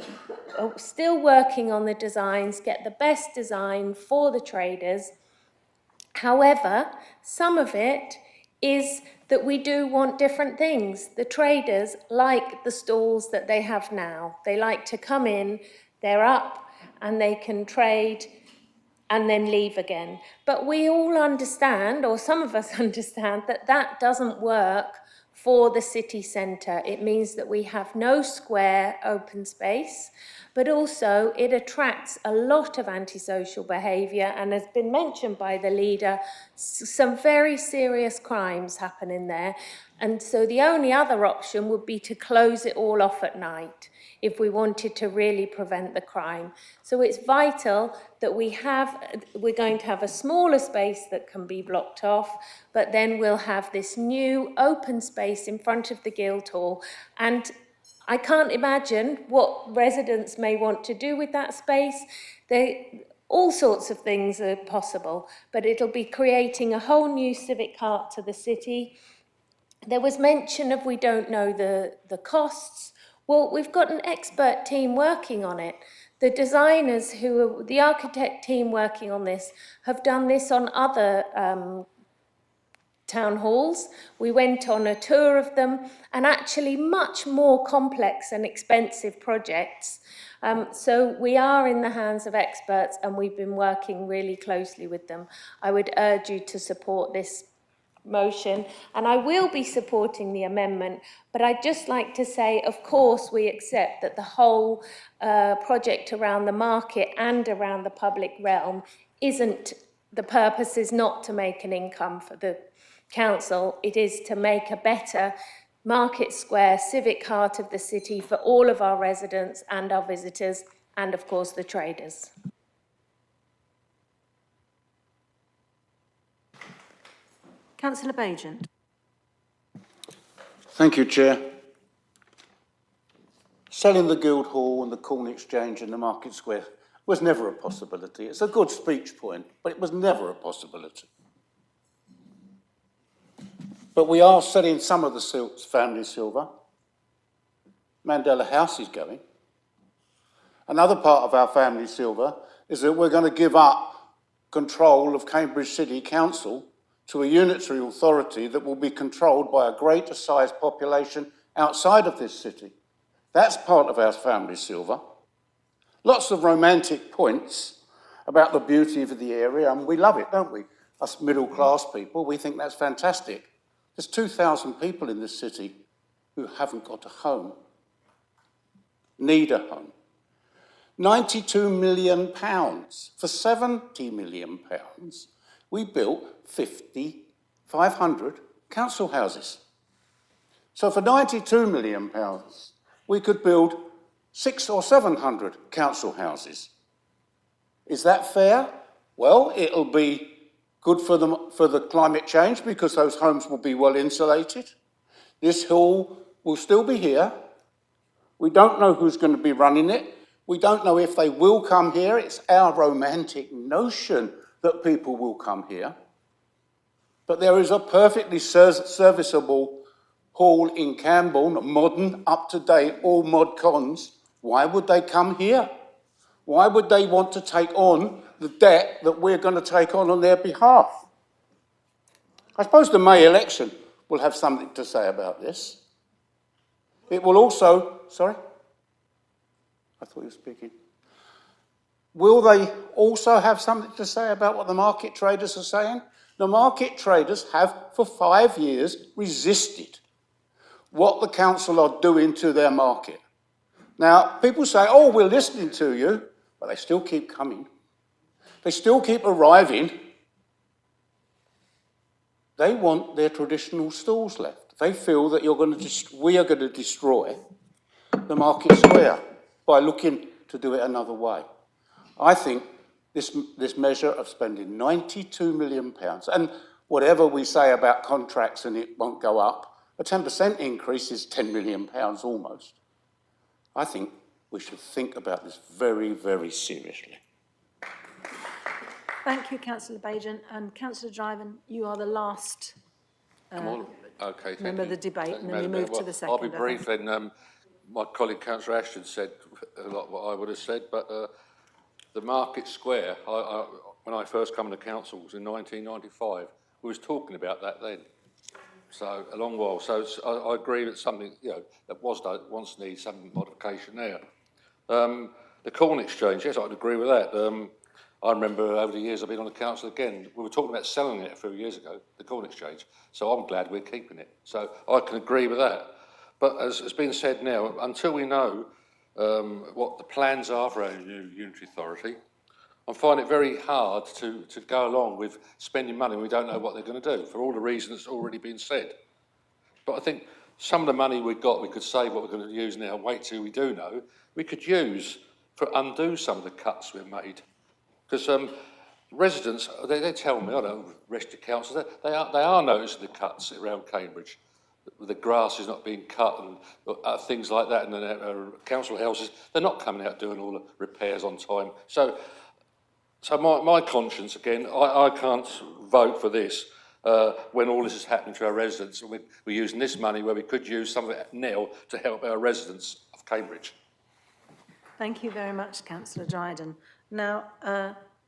Speaker 6: are still working on the designs, get the best design for the traders. However, some of it is that we do want different things. The traders like the stalls that they have now. They like to come in, they're up, and they can trade and then leave again. But we all understand, or some of us understand, that that doesn't work for the city centre. It means that we have no square open space, but also it attracts a lot of antisocial behaviour, and has been mentioned by the leader, some very serious crimes happen in there. And so the only other option would be to close it all off at night if we wanted to really prevent the crime. So it's vital that we're going to have a smaller space that can be blocked off, but then we'll have this new open space in front of the Guildhall. And I can't imagine what residents may want to do with that space. All sorts of things are possible, but it'll be creating a whole new civic heart to the city. There was mention of we don't know the costs. Well, we've got an expert team working on it. The designers the architect team working on this have done this on other town halls. We went on a tour of them, and actually much more complex and expensive projects. So we are in the hands of experts, and we've been working really closely with them. I would urge you to support this motion, and I will be supporting the amendment, but I'd just like to say, of course, we accept that the whole project around the market and around the public realm the purpose is not to make an income for the council, it is to make a better market square, civic heart of the city for all of our residents and our visitors, and of course the traders.
Speaker 1: Councillor Bagent.
Speaker 14: Thank you, Chair. Selling the Guildhall and the Corn Exchange and the Market Square was never a possibility. It's a good speech point, but it was never a possibility. But we are selling some of the family silver. Mandela House is going. Another part of our family silver is that we're going to give up control of Cambridge City Council to a unitary authority that will be controlled by a greater sized population outside of this city. That's part of our family silver. Lots of romantic points about the beauty of the area, and we love it, don't we? Us middle class people, we think that's fantastic. There's 2,000 people in this city who haven't got a home, need a home. £92 million. For £70 million, we built 500 council houses. So for £92 million, we could build 600 or 700 council houses. Is that fair? Well, it'll be good for the climate change because those homes will be well insulated. This hall will still be here. We don't know who's going to be running it. We don't know if they will come here. It's our romantic notion that people will come here. But there is a perfectly serviceable hall in Camborne, modern, up-to-date, all mod cons. Why would they come here? Why would they want to take on the debt that we're going to take on their behalf? I suppose the May election will have something to say about this. It will also, sorry? I thought you were speaking. Will they also have something to say about what the market traders are saying? The market traders have for 5 years resisted what the council are doing to their market. Now, people say, oh, we're listening to you, but they still keep coming. They still keep arriving. They want their traditional stalls left. They feel that we are going to destroy the market square by looking to do it another way. I think this measure of spending £92 million, and whatever we say about contracts and it won't go up, a 10% increase is £10 million almost. I think we should think about this very, very seriously.
Speaker 1: Thank you, Councillor Bajan. And Councillor Driven, you are the last member of the debate, and then we move to the second.
Speaker 5: I'll be brief then. My colleague Councillor Ashton said a lot of what I would have said, but the Market Square, when I first came to council, was in 1995. We was talking about that then. So a long while. So I agree that something, that was done, once needs some modification there. The Corn Exchange, yes, I'd agree with that. I remember over the years I've been on the council again, we were talking about selling it a few years ago, the Corn Exchange. So I'm glad we're keeping it. So I can agree with that. But as has been said now, until we know what the plans are for our new unitary authority, I find it very hard to go along with spending money. We don't know what they're going to do for all the reasons that's already been said. But I think some of the money we've got, we could save what we're going to use now, wait till we do know, we could use for undo some of the cuts we've made. Because residents, they tell me, I don't know, rest of councils, they are noticing the cuts around Cambridge. The grass is not being cut and things like that in the council houses. They're not coming out doing all the repairs on time. So my conscience, again, I can't vote for this when all this is happening to our residents. And we're using this money where we could use some of it now to help our residents of Cambridge.
Speaker 1: Thank you very much, Councillor Dryden. Now,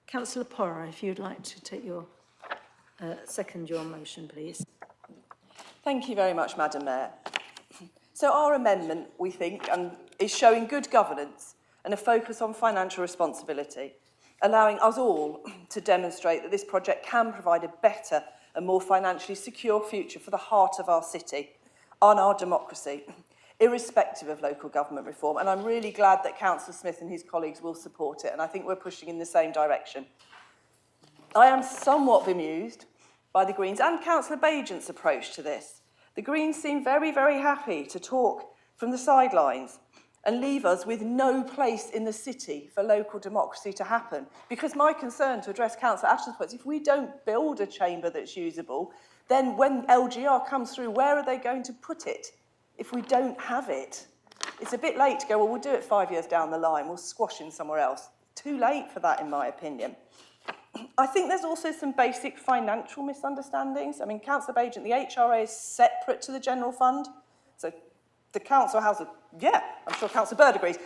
Speaker 1: Councillor Porrer, if you'd like to take your second your motion, please.
Speaker 12: Thank you very much, Madam Mayor. So our amendment, we think, is showing good governance and a focus on financial responsibility, allowing us all to demonstrate that this project can provide a better and more financially secure future for the heart of our city and our democracy, irrespective of local government reform. And I'm really glad that Councillor Smith and his colleagues will support it, and I think we're pushing in the same direction. I am somewhat bemused by the Greens and Councillor Bajan's approach to this. The Greens seem very, very happy to talk from the sidelines and leave us with no place in the city for local democracy to happen. Because my concern, to address Councillor Ashton's points, if we don't build a chamber that's usable, then when LGR comes through, where are they going to put it if we don't have it? It's a bit late to go, well, we'll do it 5 years down the line, we'll squash in somewhere else. Too late for that, in my opinion. I think there's also some basic financial misunderstandings. I mean, Councillor Bajan, the HRA is separate to the general fund. So the council house, yeah, I'm sure Councillor Bird agrees,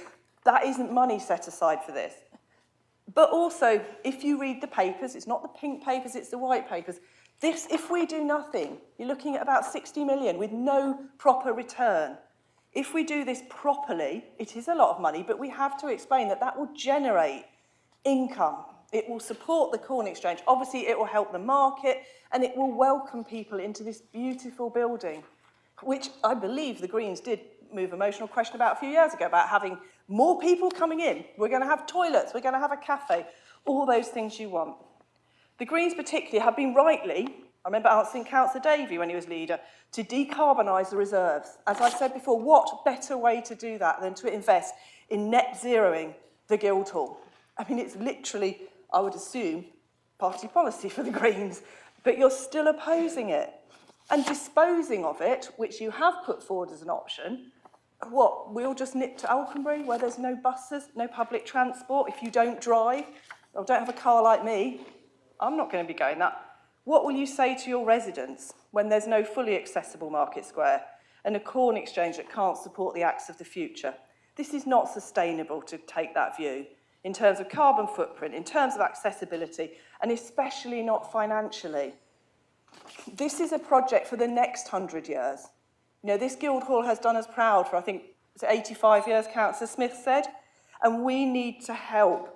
Speaker 12: that isn't money set aside for this. But also, if you read the papers, it's not the pink papers, it's the white papers. This, if we do nothing, you're looking at about 60 million with no proper return. If we do this properly, it is a lot of money, but we have to explain that that will generate income. It will support the Corn Exchange. Obviously, it will help the market, and it will welcome people into this beautiful building, which I believe the Greens did move a motional question about a few years ago, about having more people coming in. We're going to have toilets, we're going to have a cafe, all those things you want. The Greens particularly have been rightly, I remember asking Councillor Davey when he was leader, to decarbonise the reserves. As I said before, what better way to do that than to invest in net zeroing the Guildhall? I mean, it's literally, I would assume, party policy for the Greens, but you're still opposing it. And disposing of it, which you have put forward as an option, what, we'll just nip to Alconbury where there's no buses, no public transport, if you don't drive or don't have a car like me, I'm not going to be going that. What will you say to your residents when there's no fully accessible Market Square and a Corn Exchange that can't support the acts of the future? This is not sustainable to take that view in terms of carbon footprint, in terms of accessibility, and especially not financially. This is a project for the next 100 years. You know, this Guildhall has done us proud for, I think, 85 years, Councillor Smith said, and we need to help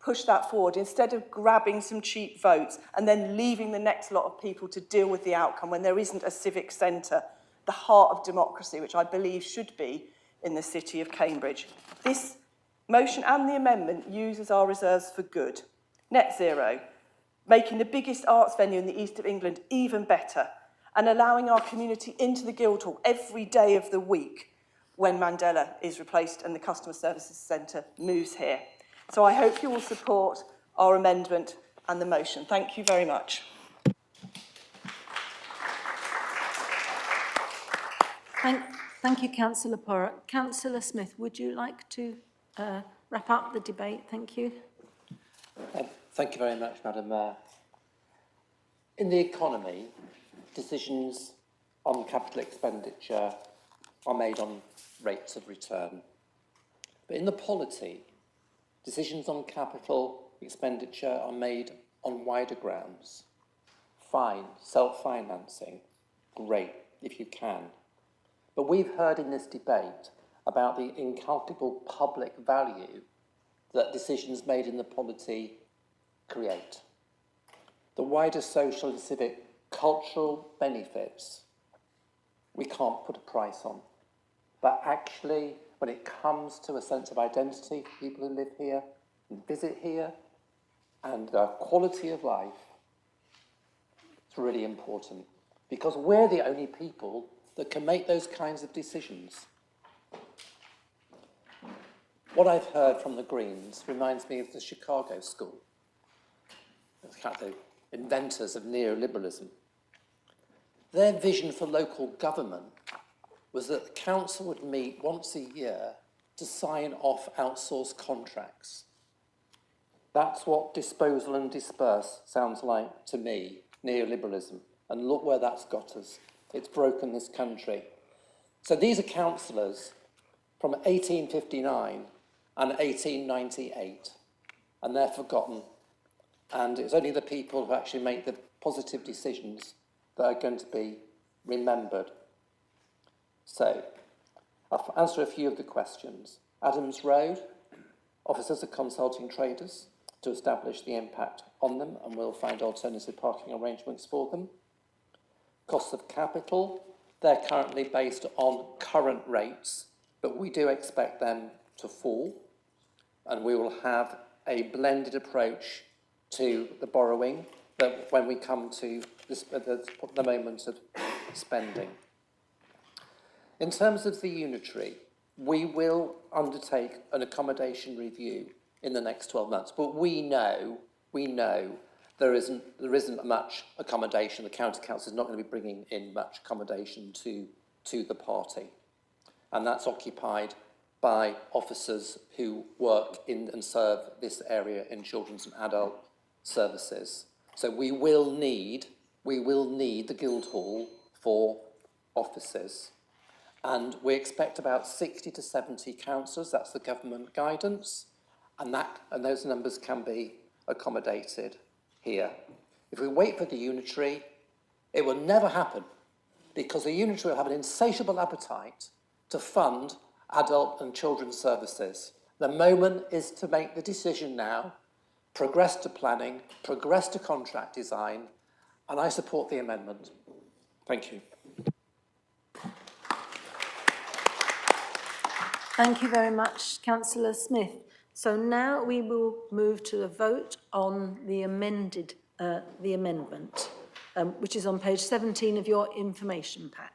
Speaker 12: push that forward instead of grabbing some cheap votes and then leaving the next lot of people to deal with the outcome when there isn't a civic centre, the heart of democracy, which I believe should be in the city of Cambridge. This motion and the amendment uses our reserves for good. Net zero, making the biggest arts venue in the east of England even better, and allowing our community into the Guildhall every day of the week when Mandela is replaced and the Customer Services Centre moves here. So I hope you will support our amendment and the motion. Thank you very much.
Speaker 1: Thank you, Councillor Porritt. Councillor Smith, would you like to wrap up the debate? Thank you.
Speaker 20: Thank you very much, Madam Mayor. In the economy, decisions on capital expenditure are made on rates of return. But in the polity, decisions on capital expenditure are made on wider grounds. Fine, self-financing, great, if you can. But we've heard in this debate about the incalculable public value that decisions made in the polity create. The wider social and civic cultural benefits we can't put a price on. But actually, when it comes to a sense of identity for people who live here and visit here, and quality of life, it's really important. Because we're the only people that can make those kinds of decisions. What I've heard from the Greens reminds me of the Chicago School, the inventors of neoliberalism. Their vision for local government was that the council would meet once a year to sign off outsourced contracts. That's what disposal and disperse sounds like to me, neoliberalism. And look where that's got us. It's broken this country. So these are councillors from 1859 and 1898, and they're forgotten. And it's only the people who actually make the positive decisions that are going to be remembered. So, I'll answer a few of the questions. Adams Road, officers are consulting traders to establish the impact on them, and we'll find alternative parking arrangements for them. Costs of capital, they're currently based on current rates, but we do expect them to fall, and we will have a blended approach to the borrowing that when we come to the moment of spending. In terms of the unitary, we will undertake an accommodation review in the next 12 months, but we know there isn't much accommodation. The county council is not going to be bringing in much accommodation to the party, and that's occupied by officers who work in and serve this area in children's and adult services. So we will need the Guildhall for offices. And we expect about 60 to 70 councillors, that's the government guidance, and those numbers can be accommodated here. If we wait for the unitary, it will never happen, because the unitary will have an insatiable appetite to fund adult and children's services. The moment is to make the decision now, progress to planning, progress to contract design, and I support the amendment.
Speaker 4: Thank you.
Speaker 1: Thank you very much, Councillor Smith. So now we will move to a vote on the amendment, which is on page 17 of your information pack.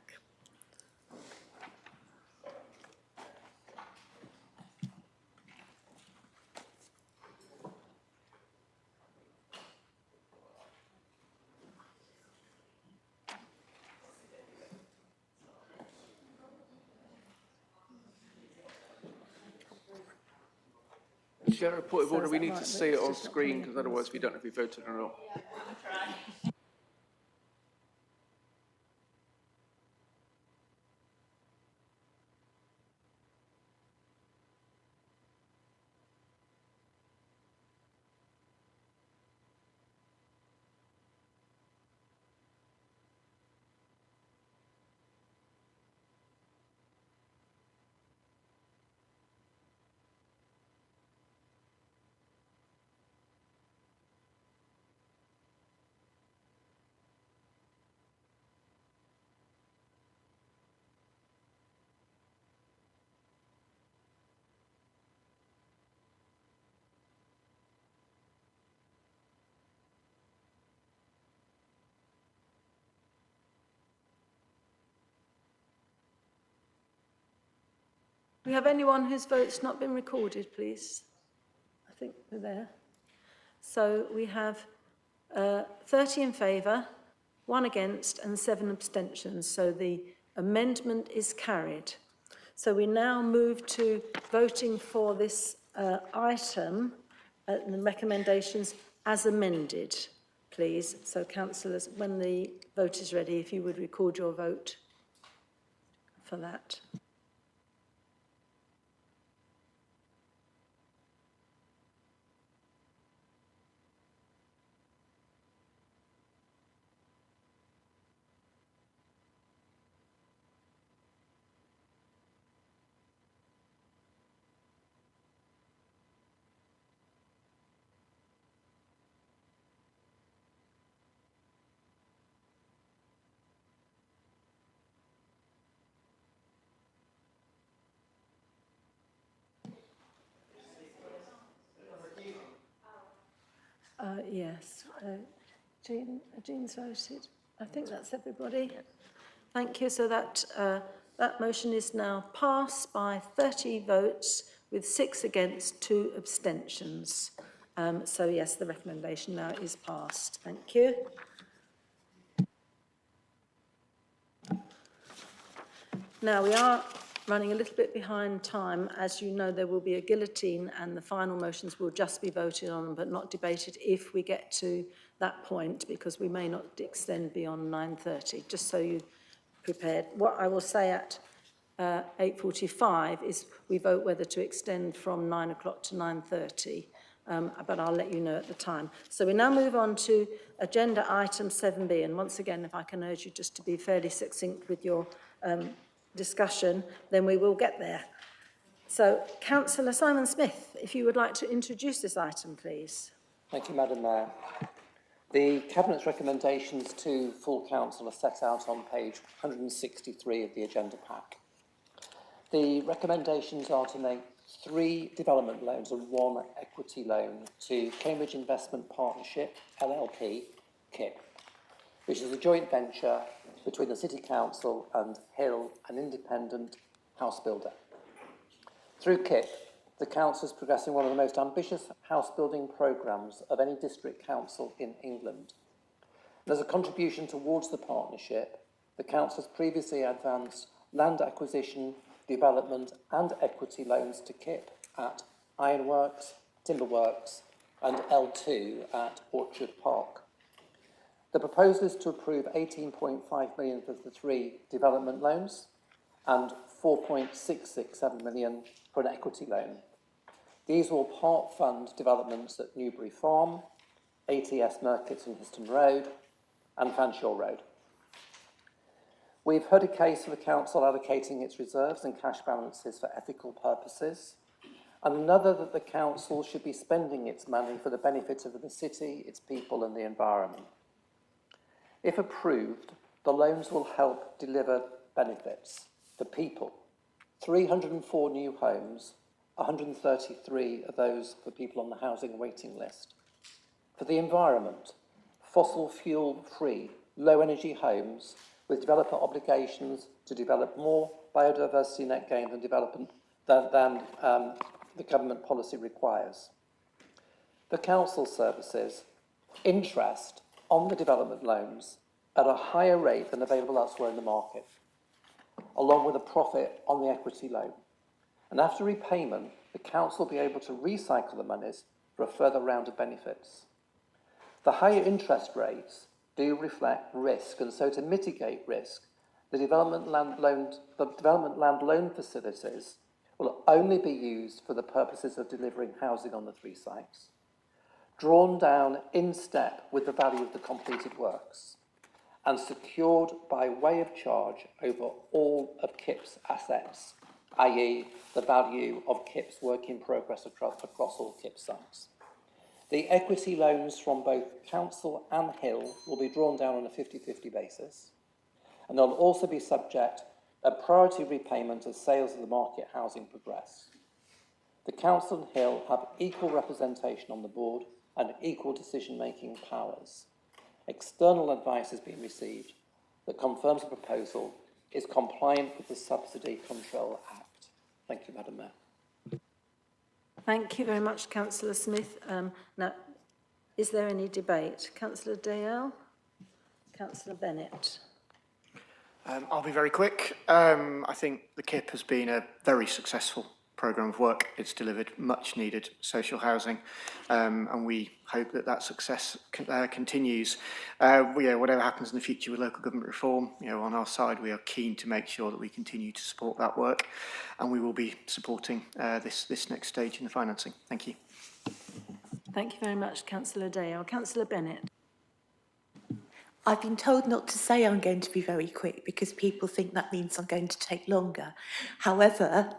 Speaker 4: Chair, a point of order, we need to see it on screen because otherwise we don't know if we voted or not. Do we have anyone whose vote's not been recorded, please? I think we're there. So we have 30 in favour, 1 against and 7 abstentions. So the amendment is carried. So we now move to voting for this item and the recommendations as amended, please. So councillors, when the vote is ready, if you would record your vote for that. Yes, Jean's voted. I think that's everybody. Thank you. So that motion is now passed by 30 votes with 6 against, 2 abstentions. So yes, the recommendation now is passed. Thank you. Now we are running a little bit behind time. As you know, there will be a guillotine and the final motions will just be voted on but not debated if we get to that point, because we may not extend beyond 9:30, just so you're prepared. What I will say at 8:45 is we vote whether to extend from 9 o'clock to 9:30, but I'll let you know at the time. So we now move on to agenda item 7B, and once again, if I can urge you just to be fairly succinct with your discussion, then we will get there. So, Councillor Simon Smith, if you would like to introduce this item, please.
Speaker 20: Thank you, Madam Mayor. The Cabinet's recommendations to full council are set out on page 163 of the agenda pack. The recommendations are to make 3 development loans and 1 equity loan to Cambridge Investment Partnership, LLP, KIP, which is a joint venture between the City Council and Hill, an independent house builder. Through KIP, the Council is progressing one of the most ambitious house building programmes of any district council in England. And as a contribution towards the partnership, the Council has previously advanced land acquisition, development and equity loans to KIP at Ironworks, Timberworks and L2 at Orchard Park. The proposal is to approve 18.5 million for the 3 development loans, and 4.667 million for an equity loan. These will part fund developments at Newbury Farm, ATS Markets and Histon Road, and Fanshawe Road. We've heard a case for the council allocating its reserves and cash balances for ethical purposes, and another that the council should be spending its money for the benefit of the city, its people and the environment. If approved, the loans will help deliver benefits for people. 304 new homes, 133 of those for people on the housing waiting list. For the environment, fossil fuel free, low energy homes with developer obligations to develop more biodiversity net gain and development than the government policy requires. For council services, interest on the development loans at a higher rate than available elsewhere in the market, along with a profit on the equity loan. And after repayment, the council will be able to recycle the monies for a further round of benefits. The higher interest rates do reflect risk, and so to mitigate risk, the development land loan facilities will only be used for the purposes of delivering housing on the 3 sites, drawn down in step with the value of the completed works, and secured by way of charge over all of KIP's assets, i.e. the value of KIP's work in progress across all KIP sites. The equity loans from both council and Hill will be drawn down on a 50-50 basis, and they'll also be subject to priority repayment as sales of the market housing progress. The council and Hill have equal representation on the board and equal decision-making powers. External advice has been received that confirms the proposal is compliant with the Subsidy Control Act. Thank you, Madam Mayor.
Speaker 1: Thank you very much, Councillor Smith. Now, is there any debate? Councillor Dale? Councillor Bennett?
Speaker 17: I'll be very quick. I think the KIP has been a very successful programme of work. It's delivered much needed social housing, and we hope that that success continues. Whatever happens in the future with local government reform, on our side, we are keen to make sure that we continue to support that work, and we will be supporting this next stage in the financing. Thank you.
Speaker 1: Thank you very much, Councillor Dale. Councillor Bennett?
Speaker 7: I've been told not to say I'm going to be very quick because people think that means I'm going to take longer. However,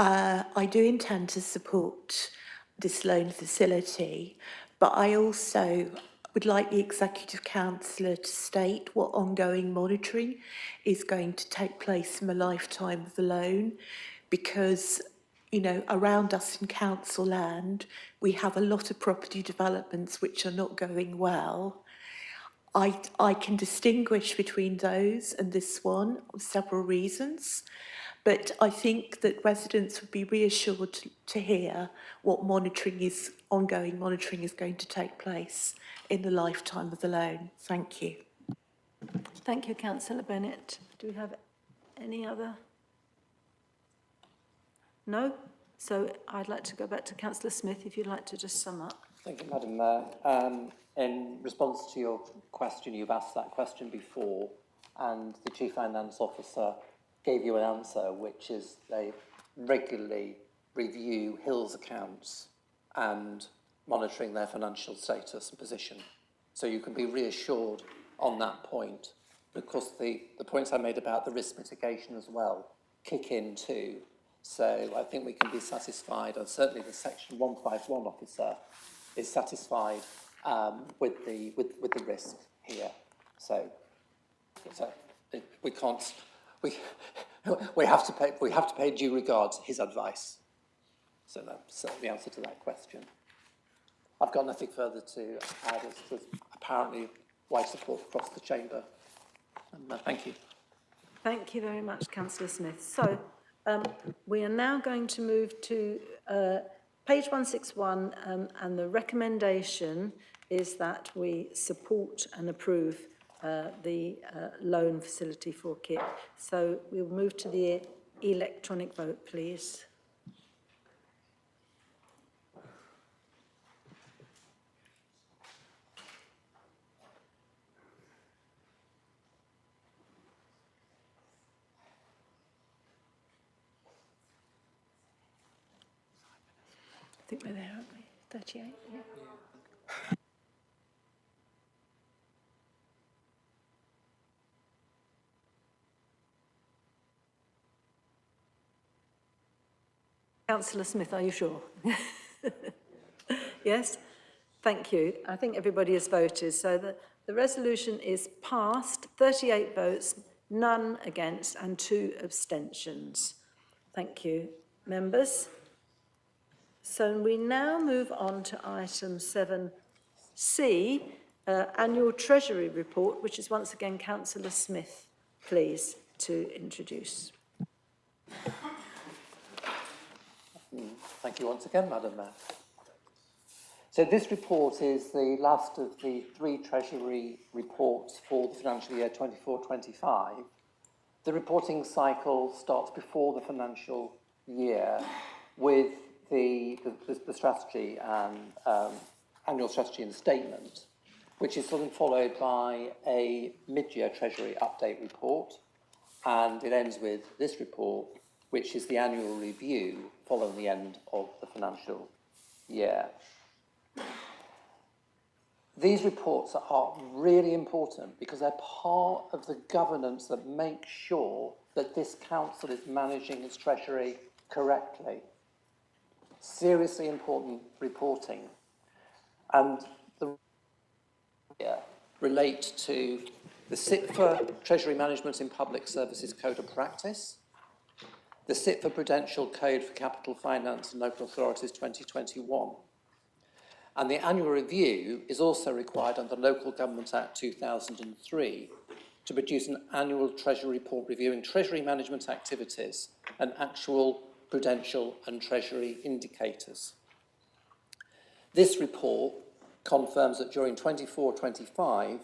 Speaker 7: I do intend to support this loan facility, but I also would like the Executive Councillor to state what ongoing monitoring is going to take place in the lifetime of the loan, because around us in council land, we have a lot of property developments which are not going well. I can distinguish between those and this one for several reasons, but I think that residents would be reassured to hear what ongoing monitoring is going to take place in the lifetime of the loan. Thank you.
Speaker 1: Thank you, Councillor Bennett. Do we have any other? No? So I'd like to go back to Councillor Smith, if you'd like to just sum up.
Speaker 20: Thank you, Madam Mayor. In response to your question, you've asked that question before, and the Chief Finance Officer gave you an answer, which is they regularly review Hill's accounts and monitoring their financial status and position. So you can be reassured on that point. Of course, the points I made about the risk mitigation as well kick in too. So I think we can be satisfied, and certainly the Section 151 officer is satisfied with the risk here. So we have to pay due regard to his advice. So that's the answer to that question. I've got nothing further to add. There's apparently wide support across the chamber. And, thank you.
Speaker 1: Thank you very much, Councillor Smith. So we are now going to move to page 161, and the recommendation is that we support and approve the loan facility for KIP. So we'll move to the electronic vote, please. think we're there, aren't we? 38, yeah. Councillor Smith, are you sure? Yes? Thank you. I think everybody has voted. So the resolution is passed, 38 votes, none against and 2 abstentions. Thank you, members. So we now move on to item 7C, annual Treasury report, which is once again Councillor Smith, please, to introduce.
Speaker 20: Thank you once again, Madam Mayor. So this report is the last of the 3 Treasury reports for the financial year 24-25. The reporting cycle starts before the financial year with the strategy and annual strategy and statement, which is sort of followed by a mid-year Treasury update report, and it ends with this report, which is the annual review following the end of the financial year. These reports are really important because they're part of the governance that makes sure that this council is managing its treasury correctly. Seriously important reporting. And the relate to the SIPFA Treasury Management in Public Services Code of Practice, the SIPFA Prudential Code for Capital Finance and Local Authorities 2021. And the annual review is also required under Local Government Act 2003 to produce an annual Treasury report reviewing Treasury management activities and actual prudential and Treasury indicators. This report confirms that during 24-25,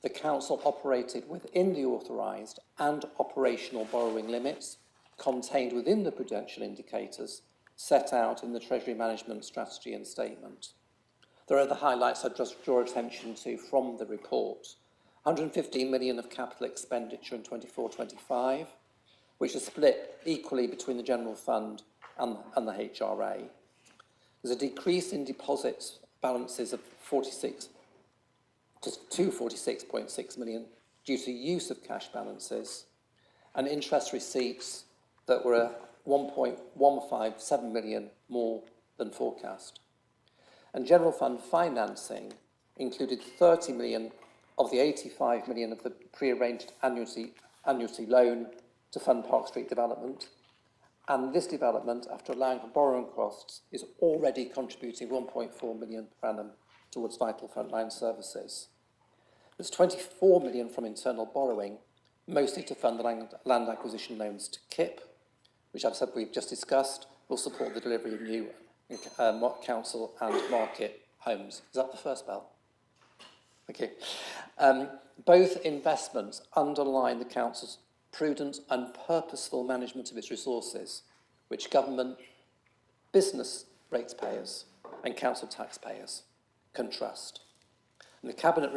Speaker 20: the Council operated within the authorised and operational borrowing limits contained within the prudential indicators set out in the Treasury Management Strategy and Statement. There are the highlights I'd just draw attention to from the report. 115 million of capital expenditure in 24-25, which is split equally between the General Fund and the HRA. There's a decrease in deposits balances of 46.6 million due to use of cash balances, and interest receipts that were 1.157 million more than forecast. And General Fund financing included 30 million of the 85 million of the pre-arranged annuity loan to fund Park Street development. And this development, after allowing for borrowing costs, is already contributing 1.4 million per annum towards vital frontline services. There's 24 million from internal borrowing, mostly to fund the land acquisition loans to KIP, which I've said we've just discussed, will support the delivery of new council and market homes. Is that the first bell? Thank you. Both investments underline the council's prudent and purposeful management of its resources, which government, business ratepayers and council taxpayers can trust. And the Cabinet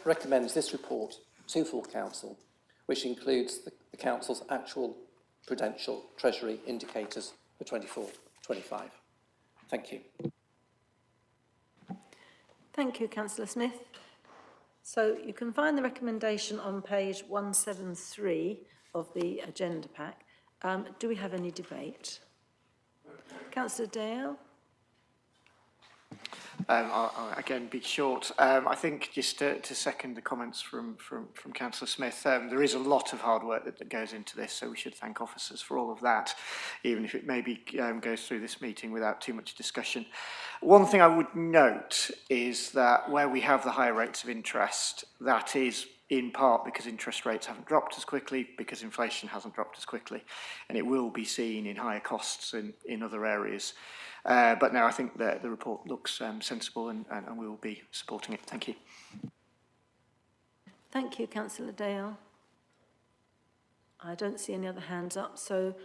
Speaker 20: recommends this report to full council, which includes the council's actual prudential treasury indicators for 24-25. Thank you.
Speaker 1: Thank you, Councillor Smith. So you can find the recommendation on page 173 of the agenda pack. Do we have any debate? Councillor Dale?
Speaker 17: I'll again be short. I think just to second the comments from Councillor Smith, there is a lot of hard work that goes into this, so we should thank officers for all of that, even if it maybe goes through this meeting without too much discussion. One thing I would note is that where we have the higher rates of interest, that is in part because interest rates haven't dropped as quickly, because inflation hasn't dropped as quickly, and it will be seen in higher costs in other areas. But no, I think the report looks sensible and we will be supporting it. Thank you.
Speaker 1: Thank you, Councillor Dale. I don't see any other hands up, so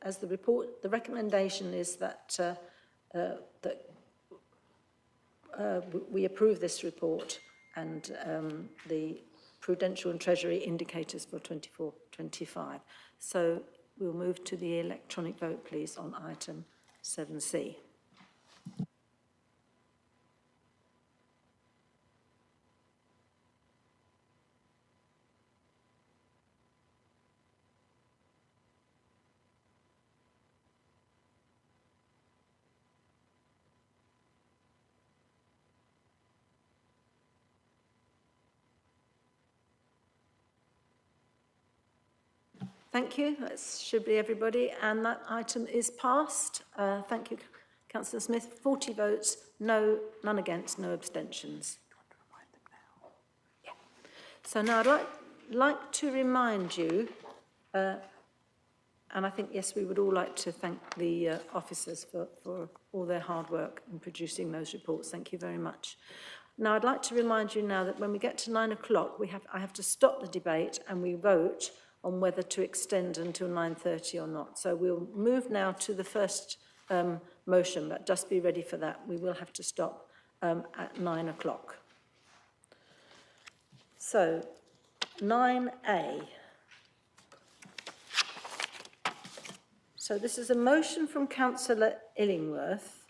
Speaker 1: as the recommendation is that we approve this report and the prudential and treasury indicators for 24-25. So we'll move to the electronic vote, please, on item 7C. Thank you. That should be everybody. And that item is passed. Thank you, Councillor Smith. 40 votes, no, none against, no abstentions. Yeah. So now I'd like to remind you, and I think, yes, we would all like to thank the officers for all their hard work in producing those reports. Thank you very much. Now, I'd like to remind you now that when we get to 9 o'clock, I have to stop the debate and we vote on whether to extend until 9:30 or not. So we'll move now to the first motion, but just be ready for that. We will have to stop at 9 o'clock. So, 9A. So this is a motion from Councillor Illingworth.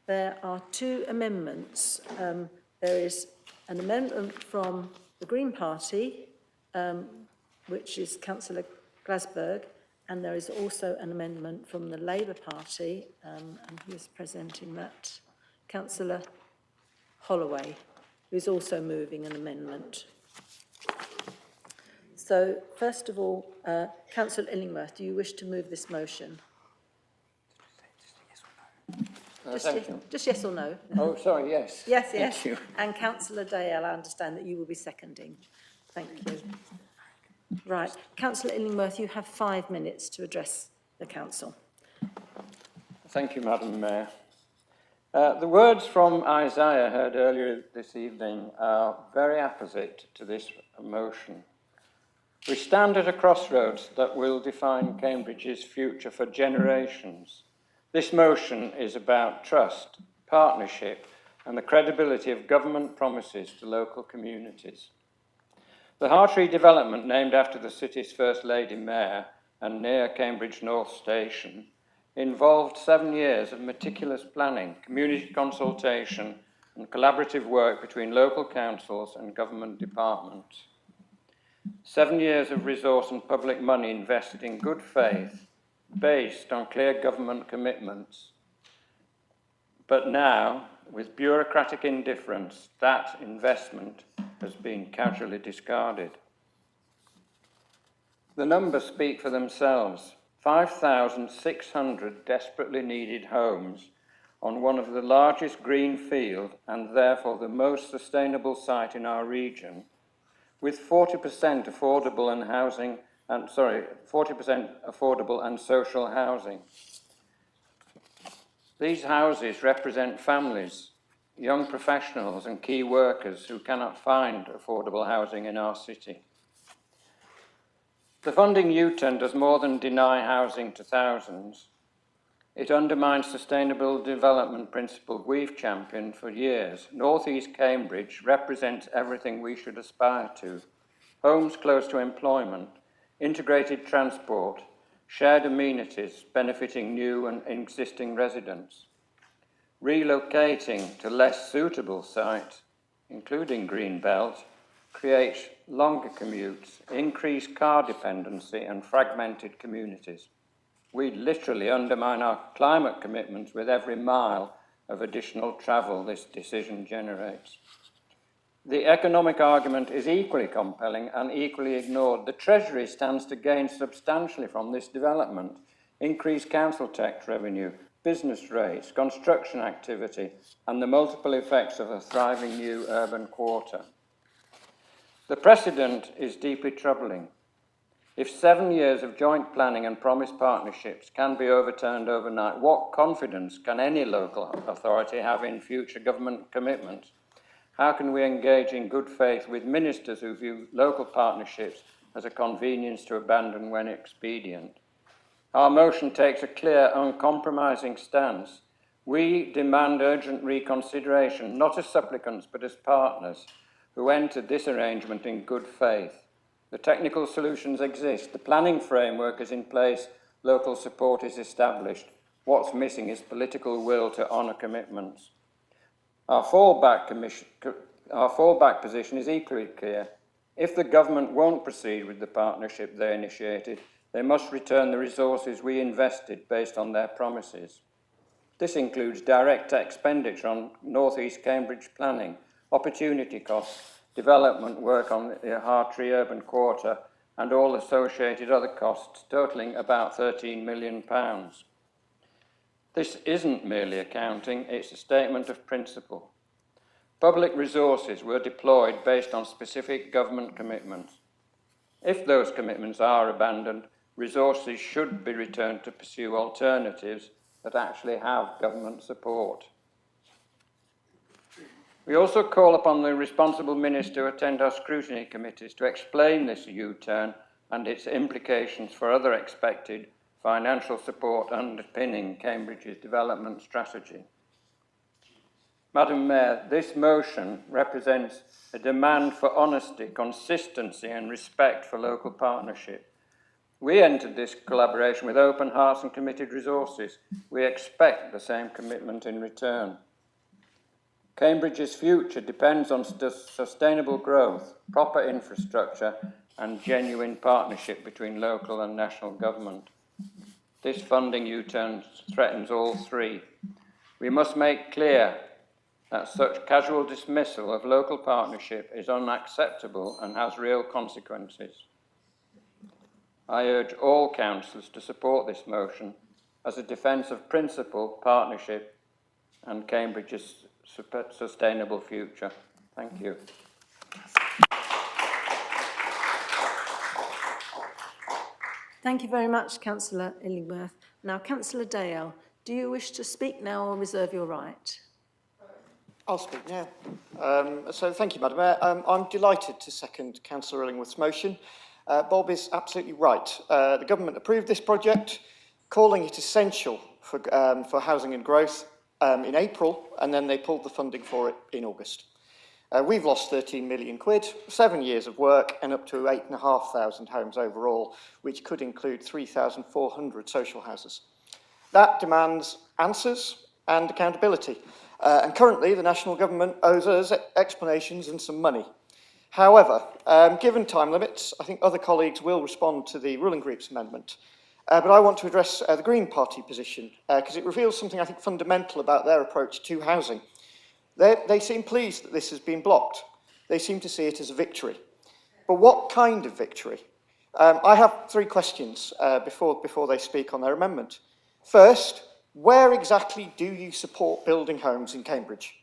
Speaker 1: There are two amendments. There is an amendment from the Green Party, which is Councillor Glasberg, and there is also an amendment from the Labour Party, and who is presenting that? Councillor Holloway, who is also moving an amendment. So, first of all, Councillor Illingworth, do you wish to move this motion? Just yes or no?
Speaker 13: Oh, sorry, yes.
Speaker 1: Yes,
Speaker 13: Thank
Speaker 1: yes.
Speaker 13: you.
Speaker 1: And Councillor Dale, I understand that you will be seconding. Thank you. Right. Councillor Illingworth, you have 5 minutes to address the council.
Speaker 13: Thank you, Madam Mayor. The words from Isaiah heard earlier this evening are very apposite to this motion. We stand at a crossroads that will define Cambridge's future for generations. This motion is about trust, partnership, and the credibility of government promises to local communities. The Hartree development, named after the city's First Lady Mayor and near Cambridge North Station, involved 7 years of meticulous planning, community consultation, and collaborative work between local councils and government departments. 7 years of resource and public money invested in good faith, based on clear government commitments. But now, with bureaucratic indifference, that investment has been casually discarded. The numbers speak for themselves. 5,600 desperately needed homes on one of the largest green field and therefore the most sustainable site in our region, with 40% affordable and 40% affordable and social housing. These houses represent families, young professionals and key workers who cannot find affordable housing in our city. The funding U-turn does more than deny housing to thousands. It undermines sustainable development principle we've championed for years. North East Cambridge represents everything we should aspire to. Homes close to employment, integrated transport, shared amenities benefiting new and existing residents. Relocating to less suitable sites, including Greenbelt, creates longer commutes, increased car dependency and fragmented communities. We literally undermine our climate commitments with every mile of additional travel this decision generates. The economic argument is equally compelling and equally ignored. The Treasury stands to gain substantially from this development. Increased council tax revenue, business rates, construction activity, and the multiple effects of a thriving new urban quarter. The precedent is deeply troubling. If 7 years of joint planning and promised partnerships can be overturned overnight, what confidence can any local authority have in future government commitments? How can we engage in good faith with ministers who view local partnerships as a convenience to abandon when expedient? Our motion takes a clear, uncompromising stance. We demand urgent reconsideration, not as supplicants, but as partners who entered this arrangement in good faith. The technical solutions exist, the planning framework is in place, local support is established. What's missing is political will to honour commitments. Our fallback position is equally clear. If the government won't proceed with the partnership they initiated, they must return the resources we invested based on their promises. This includes direct expenditure on North East Cambridge planning, opportunity costs, development work on the Hartree urban quarter, and all associated other costs totalling about £13 million. This isn't merely accounting, it's a statement of principle. Public resources were deployed based on specific government commitments. If those commitments are abandoned, resources should be returned to pursue alternatives that actually have government support. We also call upon the responsible minister to attend our scrutiny committees to explain this U-turn and its implications for other expected financial support underpinning Cambridge's development strategy. Madam Mayor, this motion represents a demand for honesty, consistency and respect for local partnership. We entered this collaboration with open hearts and committed resources. We expect the same commitment in return. Cambridge's future depends on sustainable growth, proper infrastructure and genuine partnership between local and national government. This funding U-turn threatens all three. We must make clear that such casual dismissal of local partnership is unacceptable and has real consequences. I urge all councillors to support this motion as a defence of principle, partnership and Cambridge's sustainable future. Thank you.
Speaker 1: Thank you very much, Councillor Illingworth. Now, Councillor Dale, do you wish to speak now or reserve your right?
Speaker 17: I'll speak now. So thank you, Madam Mayor. I'm delighted to second Councillor Illingworth's motion. Bob is absolutely right. The government approved this project, calling it essential for housing and growth in April, and then they pulled the funding for it in August. We've lost 13 million quid, 7 years of work and up to 8,500 homes overall, which could include 3,400 social houses. That demands answers and accountability. And currently the national government owes us explanations and some money. However, given time limits, I think other colleagues will respond to the ruling group's amendment. But I want to address the Green Party position because it reveals something I think fundamental about their approach to housing. They seem pleased that this has been blocked. They seem to see it as a victory. But what kind of victory? I have 3 questions before they speak on their amendment. First, where exactly do you support building homes in Cambridge?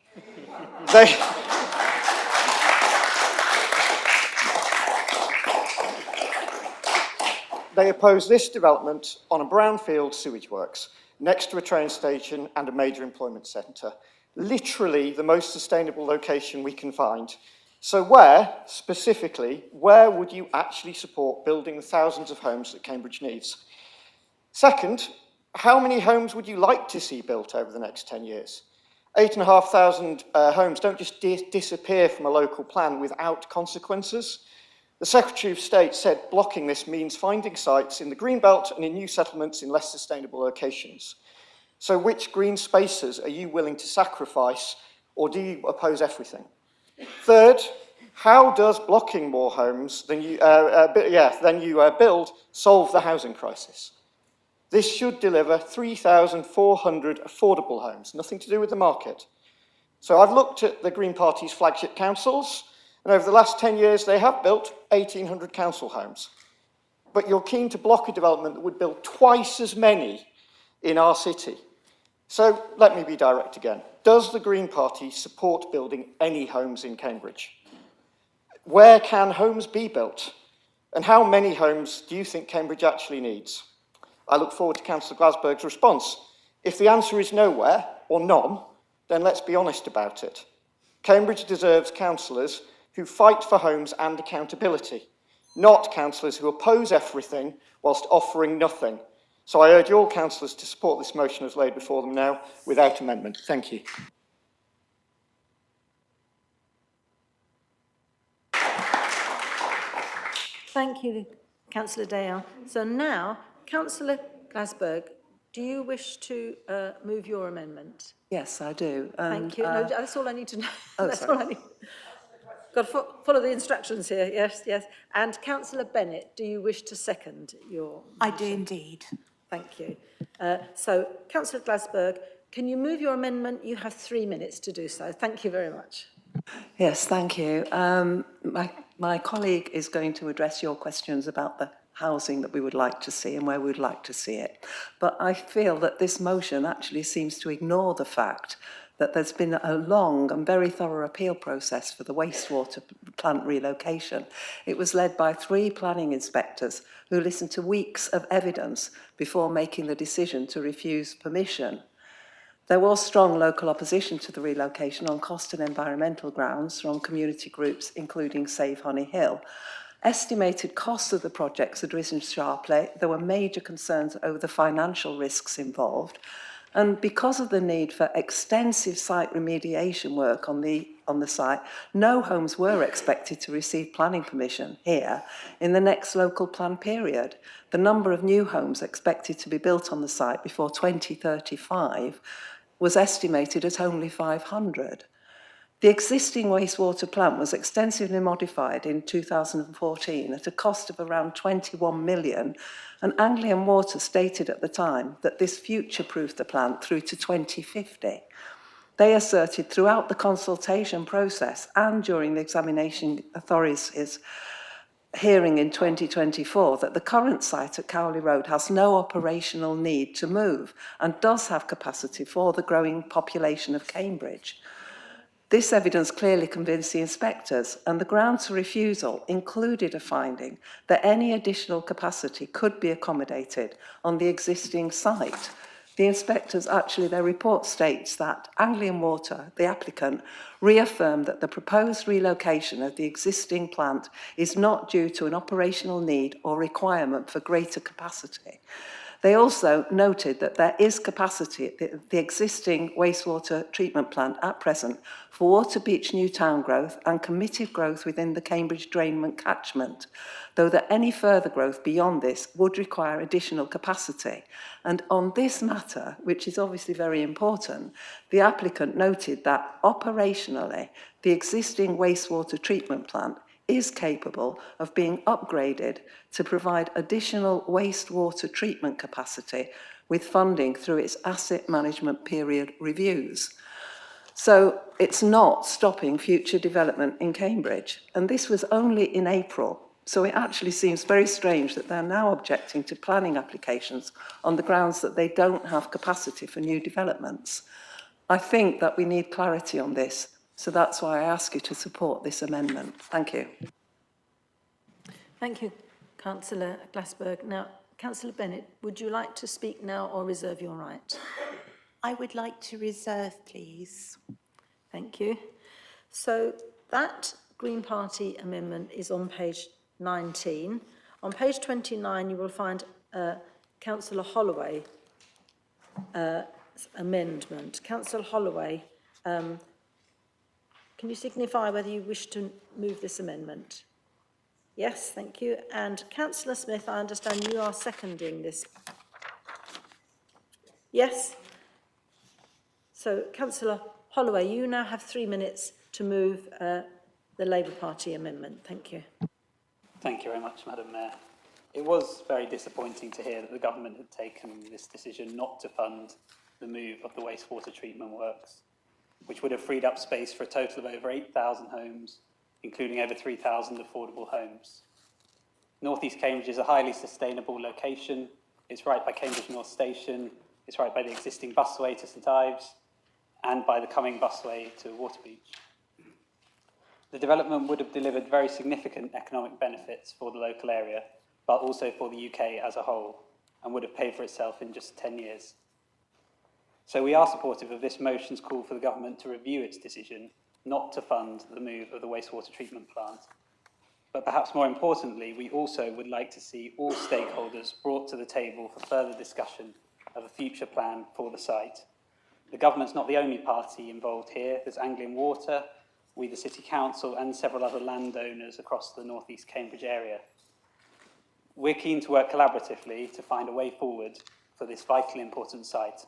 Speaker 17: They oppose this development on a brownfield sewage works, next to a train station and a major employment centre. Literally the most sustainable location we can find. So where, specifically, where would you actually support building the thousands of homes that Cambridge needs? Second, how many homes would you like to see built over the next 10 years? 8,500 homes don't just disappear from a local plan without consequences. The Secretary of State said blocking this means finding sites in the Greenbelt and in new settlements in less sustainable locations. So which green spaces are you willing to sacrifice, or do you oppose everything? Third, how does blocking more homes than you build solve the housing crisis? This should deliver 3,400 affordable homes, nothing to do with the market. So I've looked at the Green Party's flagship councils, and over the last 10 years, they have built 1,800 council homes. But you're keen to block a development that would build twice as many in our city. So let me be direct again. Does the Green Party support building any homes in Cambridge? Where can homes be built? And how many homes do you think Cambridge actually needs? I look forward to Councillor Glasberg's response. If the answer is nowhere or none, then let's be honest about it. Cambridge deserves councillors who fight for homes and accountability, not councillors who oppose everything whilst offering nothing. So I urge all councillors to support this motion as laid before them now without amendment. Thank you.
Speaker 1: Thank you, Councillor Dale. So now, Councillor Glasberg, do you wish to move your amendment?
Speaker 15: Yes, I do.
Speaker 1: Thank you. No, that's all I need to know.
Speaker 15: Oh,
Speaker 1: That's
Speaker 15: sorry.
Speaker 1: all I need. Got to follow the instructions here. Yes, yes. And Councillor Bennett, do you wish to second your?
Speaker 7: I do indeed.
Speaker 1: Thank you. So, Councillor Glasberg, can you move your amendment? You have 3 minutes to do so. Thank you very much.
Speaker 15: Yes, thank you. My colleague is going to address your questions about the housing that we would like to see and where we'd like to see it. But I feel that this motion actually seems to ignore the fact that there's been a long and very thorough appeal process for the wastewater plant relocation. It was led by 3 planning inspectors who listened to weeks of evidence before making the decision to refuse permission. There was strong local opposition to the relocation on cost and environmental grounds from community groups, including Save Honey Hill. Estimated costs of the projects had risen sharply. There were major concerns over the financial risks involved. And because of the need for extensive site remediation work on the site, no homes were expected to receive planning permission here in the next local plan period. The number of new homes expected to be built on the site before 2035 was estimated at only 500. The existing wastewater plant was extensively modified in 2014 at a cost of around 21 million, and Anglian Water stated at the time that this future-proofed the plant through to 2050. They asserted throughout the consultation process and during the examination authorities hearing in 2024 that the current site at Cowley Road has no operational need to move and does have capacity for the growing population of Cambridge. This evidence clearly convinced the inspectors, and the grounds for refusal included a finding that any additional capacity could be accommodated on the existing site. The inspectors, actually, their report states that Anglian Water, the applicant, reaffirmed that the proposed relocation of the existing plant is not due to an operational need or requirement for greater capacity. They also noted that there is capacity at the existing wastewater treatment plant at present for Waterbeach new town growth and committed growth within the Cambridge drainment catchment, though that any further growth beyond this would require additional capacity. And on this matter, which is obviously very important, the applicant noted that operationally, the existing wastewater treatment plant is capable of being upgraded to provide additional wastewater treatment capacity with funding through its asset management period reviews. So it's not stopping future development in Cambridge. And this was only in April. So it actually seems very strange that they're now objecting to planning applications on the grounds that they don't have capacity for new developments. I think that we need clarity on this. So that's why I ask you to support this amendment. Thank you.
Speaker 1: Thank you, Councillor Glassberg. Now, Councillor Bennett, would you like to speak now or reserve your right?
Speaker 7: I would like to reserve, please.
Speaker 1: Thank you. So that Green Party amendment is on page 19. On page 29, you will find Councillor Holloway amendment. Councillor Holloway, can you signify whether you wish to move this amendment? Yes, thank you. And Councillor Smith, I understand you are seconding this. Yes? So, Councillor Holloway, you now have 3 minutes to move the Labour Party amendment. Thank you.
Speaker 16: Thank you very much, Madam Mayor. It was very disappointing to hear that the government had taken this decision not to fund the move of the wastewater treatment works, which would have freed up space for a total of over 8,000 homes, including over 3,000 affordable homes. North East Cambridge is a highly sustainable location. It's right by Cambridge North Station, it's right by the existing busway to St Ives, and by the coming busway to Waterbeach. The development would have delivered very significant economic benefits for the local area, but also for the UK as a whole, and would have paid for itself in just 10 years. So we are supportive of this motion's call for the government to review its decision not to fund the move of the wastewater treatment plant. But perhaps more importantly, we also would like to see all stakeholders brought to the table for further discussion of a future plan for the site. The government's not the only party involved here. There's Anglian Water, we the City Council, and several other landowners across the North East Cambridge area. We're keen to work collaboratively to find a way forward for this vitally important site.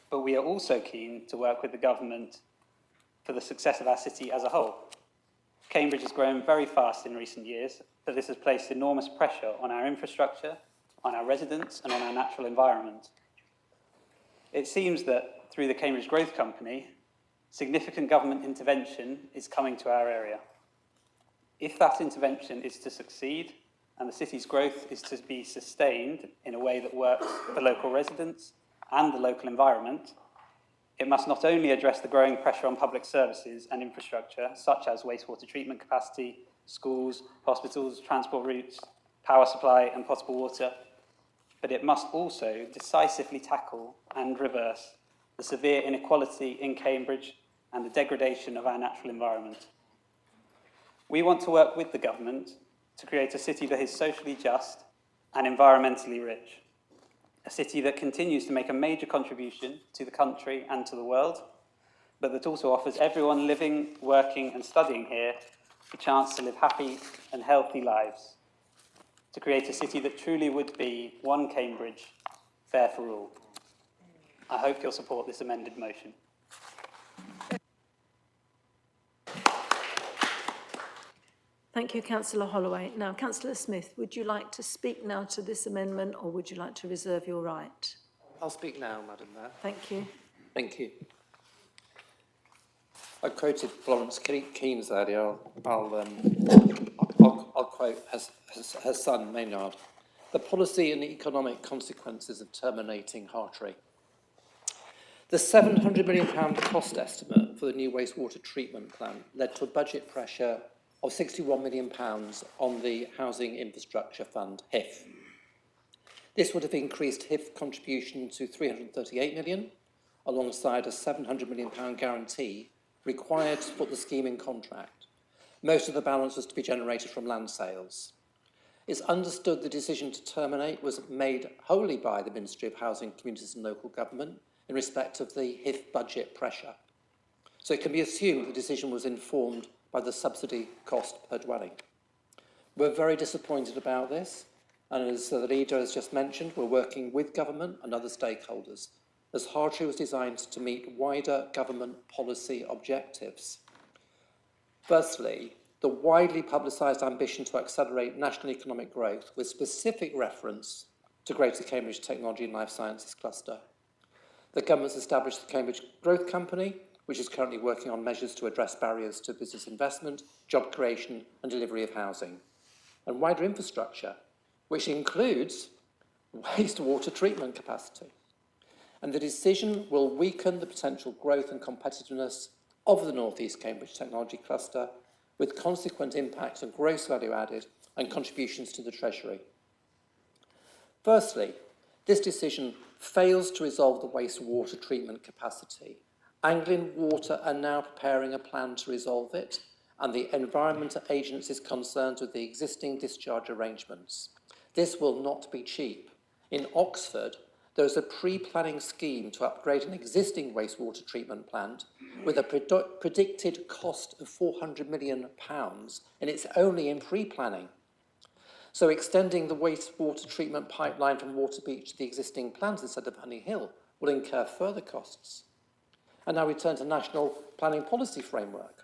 Speaker 16: But we are also keen to work with the government for the success of our city as a whole. Cambridge has grown very fast in recent years, but this has placed enormous pressure on our infrastructure, on our residents, and on our natural environment. It seems that through the Cambridge Growth Company, significant government intervention is coming to our area. If that intervention is to succeed and the city's growth is to be sustained in a way that works for local residents and the local environment, it must not only address the growing pressure on public services and infrastructure, such as wastewater treatment capacity, schools, hospitals, transport routes, power supply and potable water, but it must also decisively tackle and reverse the severe inequality in Cambridge and the degradation of our natural environment. We want to work with the government to create a city that is socially just and environmentally rich, a city that continues to make a major contribution to the country and to the world, but that also offers everyone living, working and studying here the chance to live happy and healthy lives, to create a city that truly would be one Cambridge, fair for all. I hope you'll support this amended motion.
Speaker 1: Thank you, Councillor Holloway. Now, Councillor Smith, would you like to speak now to this amendment, or would you like to reserve your right?
Speaker 20: I'll speak now, Madam Mayor.
Speaker 1: Thank you.
Speaker 20: Thank you. I quoted Florence Keynes earlier. I'll quote her son, Maynard. The policy and economic consequences of terminating Hartree. The £700 million cost estimate for the new wastewater treatment plant led to a budget pressure of £61 million on the Housing Infrastructure Fund, HIF. This would have increased HIF contribution to £338 million, alongside a £700 million guarantee required to put the scheme in contract. Most of the balance was to be generated from land sales. It's understood the decision to terminate was made wholly by the Ministry of Housing, Communities and Local Government in respect of the HIF budget pressure. So it can be assumed the decision was informed by the subsidy cost per dwelling. We're very disappointed about this, and as the leader has just mentioned, we're working with government and other stakeholders, as Hartree was designed to meet wider government policy objectives. Firstly, the widely publicised ambition to accelerate national economic growth with specific reference to Greater Cambridge Technology and Life Sciences Cluster. The government's established the Cambridge Growth Company, which is currently working on measures to address barriers to business investment, job creation and delivery of housing. And wider infrastructure, which includes wastewater treatment capacity. And the decision will weaken the potential growth and competitiveness of the North East Cambridge Technology Cluster, with consequent impacts on gross value added and contributions to the Treasury. Firstly, this decision fails to resolve the wastewater treatment capacity. Anglian Water are now preparing a plan to resolve it, and the Environment Agency is concerned with the existing discharge arrangements. This will not be cheap. In Oxford, there is a pre-planning scheme to upgrade an existing wastewater treatment plant with a predicted cost of £400 million, and it's only in pre-planning. So extending the wastewater treatment pipeline from Waterbeach to the existing plant instead of Honey Hill will incur further costs. And now we turn to National Planning Policy Framework.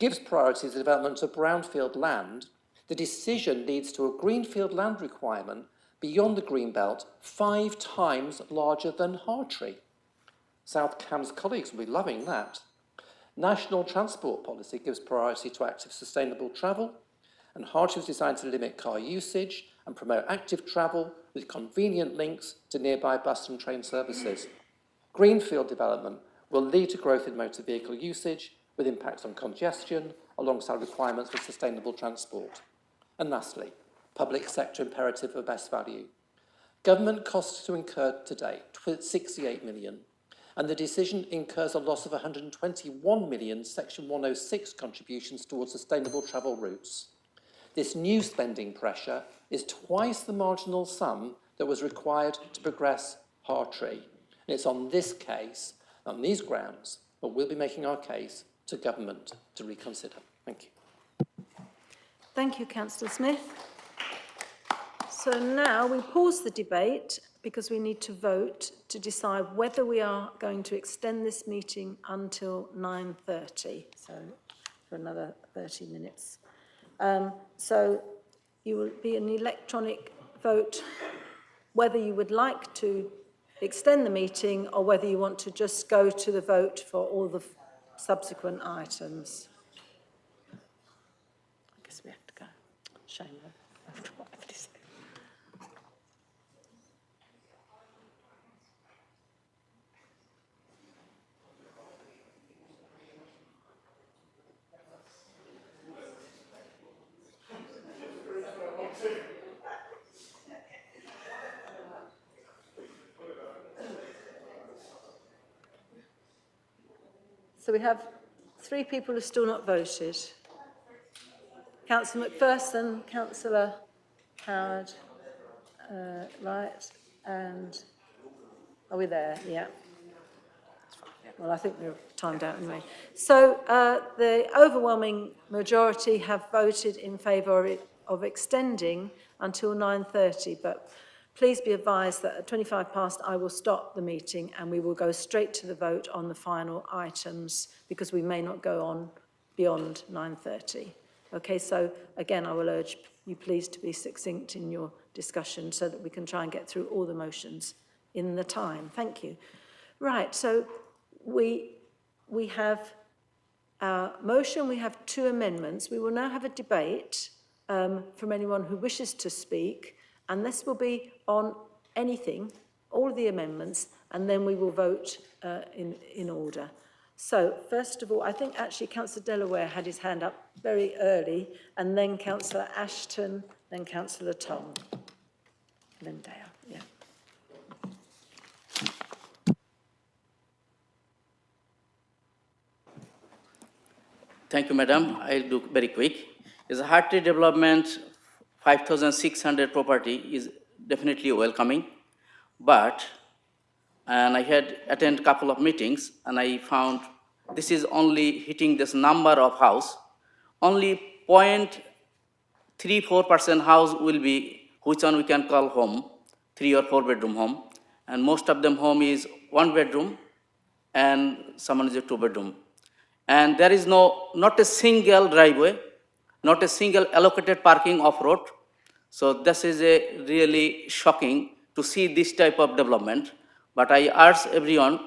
Speaker 20: Gives priority to the development of brownfield land. The decision leads to a greenfield land requirement beyond the Greenbelt 5 times larger than Hartree. South Cam's colleagues will be loving that. National Transport Policy gives priority to active sustainable travel, and Hartree was designed to limit car usage and promote active travel with convenient links to nearby bus and train services. Greenfield development will lead to growth in motor vehicle usage with impacts on congestion alongside requirements for sustainable transport. And lastly, public sector imperative of best value. Government costs to incur to date, 68 million, and the decision incurs a loss of 121 million Section 106 contributions towards sustainable travel routes. This new spending pressure is twice the marginal sum that was required to progress Hartree. And it's on this case, on these grounds, that we'll be making our case to government to reconsider. Thank you.
Speaker 1: Thank you, Councillor Smith. So now we pause the debate because we need to vote to decide whether we are going to extend this meeting until 9:30, so for another 30 minutes. So you will be an electronic vote whether you would like to extend the meeting or whether you want to just go to the vote for all the subsequent items. I guess we have to go. Shame. So we have 3 people who still not voted. Councillor Macpherson, Councillor Howard, right, and are we there? Yeah. Well, I think we're timed out anyway. So the overwhelming majority have voted in favour of extending until 9:30, but please be advised that at 25 past I will stop the meeting and we will go straight to the vote on the final items because we may not go on beyond 9:30. Okay, so again, I will urge you please to be succinct in your discussion so that we can try and get through all the motions in the time. Thank you. Right, so we have our motion, we have 2 amendments. We will now have a debate from anyone who wishes to speak, and this will be on anything, all of the amendments, and then we will vote in order. So, first of all, I think actually Councillor Delaware had his hand up very early, and then Councillor Ashton, then Councillor Tom. And then Dale, yeah.
Speaker 10: Thank you, Madam. I'll do very quick. As a Hartree development, 5,600 property is definitely welcoming, but, and I had attended a couple of meetings, and I found this is only hitting this number of house. Only 0.34% house will be, which one we can call home, 3 or 4 bedroom home, and most of them home is 1 bedroom, and someone is a 2 bedroom. And there is not a single driveway, not a single allocated parking off-road. So this is a really shocking to see this type of development. But I urge everyone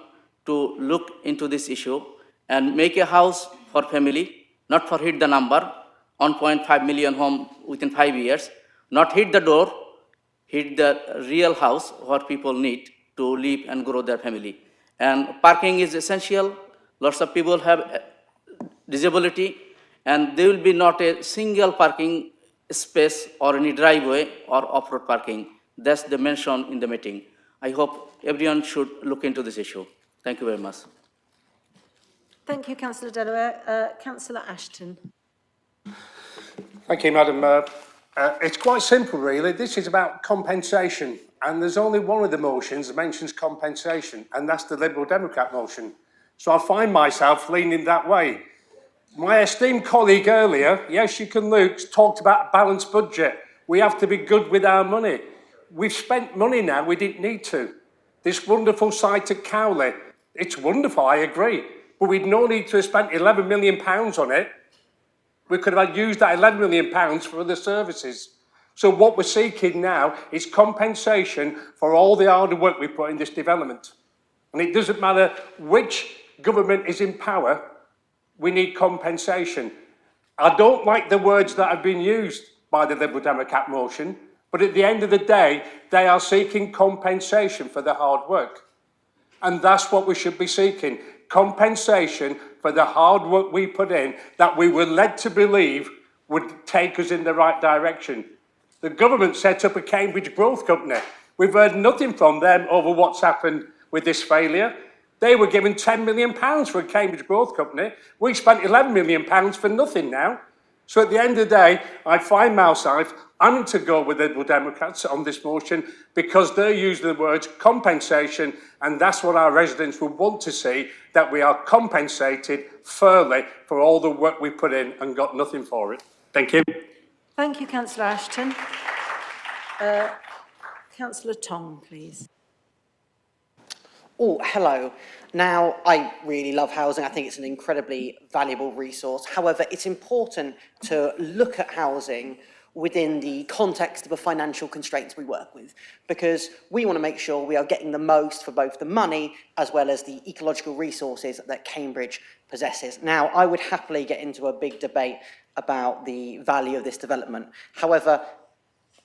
Speaker 10: to look into this issue and make a house for family, not for hit the number, 1.5 million home within 5 years, not hit the door, hit the real house what people need to live and grow their family. And parking is essential. Lots of people have disability, and there will be not a single parking space or any driveway or off-road parking. That's the mention in the meeting. I hope everyone should look into this issue. Thank you very much.
Speaker 1: Thank you, Councillor Delaware. Councillor Ashton.
Speaker 21: Thank you, Madam. It's quite simple, really. This is about compensation, and there's only one of the motions that mentions compensation, and that's the Liberal Democrat motion. So I find myself leaning that way. My esteemed colleague earlier, yes, you can, Luke, talked about a balanced budget. We have to be good with our money. We've spent money now we didn't need to. This wonderful site at Cowley, it's wonderful, I agree, but we'd no need to have spent £11 million on it. We could have used that £11 million for other services. So what we're seeking now is compensation for all the hard work we put in this development. And it doesn't matter which government is in power, we need compensation. I don't like the words that have been used by the Liberal Democrat motion, but at the end of the day, they are seeking compensation for their hard work. And that's what we should be seeking, compensation for the hard work we put in that we were led to believe would take us in the right direction. The government set up a Cambridge Growth Company. We've heard nothing from them over what's happened with this failure. They were given £10 million for a Cambridge Growth Company. We spent £11 million for nothing now. So at the end of the day, I find myself having to go with the Liberal Democrats on this motion because they're using the words compensation, and that's what our residents would want to see, that we are compensated fairly for all the work we put in and got nothing for it. Thank you.
Speaker 1: Thank you, Councillor Ashton. Councillor Tong, please.
Speaker 2: Oh, hello. Now, I really love housing. I think it's an incredibly valuable resource. However, it's important to look at housing within the context of the financial constraints we work with, because we want to make sure we are getting the most for both the money as well as the ecological resources that Cambridge possesses. Now, I would happily get into a big debate about the value of this development. However,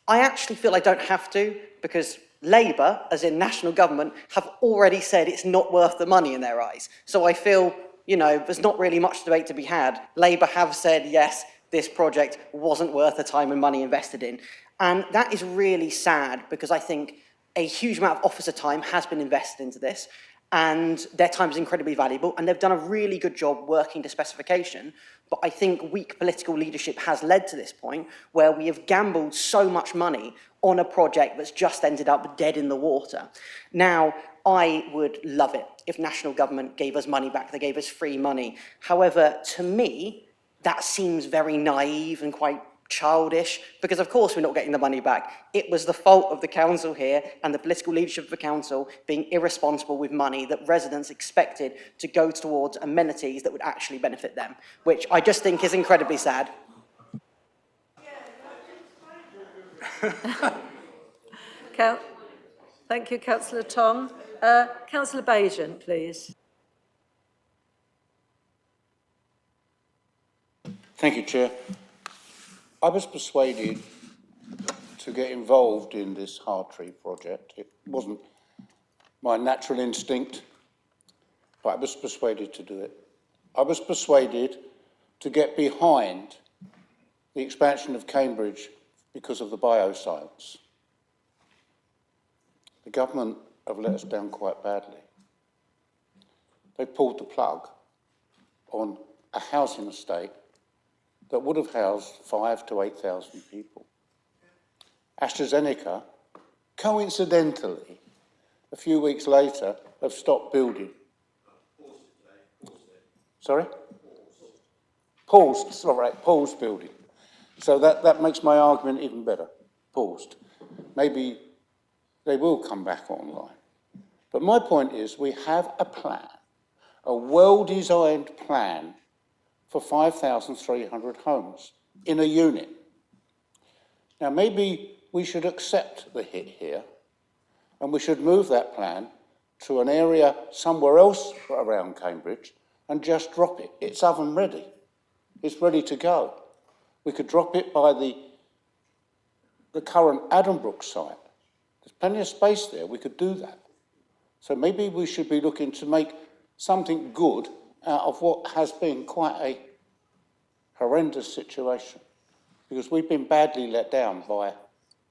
Speaker 2: I actually feel I don't have to, because Labour, as in national government, have already said it's not worth the money in their eyes. So I feel, you know, there's not really much debate to be had. Labour have said, yes, this project wasn't worth the time and money invested in. And that is really sad, because I think a huge amount of officer time has been invested into this, and their time is incredibly valuable, and they've done a really good job working to specification. But I think weak political leadership has led to this point where we have gambled so much money on a project that's just ended up dead in the water. Now, I would love it if national government gave us money back, they gave us free money. However, to me, that seems very naive and quite childish, because of course we're not getting the money back. It was the fault of the council here and the political leadership of the council being irresponsible with money that residents expected to go towards amenities that would actually benefit them, which I just think is incredibly sad.
Speaker 1: Thank you, Councillor Tong. Councillor Bajan, please.
Speaker 14: Thank you, Chair. I was persuaded to get involved in this Hartree project. It wasn't my natural instinct, but I was persuaded to do it. I was persuaded to get behind the expansion of Cambridge because of the bioscience. The government have let us down quite badly. They pulled the plug on a housing estate that would have housed 5,000 to 8,000 people. AstraZeneca, coincidentally, a few weeks later, have stopped building. Sorry? Paused, sorry, paused building. So that makes my argument even better, paused. Maybe they will come back online. But my point is we have a plan, a well-designed plan for 5,300 homes in a unit. Now, maybe we should accept the hit here, and we should move that plan to an area somewhere else around Cambridge and just drop it. It's oven ready. It's ready to go. We could drop it by the current Addenbrooke site. There's plenty of space there. We could do that. So maybe we should be looking to make something good out of what has been quite a horrendous situation, because we've been badly let down by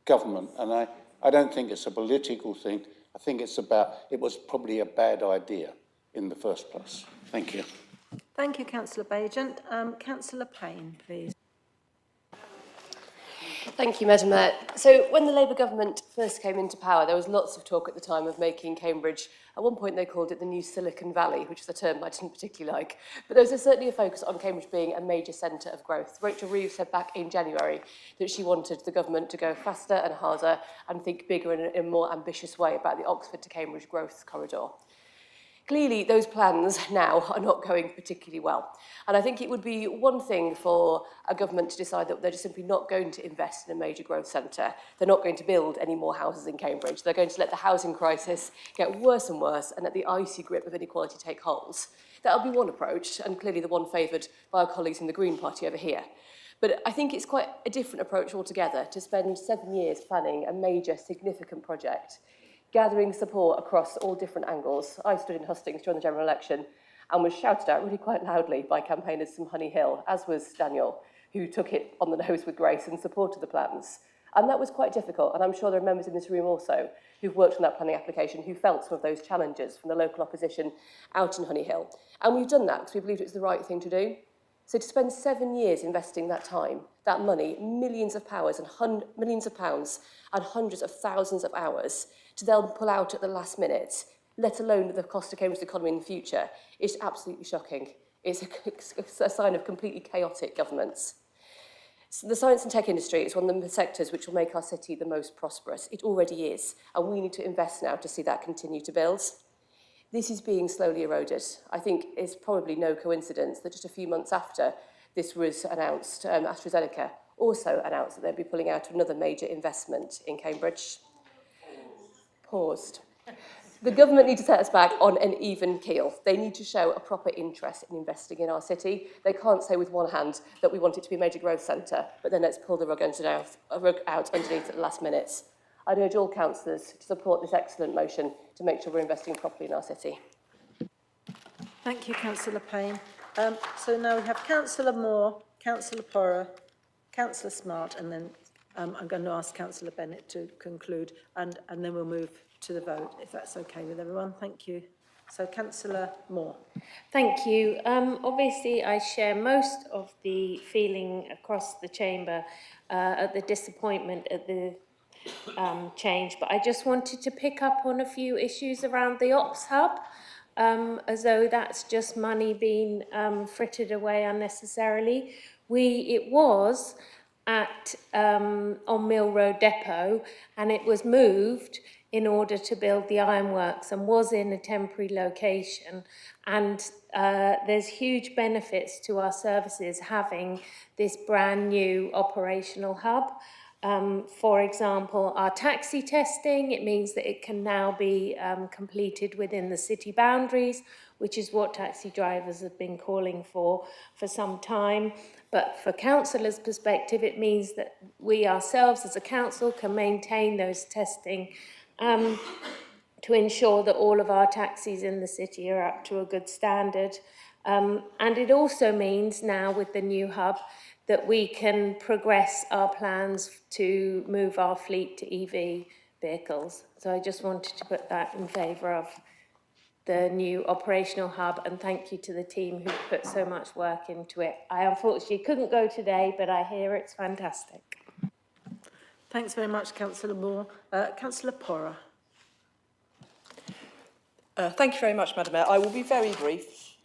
Speaker 14: government, and I don't think it's a political thing. I think it's about, it was probably a bad idea in the first place. Thank you.
Speaker 1: Thank you, Councillor Bajan. Councillor Payne, please.
Speaker 11: Thank you, Madam Mayor. So when the Labour government first came into power, there was lots of talk at the time of making Cambridge, at one point they called it the new Silicon Valley, which is a term I didn't particularly like. But there was certainly a focus on Cambridge being a major centre of growth. Rachel Reeves said back in January that she wanted the government to go faster and harder and think bigger in a more ambitious way about the Oxford to Cambridge growth corridor. Clearly, those plans now are not going particularly well. And I think it would be one thing for a government to decide that they're just simply not going to invest in a major growth centre. They're not going to build any more houses in Cambridge. They're going to let the housing crisis get worse and worse and let the icy grip of inequality take hold. That'll be one approach, and clearly the one favoured by our colleagues in the Green Party over here. But I think it's quite a different approach altogether to spend 7 years planning a major, significant project, gathering support across all different angles. I stood in hustings during the general election and was shouted at really quite loudly by campaigners from Honey Hill, as was Daniel, who took it on the nose with grace and supported the plans. And that was quite difficult, and I'm sure there are members in this room also who've worked on that planning application who felt some of those challenges from the local opposition out in Honey Hill. And we've done that because we believed it was the right thing to do. So to spend 7 years investing that time, that money, millions of pounds and hundreds of thousands of hours, to then pull out at the last minute, let alone the cost of Cambridge's economy in the future, is absolutely shocking. It's a sign of completely chaotic governance. So the science and tech industry is one of the sectors which will make our city the most prosperous. It already is, and we need to invest now to see that continue to build. This is being slowly eroded. I think it's probably no coincidence that just a few months after this was announced, AstraZeneca also announced that they'd be pulling out another major investment in Cambridge. Paused. The government need to set us back on an even keel. They need to show a proper interest in investing in our city. They can't say with one hand that we want it to be a major growth centre, but then let's pull the rug out underneath at the last minute. I'd urge all councillors to support this excellent motion to make sure we're investing properly in our city.
Speaker 1: Thank you, Councillor Payne. So now we have Councillor Moore, Councillor Porrer, Councillor Smart, and then I'm going to ask Councillor Bennett to conclude, and then we'll move to the vote, if that's okay with everyone. Thank you. So, Councillor Moore.
Speaker 6: Thank you. Obviously, I share most of the feeling across the chamber at the disappointment at the change, but I just wanted to pick up on a few issues around the Ops Hub, as though that's just money being frittered away unnecessarily. It was at on Mill Road Depot, and it was moved in order to build the ironworks and was in a temporary location. And there's huge benefits to our services having this brand new operational hub. For example, our taxi testing, it means that it can now be completed within the city boundaries, which is what taxi drivers have been calling for some time. But for councillors' perspective, it means that we ourselves as a council can maintain those testing to ensure that all of our taxis in the city are up to a good standard. And it also means now with the new hub that we can progress our plans to move our fleet to EV vehicles. So I just wanted to put that in favour of the new operational hub, and thank you to the team who put so much work into it. I unfortunately couldn't go today, but I hear it's fantastic.
Speaker 1: Thanks very much, Councillor Moore. Councillor Porrer.
Speaker 12: Thank you very much, Madam Mayor. I will be very brief.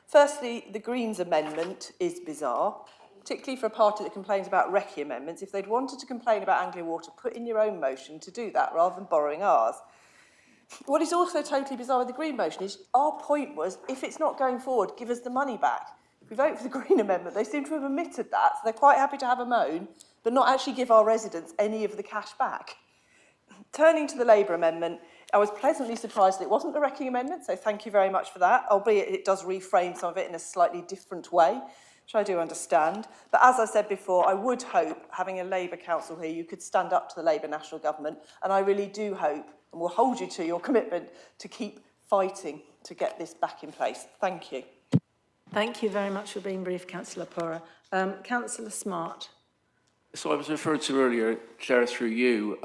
Speaker 12: Firstly, the Greens amendment is bizarre, particularly for a party that complains about recce amendments. If they'd wanted to complain about Anglia Water, put in your own motion to do that rather than borrowing ours. What is also totally bizarre with the Green motion is our point was, if it's not going forward, give us the money back. If we vote for the Green amendment, they seem to have omitted that, so they're quite happy to have a moan, but not actually give our residents any of the cash back. Turning to the Labour amendment, I was pleasantly surprised that it wasn't the wrecking amendment, so thank you very much for that, albeit it does reframe some of it in a slightly different way, which I do understand. But as I said before, I would hope, having a Labour council here, you could stand up to the Labour National Government, and I really do hope, and will hold you to your commitment, to keep fighting to get this back in place. Thank you.
Speaker 1: Thank you very much for being brief, Councillor Porrer. Councillor Smart.
Speaker 4: So I was referred to earlier, Chair, through you,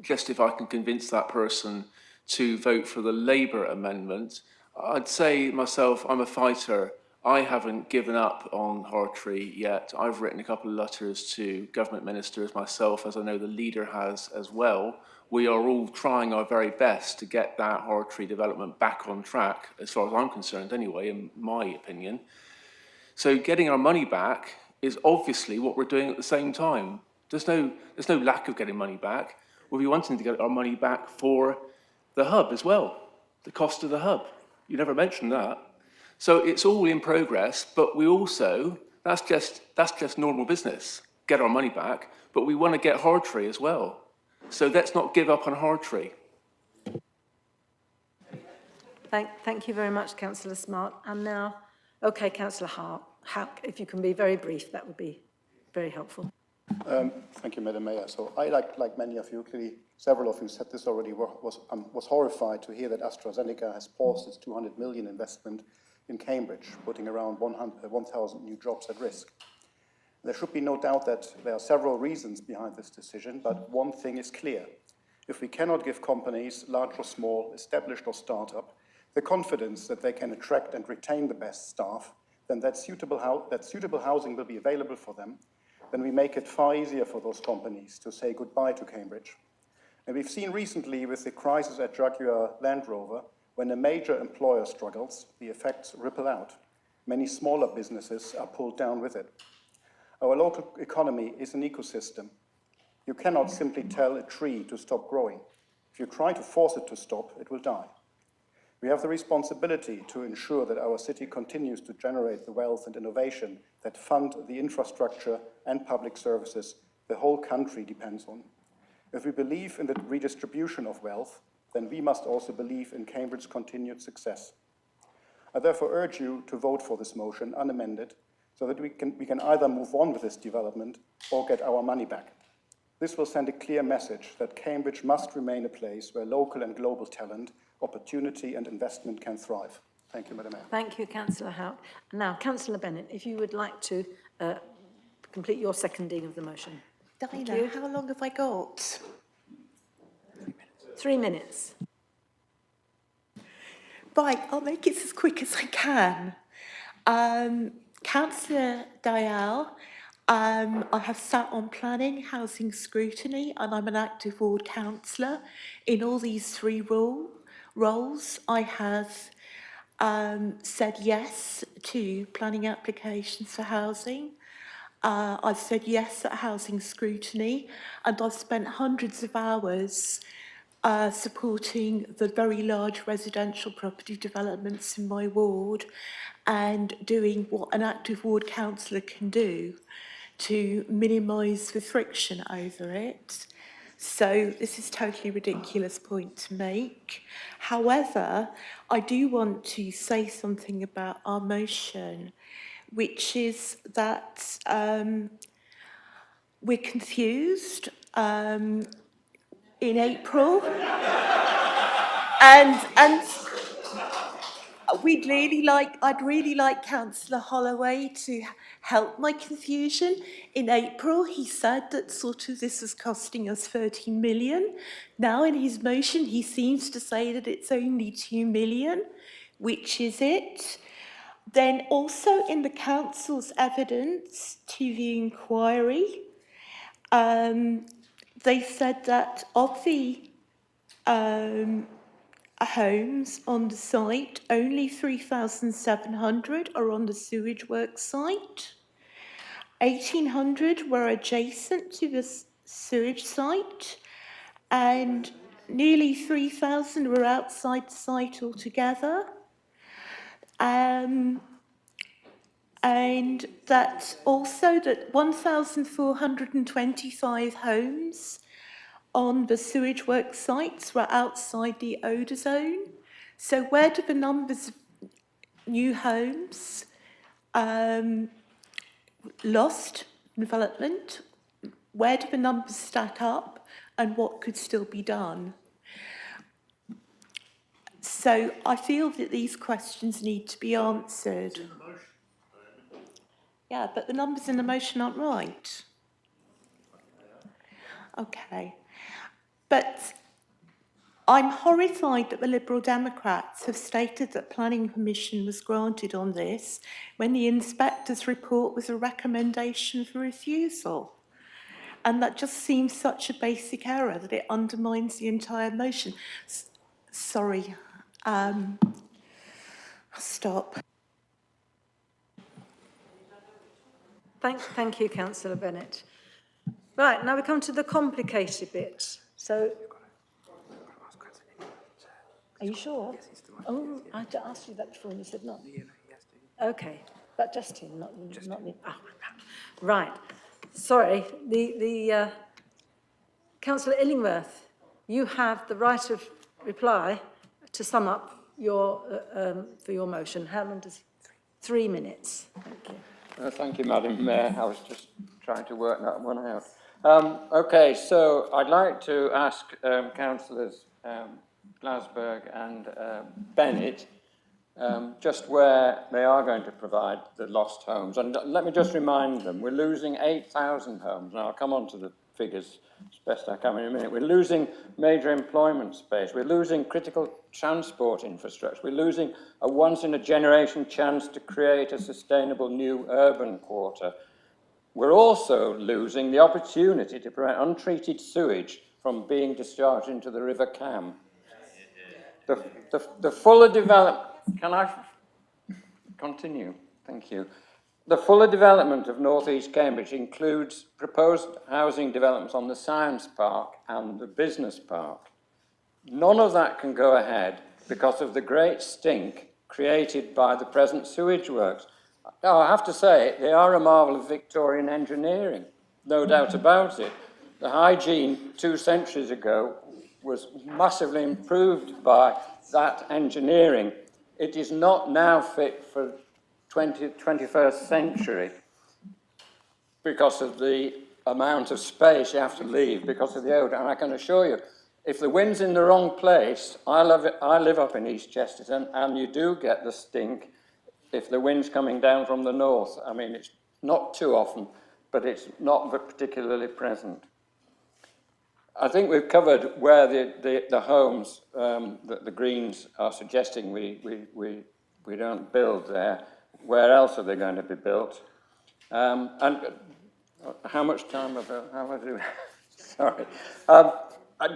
Speaker 4: just if I can convince that person to vote for the Labour amendment. I'd say myself, I'm a fighter. I haven't given up on Hartree yet. I've written a couple of letters to government ministers myself, as I know the leader has as well. We are all trying our very best to get that Hartree development back on track, as far as I'm concerned anyway, in my opinion. So getting our money back is obviously what we're doing at the same time. There's no lack of getting money back. We'll be wanting to get our money back for the hub as well, the cost of the hub. You never mentioned that. So it's all in progress, but we also, that's just normal business, get our money back, but we want to get Hartree as well. So let's not give up on Hartree.
Speaker 1: Thank you very much, Councillor Smart. And now, okay, Councillor Hart, if you can be very brief, that would be very helpful.
Speaker 14: Thank you, Madam Mayor. So I, like many of you, clearly several of you said this already, was horrified to hear that AstraZeneca has paused its 200 million investment in Cambridge, putting around 1,000 new jobs at risk. There should be no doubt that there are several reasons behind this decision, but one thing is clear. If we cannot give companies, large or small, established or startup, the confidence that they can attract and retain the best staff, then that suitable housing will be available for them, then we make it far easier for those companies to say goodbye to Cambridge. And we've seen recently with the crisis at Jaguar Land Rover, when a major employer struggles, the effects ripple out. Many smaller businesses are pulled down with it. Our local economy is an ecosystem. You cannot simply tell a tree to stop growing. If you try to force it to stop, it will die.
Speaker 18: We have the responsibility to ensure that our city continues to generate the wealth and innovation that fund the infrastructure and public services the whole country depends on. If we believe in the redistribution of wealth, then we must also believe in Cambridge's continued success. I therefore urge you to vote for this motion unamended, so that we can either move on with this development or get our money back. This will send a clear message that Cambridge must remain a place where local and global talent, opportunity and investment can thrive. Thank you, Madam Mayor.
Speaker 1: Thank you, Councillor Hout. Now, Councillor Bennett, if you would like to complete your seconding of the motion.
Speaker 7: Dinah, how long have I got?
Speaker 1: 3 minutes.
Speaker 7: Right, I'll make it as quick as I can. Councillor Dial, I have sat on planning, housing scrutiny, and I'm an active ward councillor. In all these three roles, I have said yes to planning applications for housing. I've said yes at housing scrutiny, and I've spent hundreds of hours supporting the very large residential property developments in my ward and doing what an active ward councillor can do to minimise the friction over it. So this is a totally ridiculous point to make. However, I do want to say something about our motion, which is that we're confused in April, and I'd really like Councillor Holloway to help my confusion. In April, he said that this was costing us 13 million. Now in his motion, he seems to say that it's only 2 million. Which is it? Then also in the council's evidence to the inquiry, they said that of the homes on the site, only 3,700 are on the sewage works site. 1,800 were adjacent to the sewage site, and nearly 3,000 were outside the site altogether. And that also that 1,425 homes on the sewage works sites were outside the odour zone. So where do the numbers of new homes lost development, where do the numbers stack up, and what could still be done? So I feel that these questions need to be answered. Yeah, but the numbers in the motion aren't right. Okay. But I'm horrified that the Liberal Democrats have stated that planning permission was granted on this when the inspector's report was a recommendation for refusal. And that just seems such a basic error that it undermines the entire motion. Sorry. I'll stop.
Speaker 1: Thank you, Councillor Bennett. Right, now we come to the complicated bit. So, are you sure? Oh, I asked you that before and you said no. Okay, but Justin, not me. Oh, right. Sorry, Councillor Illingworth, you have the right of reply to sum up your for your motion. How long does 3 minutes? Thank you.
Speaker 13: Thank you, Madam Mayor. I was just trying to work that one out. Okay, so I'd like to ask Councillors Glasberg and Bennett just where they are going to provide the lost homes. And let me just remind them, we're losing 8,000 homes. Now, I'll come on to the figures as best I can in a minute. We're losing major employment space. We're losing critical transport infrastructure. We're losing a once-in-a-generation chance to create a sustainable new urban quarter. We're also losing the opportunity to prevent untreated sewage from being discharged into the River Cam. The fuller development... Can I continue? Thank you. The fuller development of North East Cambridge includes proposed housing developments on the Science Park and the Business Park. None of that can go ahead because of the great stink created by the present sewage works. Now, I have to say, they are a marvel of Victorian engineering, no doubt about it. The hygiene 2 centuries ago was massively improved by that engineering. It is not now fit for 21st century because of the amount of space you have to leave because of the odour. And I can assure you, if the wind's in the wrong place, I live up in East Chesterton, and you do get the stink if the wind's coming down from the north. I mean, it's not too often, but it's not particularly present. I think we've covered where the homes that the Greens are suggesting we don't build there. Where else are they going to be built? And how much time have I do? Sorry.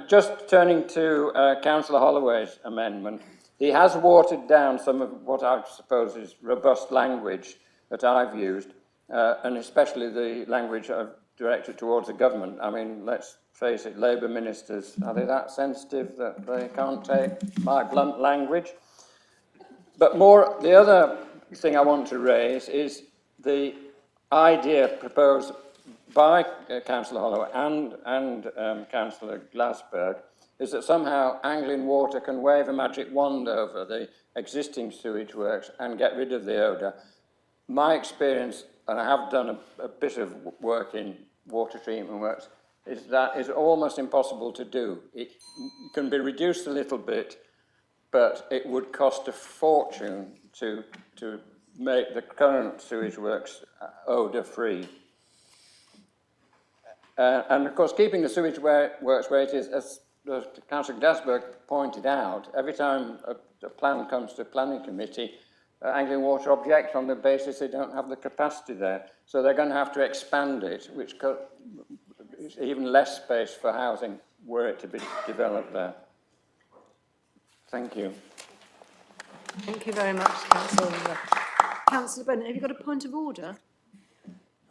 Speaker 13: Just turning to Councillor Holloway's amendment, he has watered down some of what I suppose is robust language that I've used, and especially the language I've directed towards the government. I mean, let's face it, Labour ministers, are they that sensitive that they can't take my blunt language? But more, the other thing I want to raise is the idea proposed by Councillor Holloway and Councillor Glasberg is that somehow Anglian Water can wave a magic wand over the existing sewage works and get rid of the odour. My experience, and I have done a bit of work in water treatment works, is that it's almost impossible to do. It can be reduced a little bit, but it would cost a fortune to make the current sewage works odour-free. And of course, keeping the sewage works where it is, as Councillor Glasberg pointed out, every time a plan comes to planning committee, Anglian Water objects on the basis they don't have the capacity there. So they're going to have to expand it, which is even less space for housing were it to be developed there. Thank you.
Speaker 1: Thank you very much, Councillor. Councillor Bennett, have you got a point of order?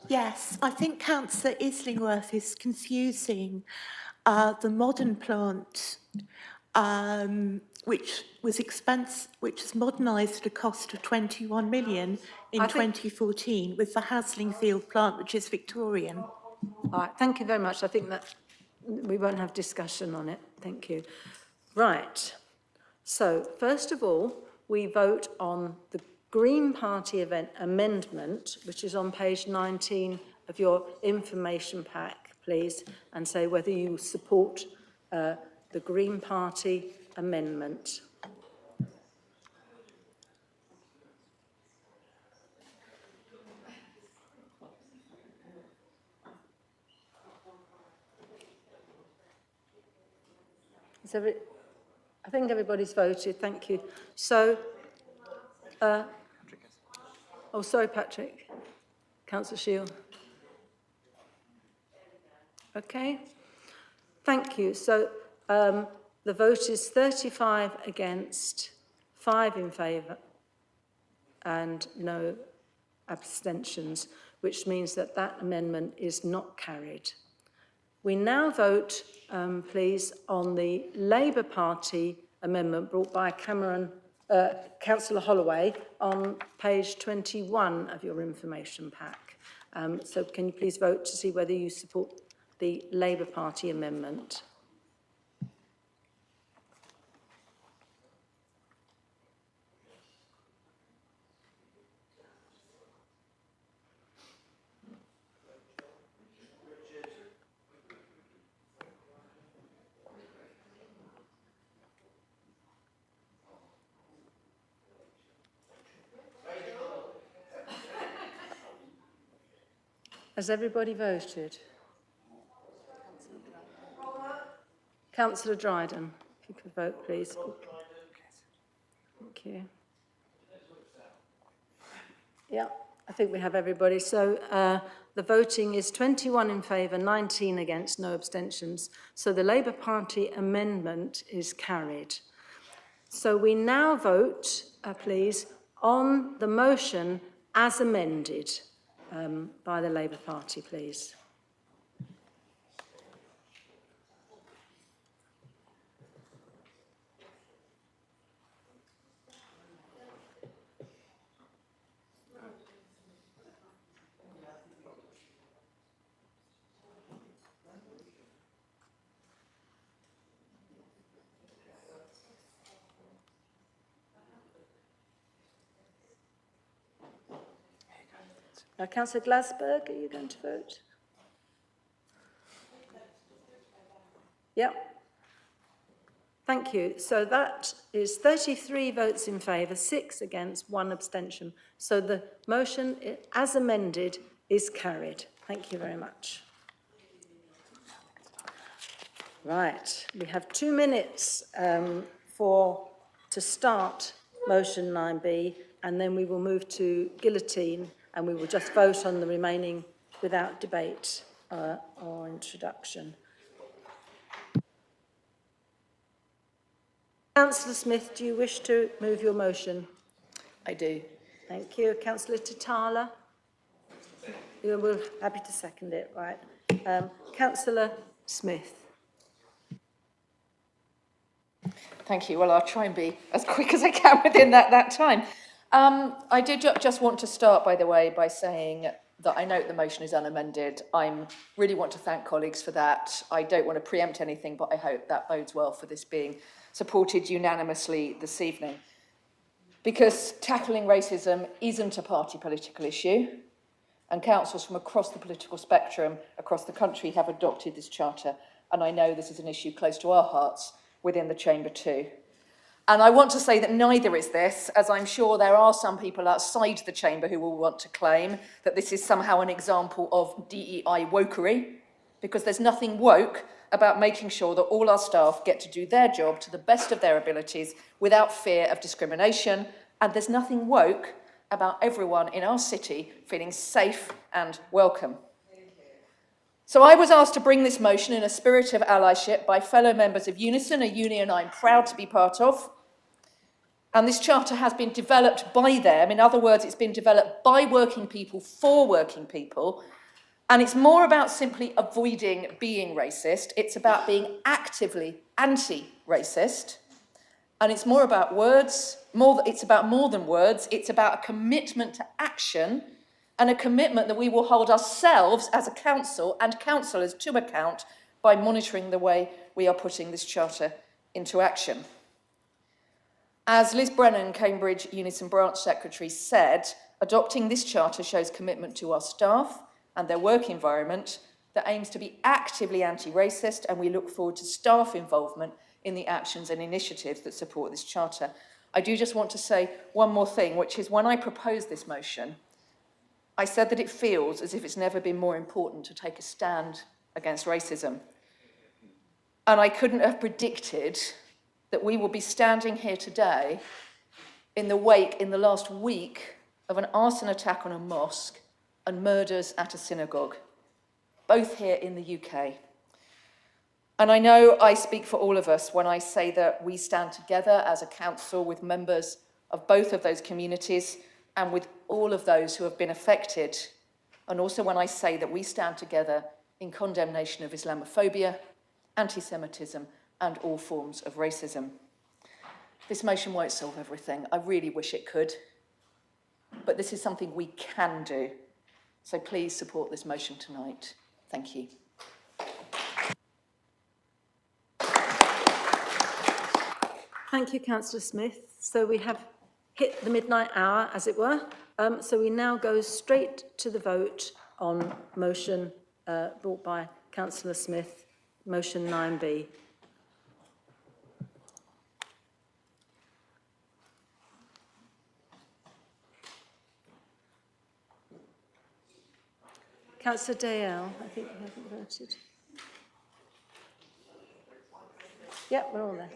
Speaker 7: Yes, I think Councillor Islingworth is confusing the modern plant, which was modernised at a cost of 21 million in 2014, with the Haslingfield plant, which is Victorian.
Speaker 1: All right, thank you very much. I think that we won't have discussion on it. Thank you. Right. So, first of all, we vote on the Green Party amendment, which is on page 19 of your information pack, please, and say whether you support the Green Party amendment. I think everybody's voted, thank you. So, oh, sorry, Patrick. Councillor Shield. Okay, thank you. So, the vote is 35 against, 5 in favour, and no abstentions, which means that that amendment is not carried. We now vote, please, on the Labour Party amendment brought by Councillor Holloway on page 21 of your information pack. So can you please vote to see whether you support the Labour Party amendment? Has everybody voted? Councillor Dryden, if you could vote, please. Thank you. Yeah, I think we have everybody. So the voting is 21 in favour, 19 against, no abstentions. So the Labour Party amendment is carried. So we now vote, please, on the motion as amended by the Labour Party, please. Councillor Glasberg, are you going to vote? Yep. Thank you. So that is 33 votes in favour, 6 against, 1 abstention. So the motion, as amended, is carried. Thank you very much. Right, we have 2 minutes to start motion 9B, and then we will move to guillotine, and we will just vote on the remaining without debate or introduction. Councillor Smith, do you wish to move your motion?
Speaker 3: I do.
Speaker 1: Thank you. Councillor Tatala? You're happy to second it, right. Councillor Smith?
Speaker 3: Thank you. Well, I'll try and be as quick as I can within that time. I did just want to start, by the way, by saying that I note the motion is unamended. I really want to thank colleagues for that. I don't want to preempt anything, but I hope that bodes well for this being supported unanimously this evening. Because tackling racism isn't a party political issue, and councils from across the political spectrum across the country have adopted this charter, and I know this is an issue close to our hearts within the chamber too. And I want to say that neither is this, as I'm sure there are some people outside the chamber who will want to claim that this is somehow an example of DEI wokery, because there's nothing woke about making sure that all our staff get to do their job to the best of their abilities without fear of discrimination, and there's nothing woke about everyone in our city feeling safe and welcome. So I was asked to bring this motion in a spirit of allyship by fellow members of Unison, a union I'm proud to be part of. And this charter has been developed by them. In other words, it's been developed by working people for working people. And it's more about simply avoiding being racist. It's about being actively anti-racist. And it's more about words. It's about more than words. It's about a commitment to action, and a commitment that we will hold ourselves as a council and councillors to account by monitoring the way we are putting this charter into action. As Liz Brennan, Cambridge Unison Branch Secretary, said, adopting this charter shows commitment to our staff and their work environment that aims to be actively anti-racist, and we look forward to staff involvement in the actions and initiatives that support this charter. I do just want to say one more thing, which is when I proposed this motion, I said that it feels as if it's never been more important to take a stand against racism. And I couldn't have predicted that we will be standing here today in the wake, in the last week, of an arson attack on a mosque and murders at a synagogue, both here in the UK. And I know I speak for all of us when I say that we stand together as a council with members of both of those communities and with all of those who have been affected, and also when I say that we stand together in condemnation of Islamophobia, anti-Semitism, and all forms of racism. This motion won't solve everything. I really wish it could, but this is something we can do. So please support this motion tonight. Thank you.
Speaker 1: Thank you, Councillor Smith. So we have hit the midnight hour, as it were. So we now go straight to the vote on motion brought by Councillor Smith, motion 9B. Councillor Dale, I think we haven't voted. Yep, we're all there.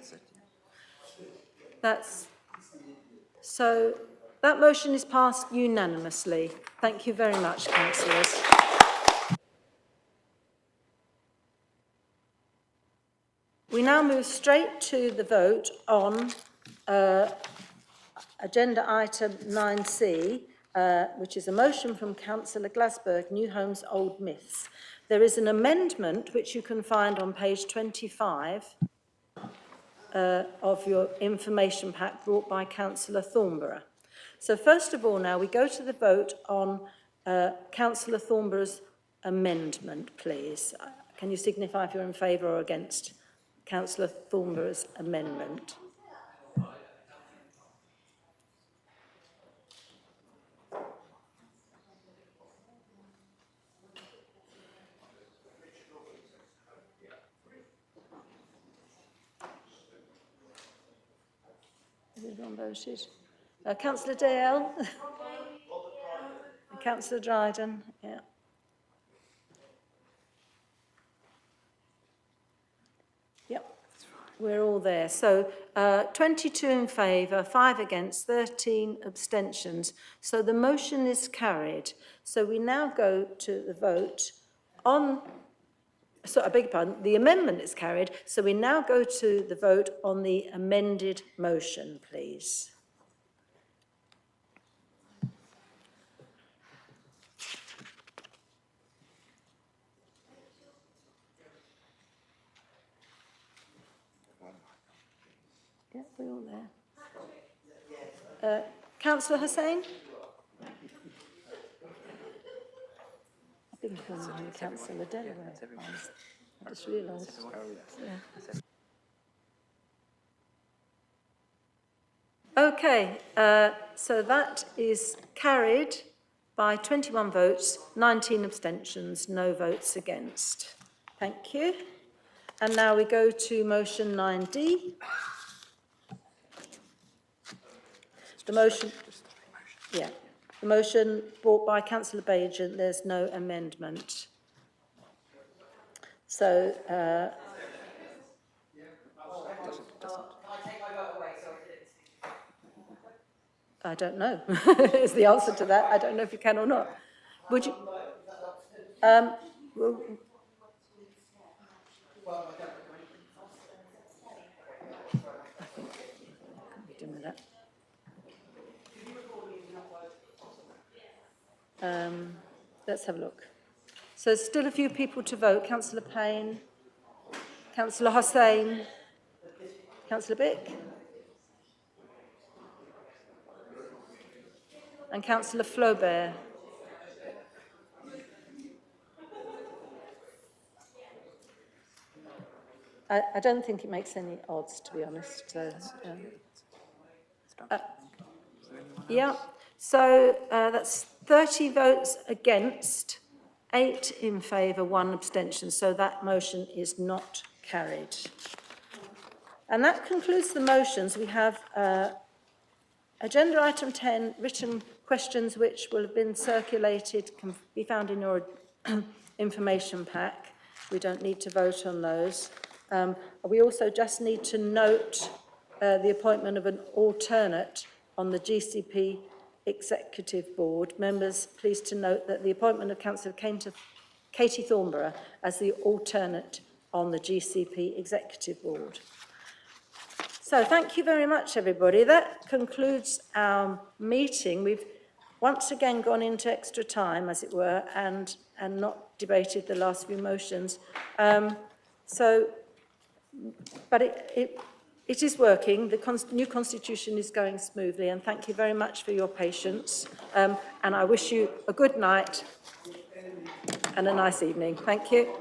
Speaker 1: So that motion is passed unanimously. Thank you very much, councillors. We now move straight to the vote on agenda item 9C, which is a motion from Councillor Glasberg, New Homes, Old Myths. There is an amendment which you can find on page 25 of your information pack brought by Councillor Thornborough. So first of all now we go to the vote on Councillor Thornborough's amendment, please. Can you signify if you're in favour or against Councillor Thornborough's amendment? Everyone voted. Councillor Dale? Councillor Dryden, yeah. Yep, we're all there. So 22 in favour, 5 against, 13 abstentions. So the motion is carried. So we now go to the vote on, so I beg your pardon, the amendment is carried. So we now go to the vote on the amended motion, please. Yeah, we're all there. Councillor Hussain? I've been calling you Councillor Delaware. I just realised. Yeah. Okay, so that is carried by 21 votes, 19 abstentions, no votes against. Thank you. And now we go to motion 9D. The motion, yeah, the motion brought by Councillor Bajan, there's no amendment. So, I don't know, is the answer to that. I don't know if you can or not. Would you? Well, let's have a look. So there's still a few people to vote. Councillor Payne, Councillor Hussain, Councillor Bick, and Councillor Flaubert. I don't think it makes any odds, to be honest. Yeah, so that's 30 votes against, 8 in favour, 1 abstention. So that motion is not carried. And that concludes the motions. We have agenda item 10, written questions which will have been circulated, can be found in your information pack. We don't need to vote on those. We also just need to note the appointment of an alternate on the GCP Executive Board. Members, pleased to note that the appointment of Councillor Katie Thornborough as the alternate on the GCP Executive Board. So thank you very much, everybody. That concludes our meeting. We've once again gone into extra time, as it were, and not debated the last few motions. But it is working. The new constitution is going smoothly, and thank you very much for your patience. And I wish you a good night and a nice evening. Thank you.